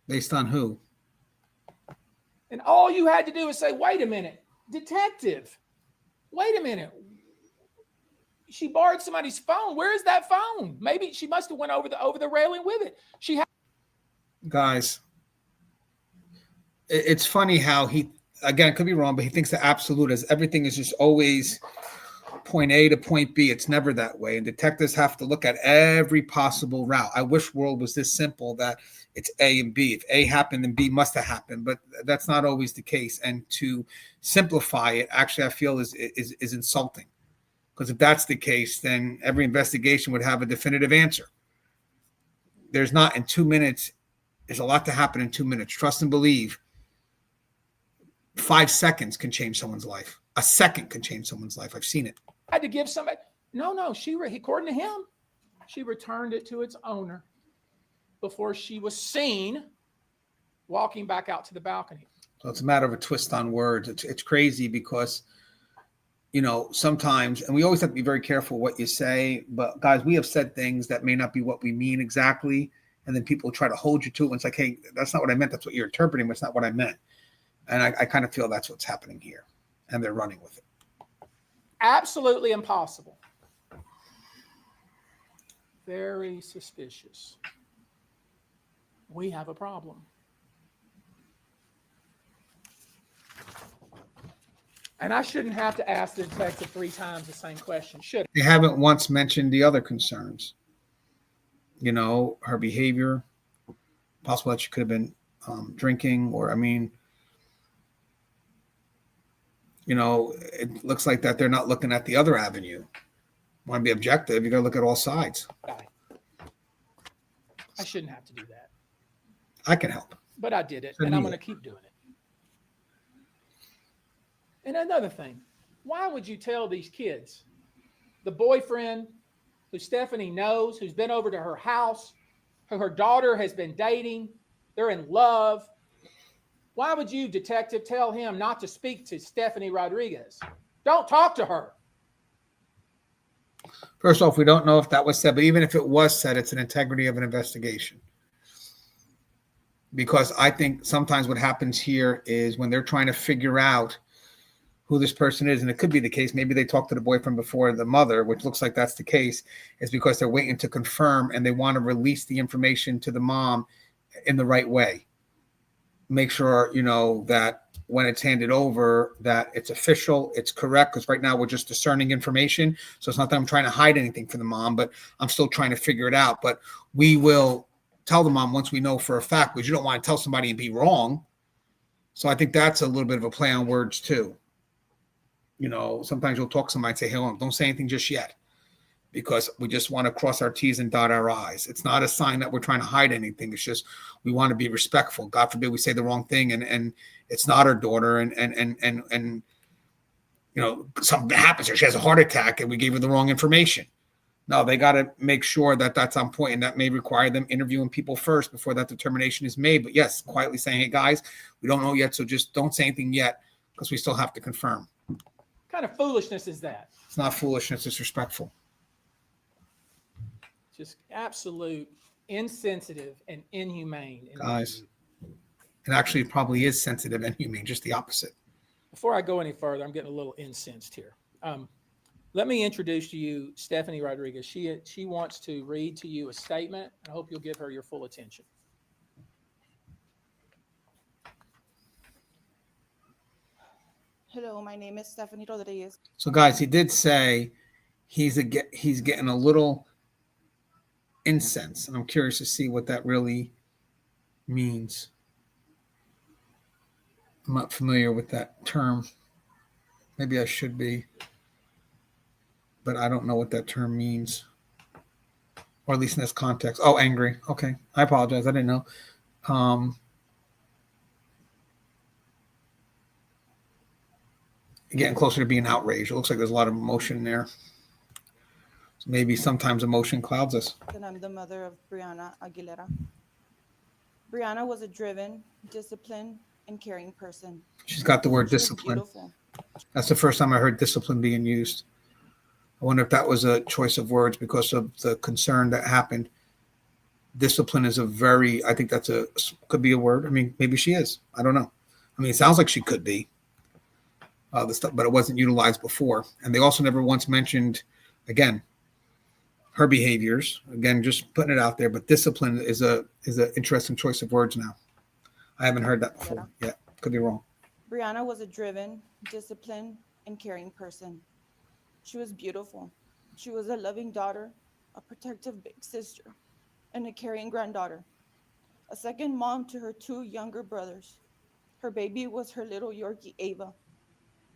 Based on who? And all you had to do is say, wait a minute, detective, wait a minute. She borrowed somebody's phone. Where is that phone? Maybe she must have went over the railing with it. Guys, it's funny how he, again, could be wrong, but he thinks the absolute is everything is just always point A to point B. It's never that way. And detectives have to look at every possible route. I wish world was this simple that it's A and B. If A happened, then B must have happened. But that's not always the case. And to simplify it, actually, I feel is insulting. Because if that's the case, then every investigation would have a definitive answer. There's not in 2 minutes. There's a lot to happen in 2 minutes. Trust and believe. 5 seconds can change someone's life. A second can change someone's life. I've seen it. I had to give somebody. No, according to him, she returned it to its owner before she was seen walking back out to the balcony. So it's a matter of a twist on words. It's crazy because, you know, sometimes, and we always have to be very careful what you say, but guys, we have said things that may not be what we mean exactly. And then people try to hold you to it. And it's like, hey, that's not what I meant. That's what you're interpreting, but it's not what I meant. And I kind of feel that's what's happening here. And they're running with it. Absolutely impossible. Very suspicious. We have a problem. And I shouldn't have to ask the detective 3 times the same question, should I? They haven't once mentioned the other concerns. You know, her behavior, possible that she could have been drinking, or, I mean, you know, it looks like that they're not looking at the other avenue. Want to be objective, you got to look at all sides. I shouldn't have to do that. I can help. But I did it, and I'm going to keep doing it. And another thing, why would you tell these kids, the boyfriend who Stephanie knows, who's been over to her house, who her daughter has been dating, they're in love. Why would you, detective, tell him not to speak to Stephanie Rodriguez? Don't talk to her. First off, we don't know if that was said, but even if it was said, it's an integrity of an investigation. Because I think sometimes what happens here is when they're trying to figure out who this person is, and it could be the case, maybe they talked to the boyfriend before the mother, which looks like that's the case, is because they're waiting to confirm and they want to release the information to the mom in the right way. Make sure, that when it's handed over, that it's official, it's correct, because right now we're just discerning information. So it's not that I'm trying to hide anything from the mom, but I'm still trying to figure it out. But we will tell the mom once we know for a fact, because you don't want to tell somebody and be wrong. So I think that's a little bit of a play on words too. Sometimes you'll talk to somebody and say, hey, hold on, don't say anything just yet, because we just want to cross our T's and dot our I's. It's not a sign that we're trying to hide anything. It's just we want to be respectful. God forbid we say the wrong thing and it's not our daughter and something happens or she has a heart attack and we gave her the wrong information. No, they got to make sure that that's on point, and that may require them interviewing people first before that determination is made. But yes, quietly saying, hey, guys, we don't know yet, so just don't say anything yet because we still have to confirm. What kind of foolishness is that? It's not foolishness, it's respectful. Just absolute insensitive and inhumane. Guys, it actually probably is sensitive and humane, just the opposite. Before I go any further, I'm getting a little incensed here. Let me introduce to you Stephanie Rodriguez. She wants to read to you a statement. I hope you'll give her your full attention. Hello, my name is Stephanie Rodriguez. So, guys, he did say he's getting a little incensed. I'm curious to see what that really means. I'm not familiar with that term. Maybe I should be, but I don't know what that term means, or at least in this context. Oh, angry. Okay, I apologize. I didn't know. Getting closer to being outraged. It looks like there's a lot of emotion there. So maybe sometimes emotion clouds us. And I'm the mother of Brianna Aguilera. Brianna was a driven, disciplined, and caring person. She's got the word discipline. That's the first time I heard discipline being used. I wonder if that was a choice of words because of the concern that happened. Discipline is I think could be a word. I mean, maybe she is. I don't know. I mean, it sounds like she could be. But it wasn't utilized before. And they also never once mentioned, again, her behaviors. Again, just putting it out there. But discipline is an interesting choice of words now. I haven't heard that before. Yeah, could be wrong. Brianna was a driven, disciplined, and caring person. She was beautiful. She was a loving daughter, a protective big sister, and a caring granddaughter. A second mom to her two younger brothers. Her baby was her little Yorkie, Ava.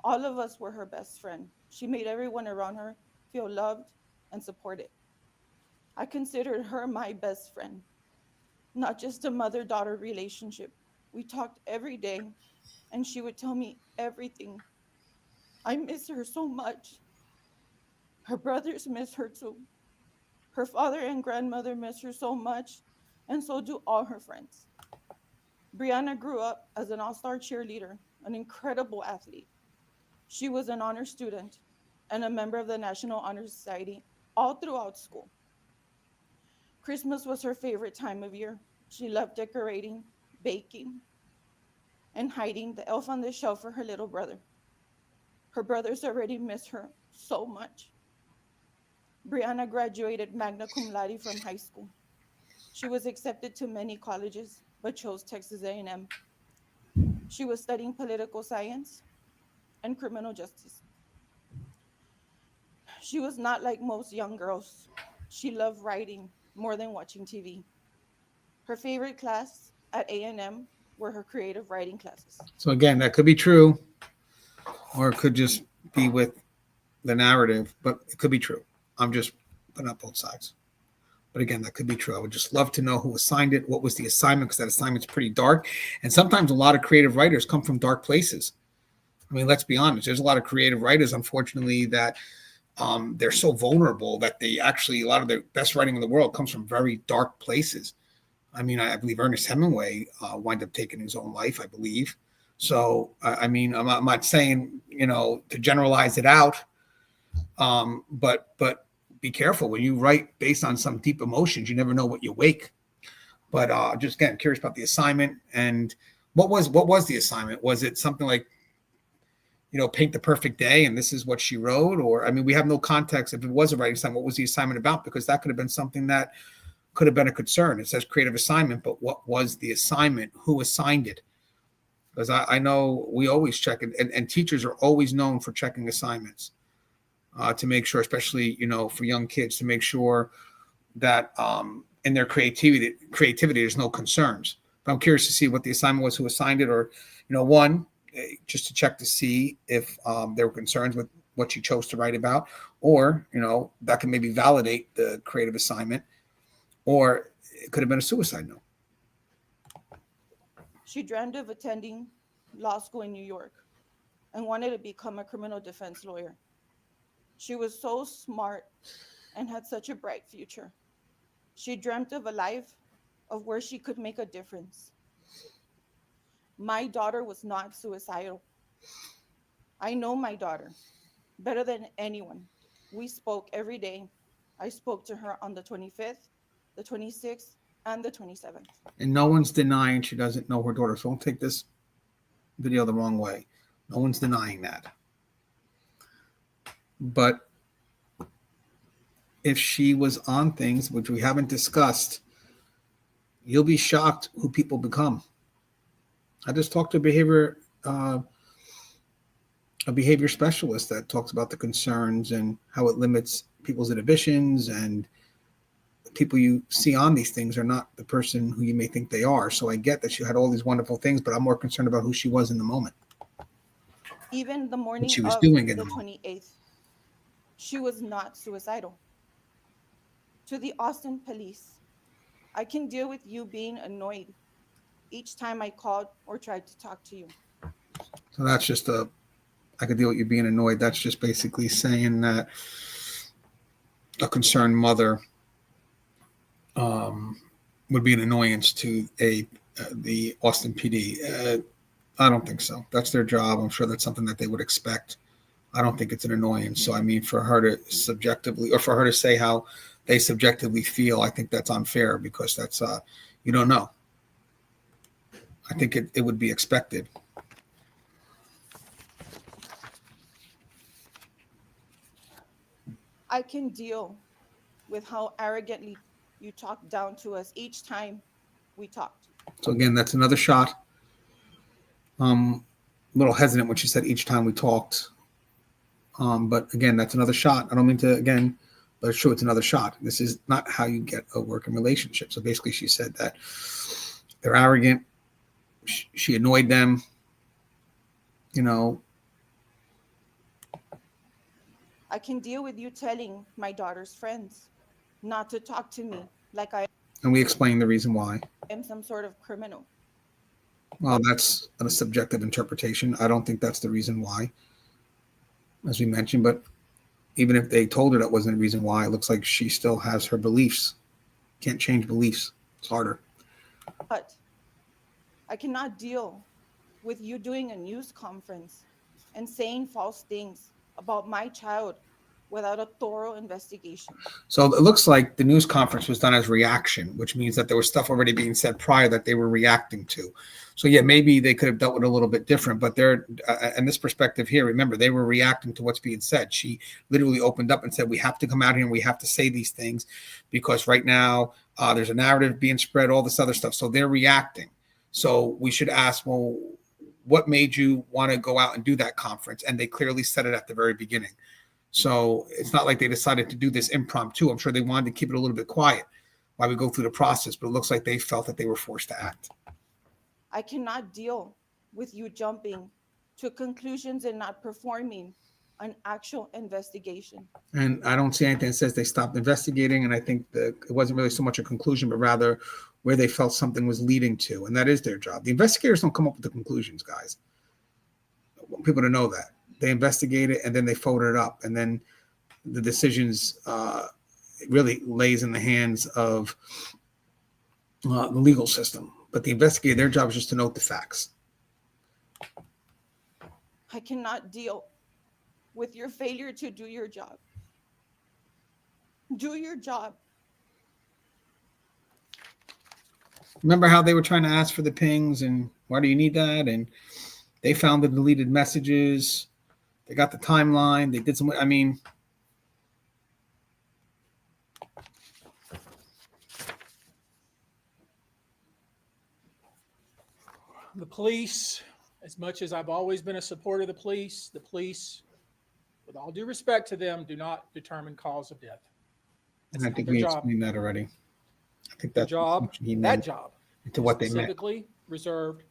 All of us were her best friend. She made everyone around her feel loved and supported. I considered her my best friend, not just a mother-daughter relationship. We talked every day, and she would tell me everything. I miss her so much. Her brothers miss her too. Her father and grandmother miss her so much, and so do all her friends. Brianna grew up as an all-star cheerleader, an incredible athlete. She was an honor student and a member of the National Honor Society all throughout school. Christmas was her favorite time of year. She loved decorating, baking, and hiding the elf on the shelf for her little brother. Her brothers already miss her so much. Brianna graduated magna cum laude from high school. She was accepted to many colleges, but chose Texas A&M. She was studying political science and criminal justice. She was not like most young girls. She loved writing more than watching TV. Her favorite class at A&M were her creative writing classes. So again, that could be true, or it could just be with the narrative, but it could be true. I'm just putting up both sides. But again, that could be true. I would just love to know who assigned it, what was the assignment, because that assignment's pretty dark. And sometimes a lot of creative writers come from dark places. I mean, let's be honest. There's a lot of creative writers, unfortunately, that they're so vulnerable that they actually, a lot of their best writing in the world comes from very dark places. I mean, I believe Ernest Hemingway wound up taking his own life, I believe. So, I mean, I'm not saying, to generalize it out, but be careful when you write based on some deep emotions. You never know what you wake. But just again, curious about the assignment. And what was the assignment? Was it something like, paint the perfect day and this is what she wrote? Or, I mean, we have no context. If it was a writing assignment, what was the assignment about? Because that could have been something that could have been a concern. It says creative assignment, but what was the assignment? Who assigned it? Because I know we always check it, and teachers are always known for checking assignments to make sure, especially, for young kids, to make sure that in their creativity, there's no concerns. But I'm curious to see what the assignment was, who assigned it, or, one, just to check to see if there were concerns with what she chose to write about, or, that can maybe validate the creative assignment, or it could have been a suicide note. She dreamed of attending law school in New York and wanted to become a criminal defense lawyer. She was so smart and had such a bright future. She dreamt of a life of where she could make a difference. My daughter was not suicidal. I know my daughter better than anyone. We spoke every day. I spoke to her on the 25th, the 26th, and the 27th. And no one's denying she doesn't know her daughter. So don't take this video the wrong way. No one's denying that. But if she was on things which we haven't discussed, you'll be shocked who people become. I just talked to a behavior specialist that talks about the concerns and how it limits people's inhibitions, and people you see on these things are not the person who you may think they are. So I get that she had all these wonderful things, but I'm more concerned about who she was in the moment. Even the morning she was of doing in the the moment. 28th, she was not suicidal. To the Austin police, I can deal with you being annoyed each time I called or tried to talk to you. So that's just I could deal with you being annoyed. That's just basically saying that a concerned mother would be an annoyance to the Austin PD. I don't think so. That's their job. I'm sure that's something that they would expect. I don't think it's an annoyance. So, I mean, for her to subjectively, or for her to say how they subjectively feel, I think that's unfair, because that's, you don't know. I think it would be expected. I can deal with how arrogantly you talked down to us each time we talked. So again, that's another shot. A little hesitant when she said each time we talked. But again, that's another shot. I don't mean to, again, but it's true, it's another shot. This is not how you get a working relationship. So basically she said that they're arrogant. She annoyed them. I can deal with you telling my daughter's friends not to talk to me like I And we explained the reason why. am some sort of criminal. Well, that's a subjective interpretation. I don't think that's the reason why, as we mentioned. But even if they told her that wasn't the reason why, it looks like she still has her beliefs. Can't change beliefs. It's harder. But I cannot deal with you doing a news conference and saying false things about my child without a thorough investigation. So it looks like the news conference was done as reaction, which means that there was stuff already being said prior that they were reacting to. So yeah, maybe they could have dealt with it a little bit different, but they're, and this perspective here, remember, they were reacting to what's being said. She literally opened up and said, we have to come out here and we have to say these things because right now there's a narrative being spread, all this other stuff. So they're reacting. So we should ask, well, what made you want to go out and do that conference? And they clearly said it at the very beginning. So it's not like they decided to do this impromptu. I'm sure they wanted to keep it a little bit quiet while we go through the process, but it looks like they felt that they were forced to act. I cannot deal with you jumping to conclusions and not performing an actual investigation. And I don't see anything that says they stopped investigating. And I think that it wasn't really so much a conclusion, but rather where they felt something was leading to. And that is their job. The investigators don't come up with the conclusions, guys. I want people to know that. They investigate it and then they fold it up. And then the decisions really lays in the hands of the legal system. But the investigator, their job is just to note the facts. I cannot deal with your failure to do your job. Do your job. Remember how they were trying to ask for the pings and why do you need that? And they found the deleted messages. They got the timeline. They did some, I mean, The police, as much as I've always been a supporter of the police, with all due respect to them, do not determine cause of death. and I think we explained that already. I think Their that's job, that job, to what they meant. specifically reserved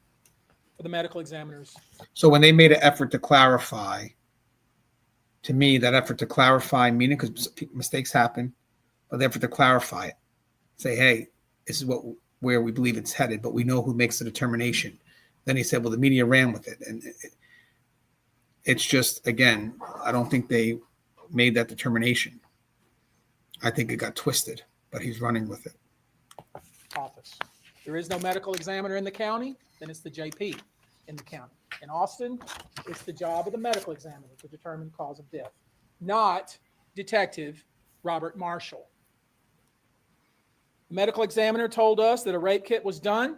for the medical examiners. So when they made an effort to clarify, to me, that effort to clarify, meaning because mistakes happen, but the effort to clarify it, say, hey, this is where we believe it's headed, but we know who makes the determination. Then he said, well, the media ran with it. And it's just, again, I don't think they made that determination. I think it got twisted, but he's running with it. Office. There is no medical examiner in the county, then it's the JP in the county. In Austin, it's the job of the medical examiner to determine cause of death, not Detective Robert Marshall. The medical examiner told us that a rape kit was done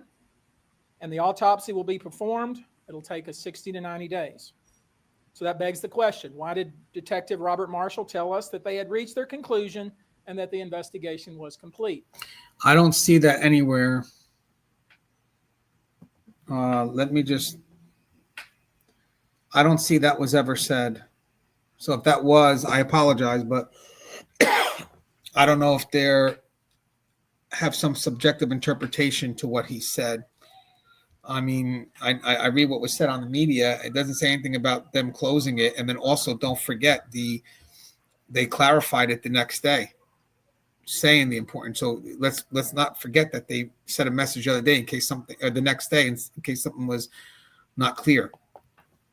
and the autopsy will be performed. It'll take us 60 to 90 days. So that begs the question, why did Detective Robert Marshall tell us that they had reached their conclusion and that the investigation was complete? I don't see that anywhere. I don't see that was ever said. So if that was, I apologize, but I don't know if they have some subjective interpretation to what he said. I mean, I read what was said on the media. It doesn't say anything about them closing it. And then also don't forget they clarified it the next day, saying the importance. So let's not forget that they sent a message the other day in case something, or the next day in case something was not clear.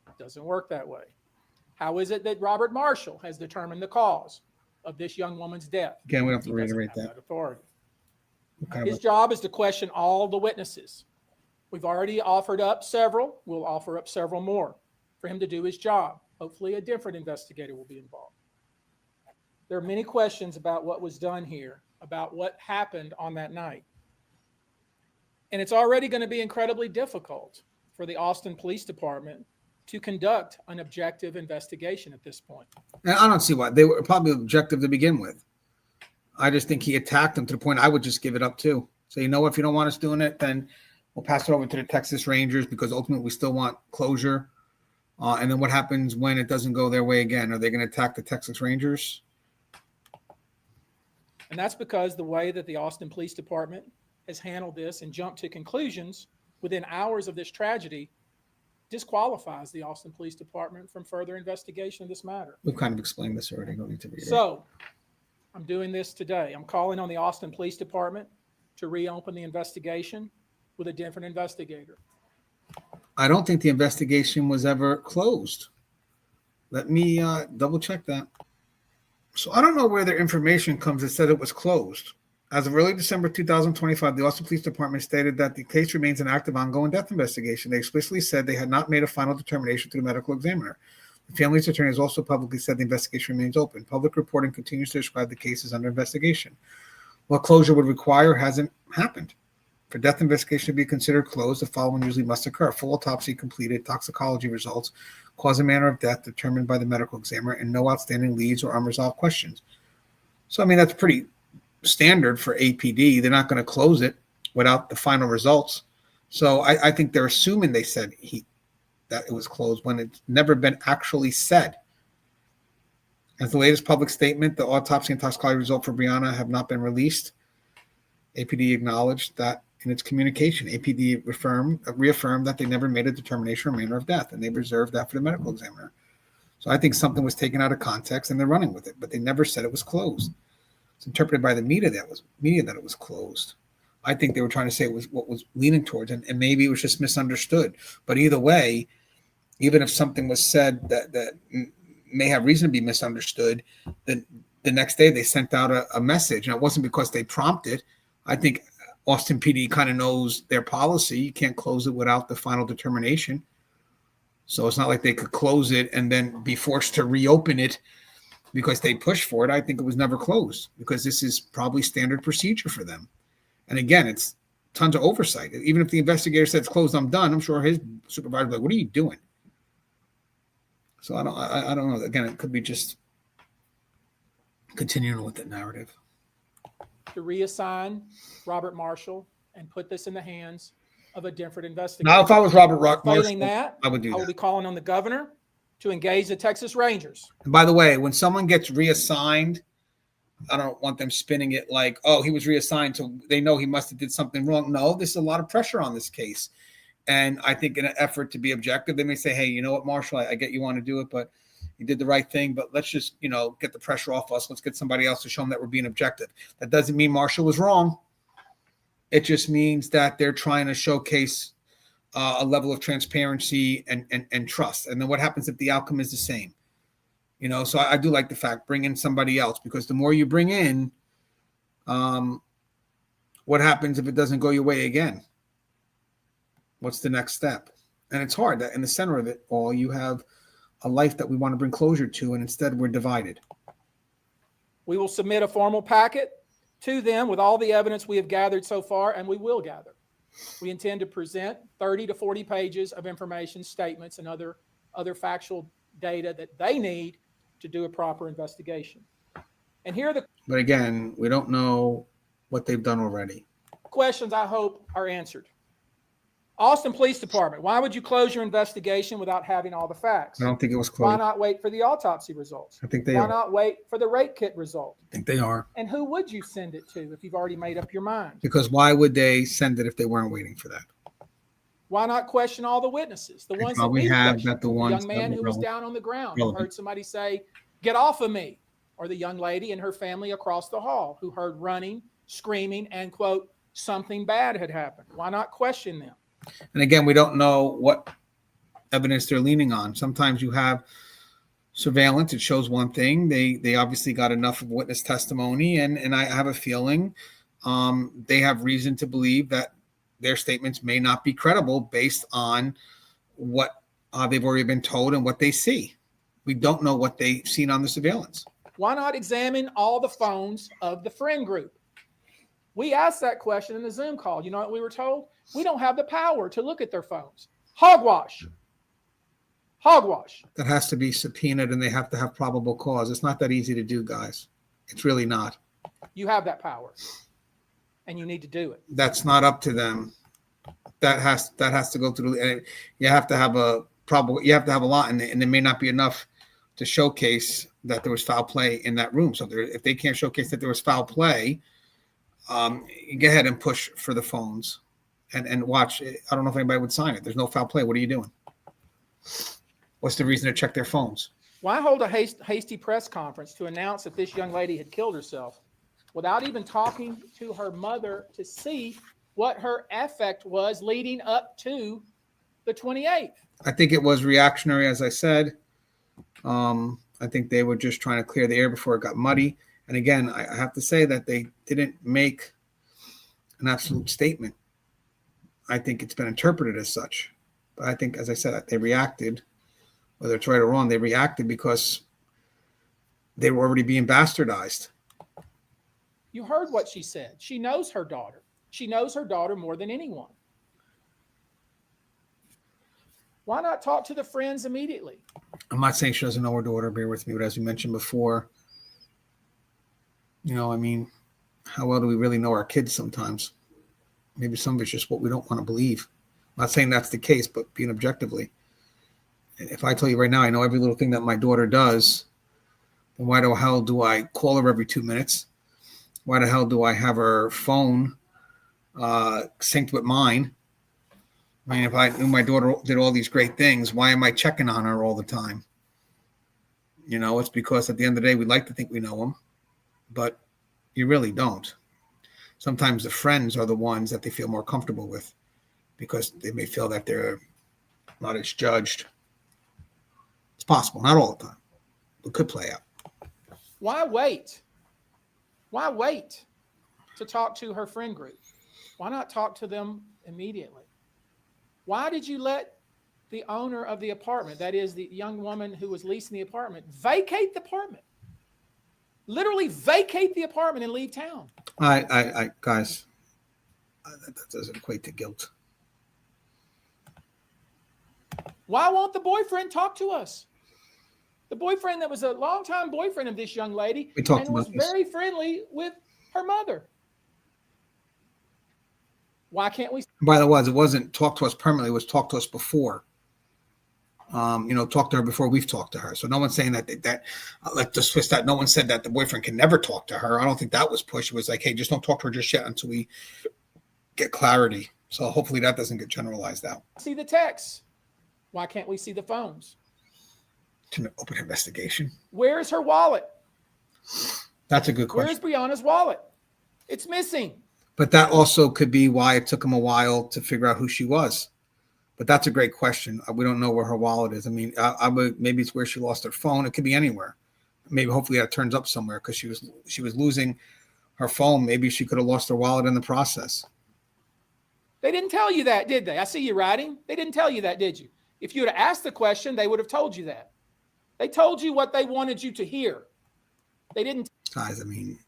It doesn't work that way. How is it that Robert Marshall has determined the cause of this young woman's death? Again, we don't have to He doesn't reiterate have that. authority. Kind His of job is to question all the witnesses. We've already offered up several. We'll offer up several more for him to do his job. Hopefully a different investigator will be involved. There are many questions about what was done here, about what happened on that night. And it's already going to be incredibly difficult for the Austin Police Department to conduct an objective investigation at this point. And I don't see why. They were probably objective to begin with. I just think he attacked them to the point I would just give it up too. So, you know, if you don't want us doing it, then we'll pass it over to the Texas Rangers because ultimately we still want closure. And then what happens when it doesn't go their way again? Are they going to attack the Texas Rangers? And that's because the way that the Austin Police Department has handled this and jumped to conclusions within hours of this tragedy disqualifies the Austin Police Department from further investigation of this matter. We've kind of explained this already. Don't need to read it. So I'm doing this today. I'm calling on the Austin Police Department to reopen the investigation with a different investigator. I don't think the investigation was ever closed. Let me double check that. So I don't know where their information comes that said it was closed. As of early December 2025, the Austin Police Department stated that the case remains an active, ongoing death investigation. They explicitly said they had not made a final determination to the medical examiner. The family's attorney has also publicly said the investigation remains open. Public reporting continues to describe the case as under investigation. What closure would require hasn't happened. For death investigation to be considered closed, the following usually must occur: full autopsy completed, toxicology results, cause and manner of death determined by the medical examiner, and no outstanding leads or unresolved questions. So, I mean, that's pretty standard for APD. They're not going to close it without the final results. So I think they're assuming they said that it was closed when it's never been actually said. As the latest public statement, the autopsy and toxicology result for Brianna have not been released. APD acknowledged that in its communication. APD reaffirmed that they never made a determination or manner of death, and they reserved that for the medical examiner. So I think something was taken out of context, and they're running with it, but they never said it was closed. It's interpreted by the media that it was closed. I think they were trying to say it was what was leaning towards, and maybe it was just misunderstood. But either way, even if something was said that may have reason to be misunderstood, then the next day they sent out a message, and it wasn't because they prompted. I think Austin PD kind of knows their policy. You can't close it without the final determination. So it's not like they could close it and then be forced to reopen it because they pushed for it. I think it was never closed because this is probably standard procedure for them. And again, it's tons of oversight. Even if the investigator says closed, I'm done, I'm sure his supervisor will be like, what are you doing? So I don't know. Again, it could be just continuing with that narrative. To reassign Robert Marshall and put this in the hands of a different investigator. Now, if I was Robert Failing Marshall, that, I would do that. I will be calling on the governor to engage the Texas Rangers. And by the way, when someone gets reassigned, I don't want them spinning it like, oh, he was reassigned, so they know he must have did something wrong. No, there's a lot of pressure on this case. And I think in an effort to be objective, they may say, hey, you know what, Marshall, I get you want to do it, but you did the right thing. But let's just, get the pressure off us. Let's get somebody else to show them that we're being objective. That doesn't mean Marshall was wrong. It just means that they're trying to showcase a level of transparency and trust. And then what happens if the outcome is the same? So I do like the fact, bring in somebody else, because the more you bring in, what happens if it doesn't go your way again? What's the next step? And it's hard that in the center of it all, you have a life that we want to bring closure to, and instead we're divided. We will submit a formal packet to them with all the evidence we have gathered so far, and we will gather. We intend to present 30 to 40 pages of information, statements, and other factual data that they need to do a proper investigation. And here are the But again, we don't know what they've done already. questions I hope are answered. Austin Police Department, why would you close your investigation without having all the facts? I don't think it was Why closed. not wait for the autopsy results? I think they Why are. not wait for the rape kit result? I think they are. And who would you send it to if you've already made up your mind? Because why would they send it if they weren't waiting for that? Why not question all the witnesses? The ones that probably we have questioned. that the ones young man that who were was down on the ground who relevant. heard somebody say, "Get off of me," or the young lady and her family across the hall who heard running, screaming, and quote, something bad had happened. Why not question them? And again, we don't know what evidence they're leaning on. Sometimes you have surveillance, it shows one thing. They obviously got enough of witness testimony, and I have a feeling they have reason to believe that their statements may not be credible based on what they've already been told and what they see. We don't know what they've seen on the surveillance. Why not examine all the phones of the friend group? We asked that question in the Zoom call. You know what we were told? We don't have the power to look at their phones. Hogwash. Hogwash. That has to be subpoenaed, and they have to have probable cause. It's not that easy to do, guys. It's really not. You have that power, and you need to do it. That's not up to them. That has to go through. And you have to have a lot, and there may not be enough to showcase that there was foul play in that room. So if they can't showcase that there was foul play, you go ahead and push for the phones and watch. I don't know if anybody would sign it. There's no foul play. What are you doing? What's the reason to check their phones? Why hold a hasty press conference to announce that this young lady had killed herself without even talking to her mother to see what her affect was leading up to the 28th? I think it was reactionary, as I said. I think they were just trying to clear the air before it got muddy. And again, I have to say that they didn't make an absolute statement. I think it's been interpreted as such. But I think, as I said, they reacted, whether it's right or wrong, they reacted because they were already being bastardized. You heard what she said. She knows her daughter. She knows her daughter more than anyone. Why not talk to the friends immediately? I'm not saying she doesn't know her daughter, bear with me, but as we mentioned before, how well do we really know our kids sometimes? Maybe some of it's just what we don't want to believe. I'm not saying that's the case, but being objectively. If I tell you right now, I know every little thing that my daughter does, then why the hell do I call her every 2 minutes? Why the hell do I have her phone synced with mine? I mean, if I knew my daughter did all these great things, why am I checking on her all the time? It's because at the end of the day, we like to think we know them, but you really don't. Sometimes the friends are the ones that they feel more comfortable with because they may feel that they're not as judged. It's possible, not all the time. It could play out. Why wait? Why wait to talk to her friend group? Why not talk to them immediately? Why did you let the owner of the apartment, that is the young woman who was leasing the apartment, vacate the apartment? Literally vacate the apartment and leave town. I guys, that doesn't equate to guilt. Why won't the boyfriend talk to us? The boyfriend that was a longtime boyfriend of this young lady and was very friendly with her mother. Why can't we? By the way, it wasn't talk to us permanently. It was talk to us before. Talk to her before we've talked to her. So no one's saying that let's just twist that. No one said that the boyfriend can never talk to her. I don't think that was pushed. It was like, hey, just don't talk to her just yet until we get clarity. So hopefully that doesn't get generalized out. See the texts. Why can't we see the phones? To open investigation. Where's her wallet? That's a good question. Where's Brianna's wallet? It's missing. But that also could be why it took him a while to figure out who she was. But that's a great question. We don't know where her wallet is. I mean, maybe it's where she lost her phone. It could be anywhere. Maybe hopefully that turns up somewhere because she was losing her phone. Maybe she could have lost her wallet in the process. They didn't tell you that, did they? I see you writing. They didn't tell you that, did you? If you had asked the question, they would have told you that. They told you what they wanted you to hear. They didn't. Guys, I mean,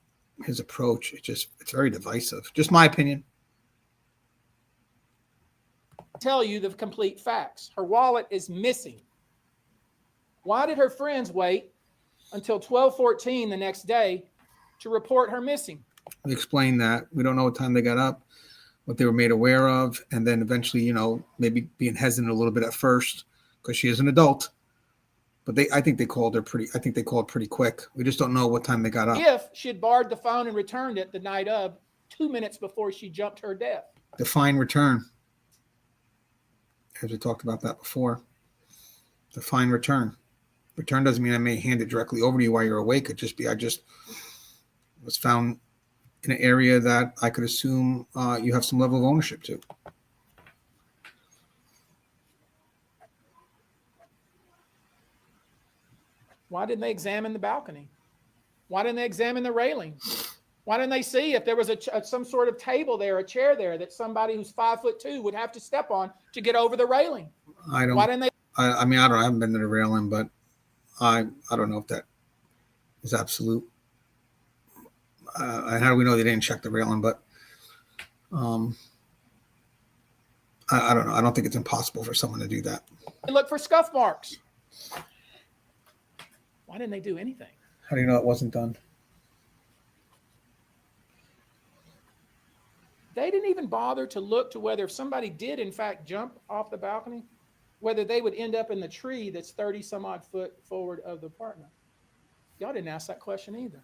his approach, it's very divisive. Just my opinion. Tell you the complete facts. Her wallet is missing. Why did her friends wait until 12:14 the next day to report her missing? We explained that. We don't know what time they got up, what they were made aware of, and then eventually, maybe being hesitant a little bit at first because she is an adult. But I think they called pretty quick. We just don't know what time they got up. If she had borrowed the phone and returned it the night of, 2 minutes before she jumped her death. Define return. As we talked about that before. Define return. Return doesn't mean I may hand it directly over to you while you're awake. It just be I just was found in an area that I could assume you have some level of ownership to. Why didn't they examine the balcony? Why didn't they examine the railing? Why didn't they see if there was some sort of table there, a chair there that somebody who's 5'2" would have to step on to get over the railing? Why didn't they? I haven't been to the railing, but I don't know if that is absolute. And how do we know they didn't check the railing? But I don't know. I don't think it's impossible for someone to do that. They look for scuff marks. Why didn't they do anything? How do you know it wasn't done? They didn't even bother to look to whether if somebody did, in fact, jump off the balcony, whether they would end up in the tree that's 30 some odd foot forward of the apartment. Y'all didn't ask that question either.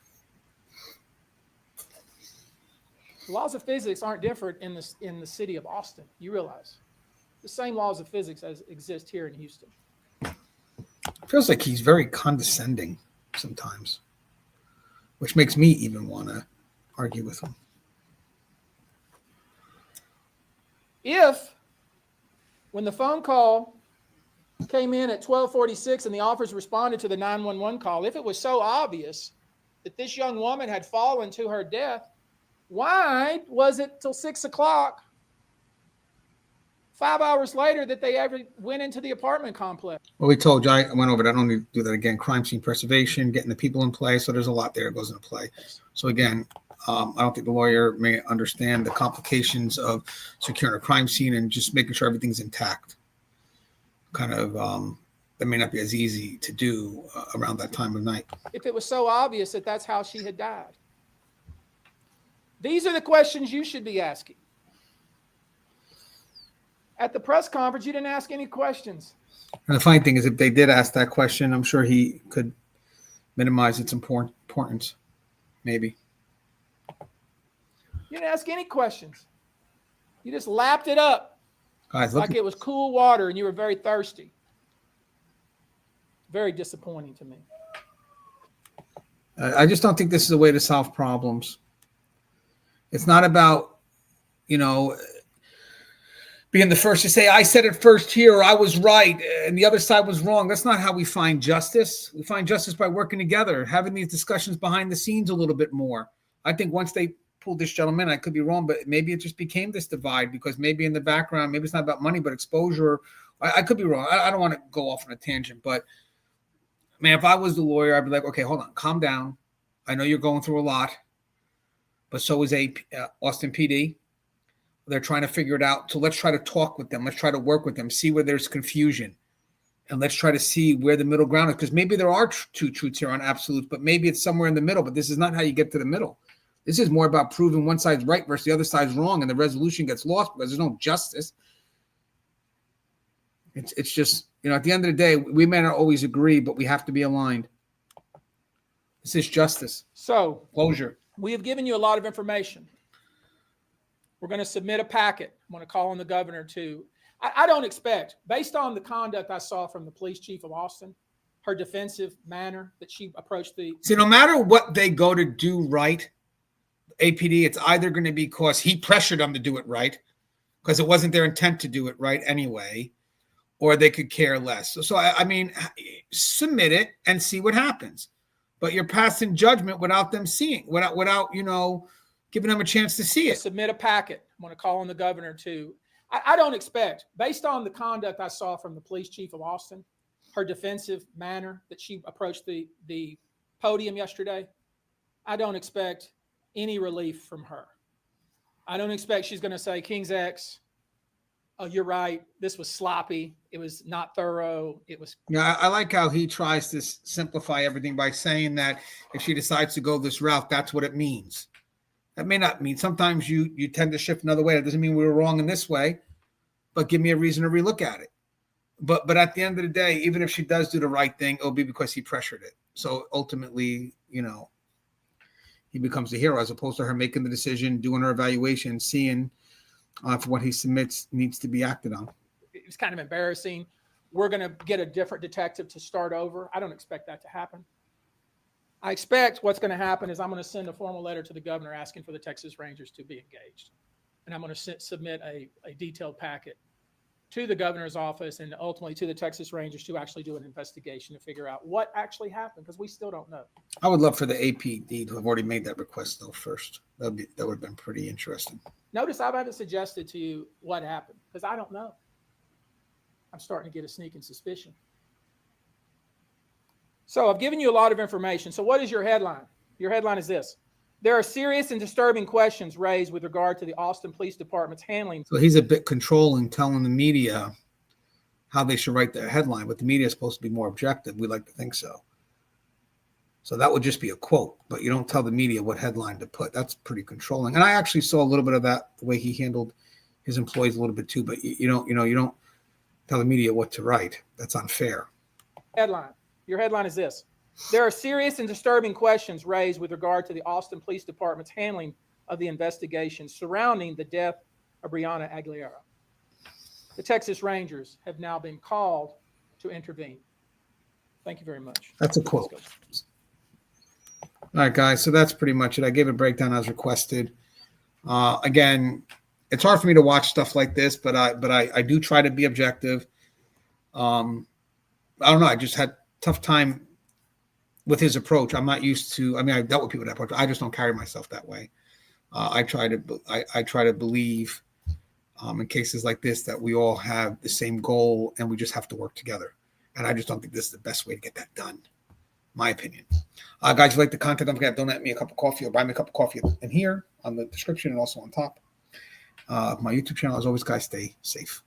The laws of physics aren't different in the city of Austin. You realize the same laws of physics as exist here in Houston. It feels like he's very condescending sometimes, which makes me even want to argue with him. If, when the phone call came in at 12:46 and the officers responded to the 911 call, if it was so obvious that this young woman had fallen to her death, why was it till 6 o'clock, 5 hours later, that they ever went into the apartment complex? Well, we told you, I went over that. I don't need to do that again. Crime scene preservation, getting the people in play. So there's a lot there that goes into play. So again, I don't think the lawyer may understand the complications of securing a crime scene and just making sure everything's intact. That may not be as easy to do around that time of night. If it was so obvious that that's how she had died. These are the questions you should be asking. At the press conference, you didn't ask any questions. And the funny thing is, if they did ask that question, I'm sure he could minimize its importance. Maybe. You didn't ask any questions. You just lapped it up. Guys, like it was cool water and you were very thirsty. Very disappointing to me. I just don't think this is a way to solve problems. It's not about, being the first to say, I said it first here, or I was right, and the other side was wrong. That's not how we find justice. We find justice by working together, having these discussions behind the scenes a little bit more. I think once they pulled this gentleman. I could be wrong, but maybe it just became this divide because maybe in the background, maybe it's not about money, but exposure. I could be wrong. I don't want to go off on a tangent, but man, if I was the lawyer, I'd be like, okay, hold on, calm down. I know you're going through a lot, but so is Austin PD. They're trying to figure it out. So let's try to talk with them. Let's try to work with them, see where there's confusion. And let's try to see where the middle ground is. Because maybe there are two truths here on absolutes, but maybe it's somewhere in the middle. But this is not how you get to the middle. This is more about proving one side's right versus the other side's wrong. And the resolution gets lost because there's no justice. It's just, at the end of the day, we may not always agree, but we have to be aligned. This is justice. So, closure. We have given you a lot of information. We're going to submit a packet. I'm going to call on the governor to, I don't expect, based on the conduct I saw from the police chief of Austin, her defensive manner that she approached the. See, no matter what they go to do right, APD, it's either going to be because he pressured them to do it right, because it wasn't their intent to do it right anyway, or they could care less. So I mean, submit it and see what happens. But you're passing judgment without them seeing, without giving them a chance to see it. Submit a packet. I'm going to call on the governor to. I don't expect, based on the conduct I saw from the police chief of Austin, her defensive manner that she approached the podium yesterday, I don't expect any relief from her. I don't expect she's going to say, King's X, oh, you're right. This was sloppy. It was not thorough. It was. Yeah, I like how he tries to simplify everything by saying that if she decides to go this route, that's what it means. That may not mean. Sometimes you tend to shift another way. That doesn't mean we were wrong in this way, but give me a reason to relook at it. But at the end of the day, even if she does do the right thing, it'll be because he pressured it. So ultimately, he becomes the hero as opposed to her making the decision, doing her evaluation, seeing if what he submits needs to be acted on. It was kind of embarrassing. We're going to get a different detective to start over. I don't expect that to happen. I expect what's going to happen is I'm going to send a formal letter to the governor asking for the Texas Rangers to be engaged. And I'm going to submit a detailed packet to the governor's office and ultimately to the Texas Rangers to actually do an investigation to figure out what actually happened, because we still don't know. I would love for the APD to have already made that request, though, first. That would have been pretty interesting. Notice I haven't suggested to you what happened, because I don't know. I'm starting to get a sneaking suspicion. So I've given you a lot of information. So what is your headline? Your headline is this. There are serious and disturbing questions raised with regard to the Austin Police Department's handling. So he's a bit controlling, telling the media how they should write their headline, but the media is supposed to be more objective. We like to think so. So that would just be a quote, but you don't tell the media what headline to put. That's pretty controlling. And I actually saw a little bit of that, the way he handled his employees a little bit too, but you don't tell the media what to write. That's unfair. Headline. Your headline is this. There are serious and disturbing questions raised with regard to the Austin Police Department's handling of the investigation surrounding the death of Brianna Aguilera. The Texas Rangers have now been called to intervene. Thank you very much. That's a quote. All right, guys. So that's pretty much it. I gave a breakdown as requested. Again, it's hard for me to watch stuff like this, but I do try to be objective. I don't know. I just had a tough time with his approach. I'm not used to. I mean, I've dealt with people that approach. I just don't carry myself that way. I try to believe in cases like this that we all have the same goal and we just have to work together. And I just don't think this is the best way to get that done. My opinion. Guys, if you like the content, don't forget to donate me a cup of coffee or buy me a cup of coffee in here on the description and also on top. My YouTube channel. As always, guys, stay safe.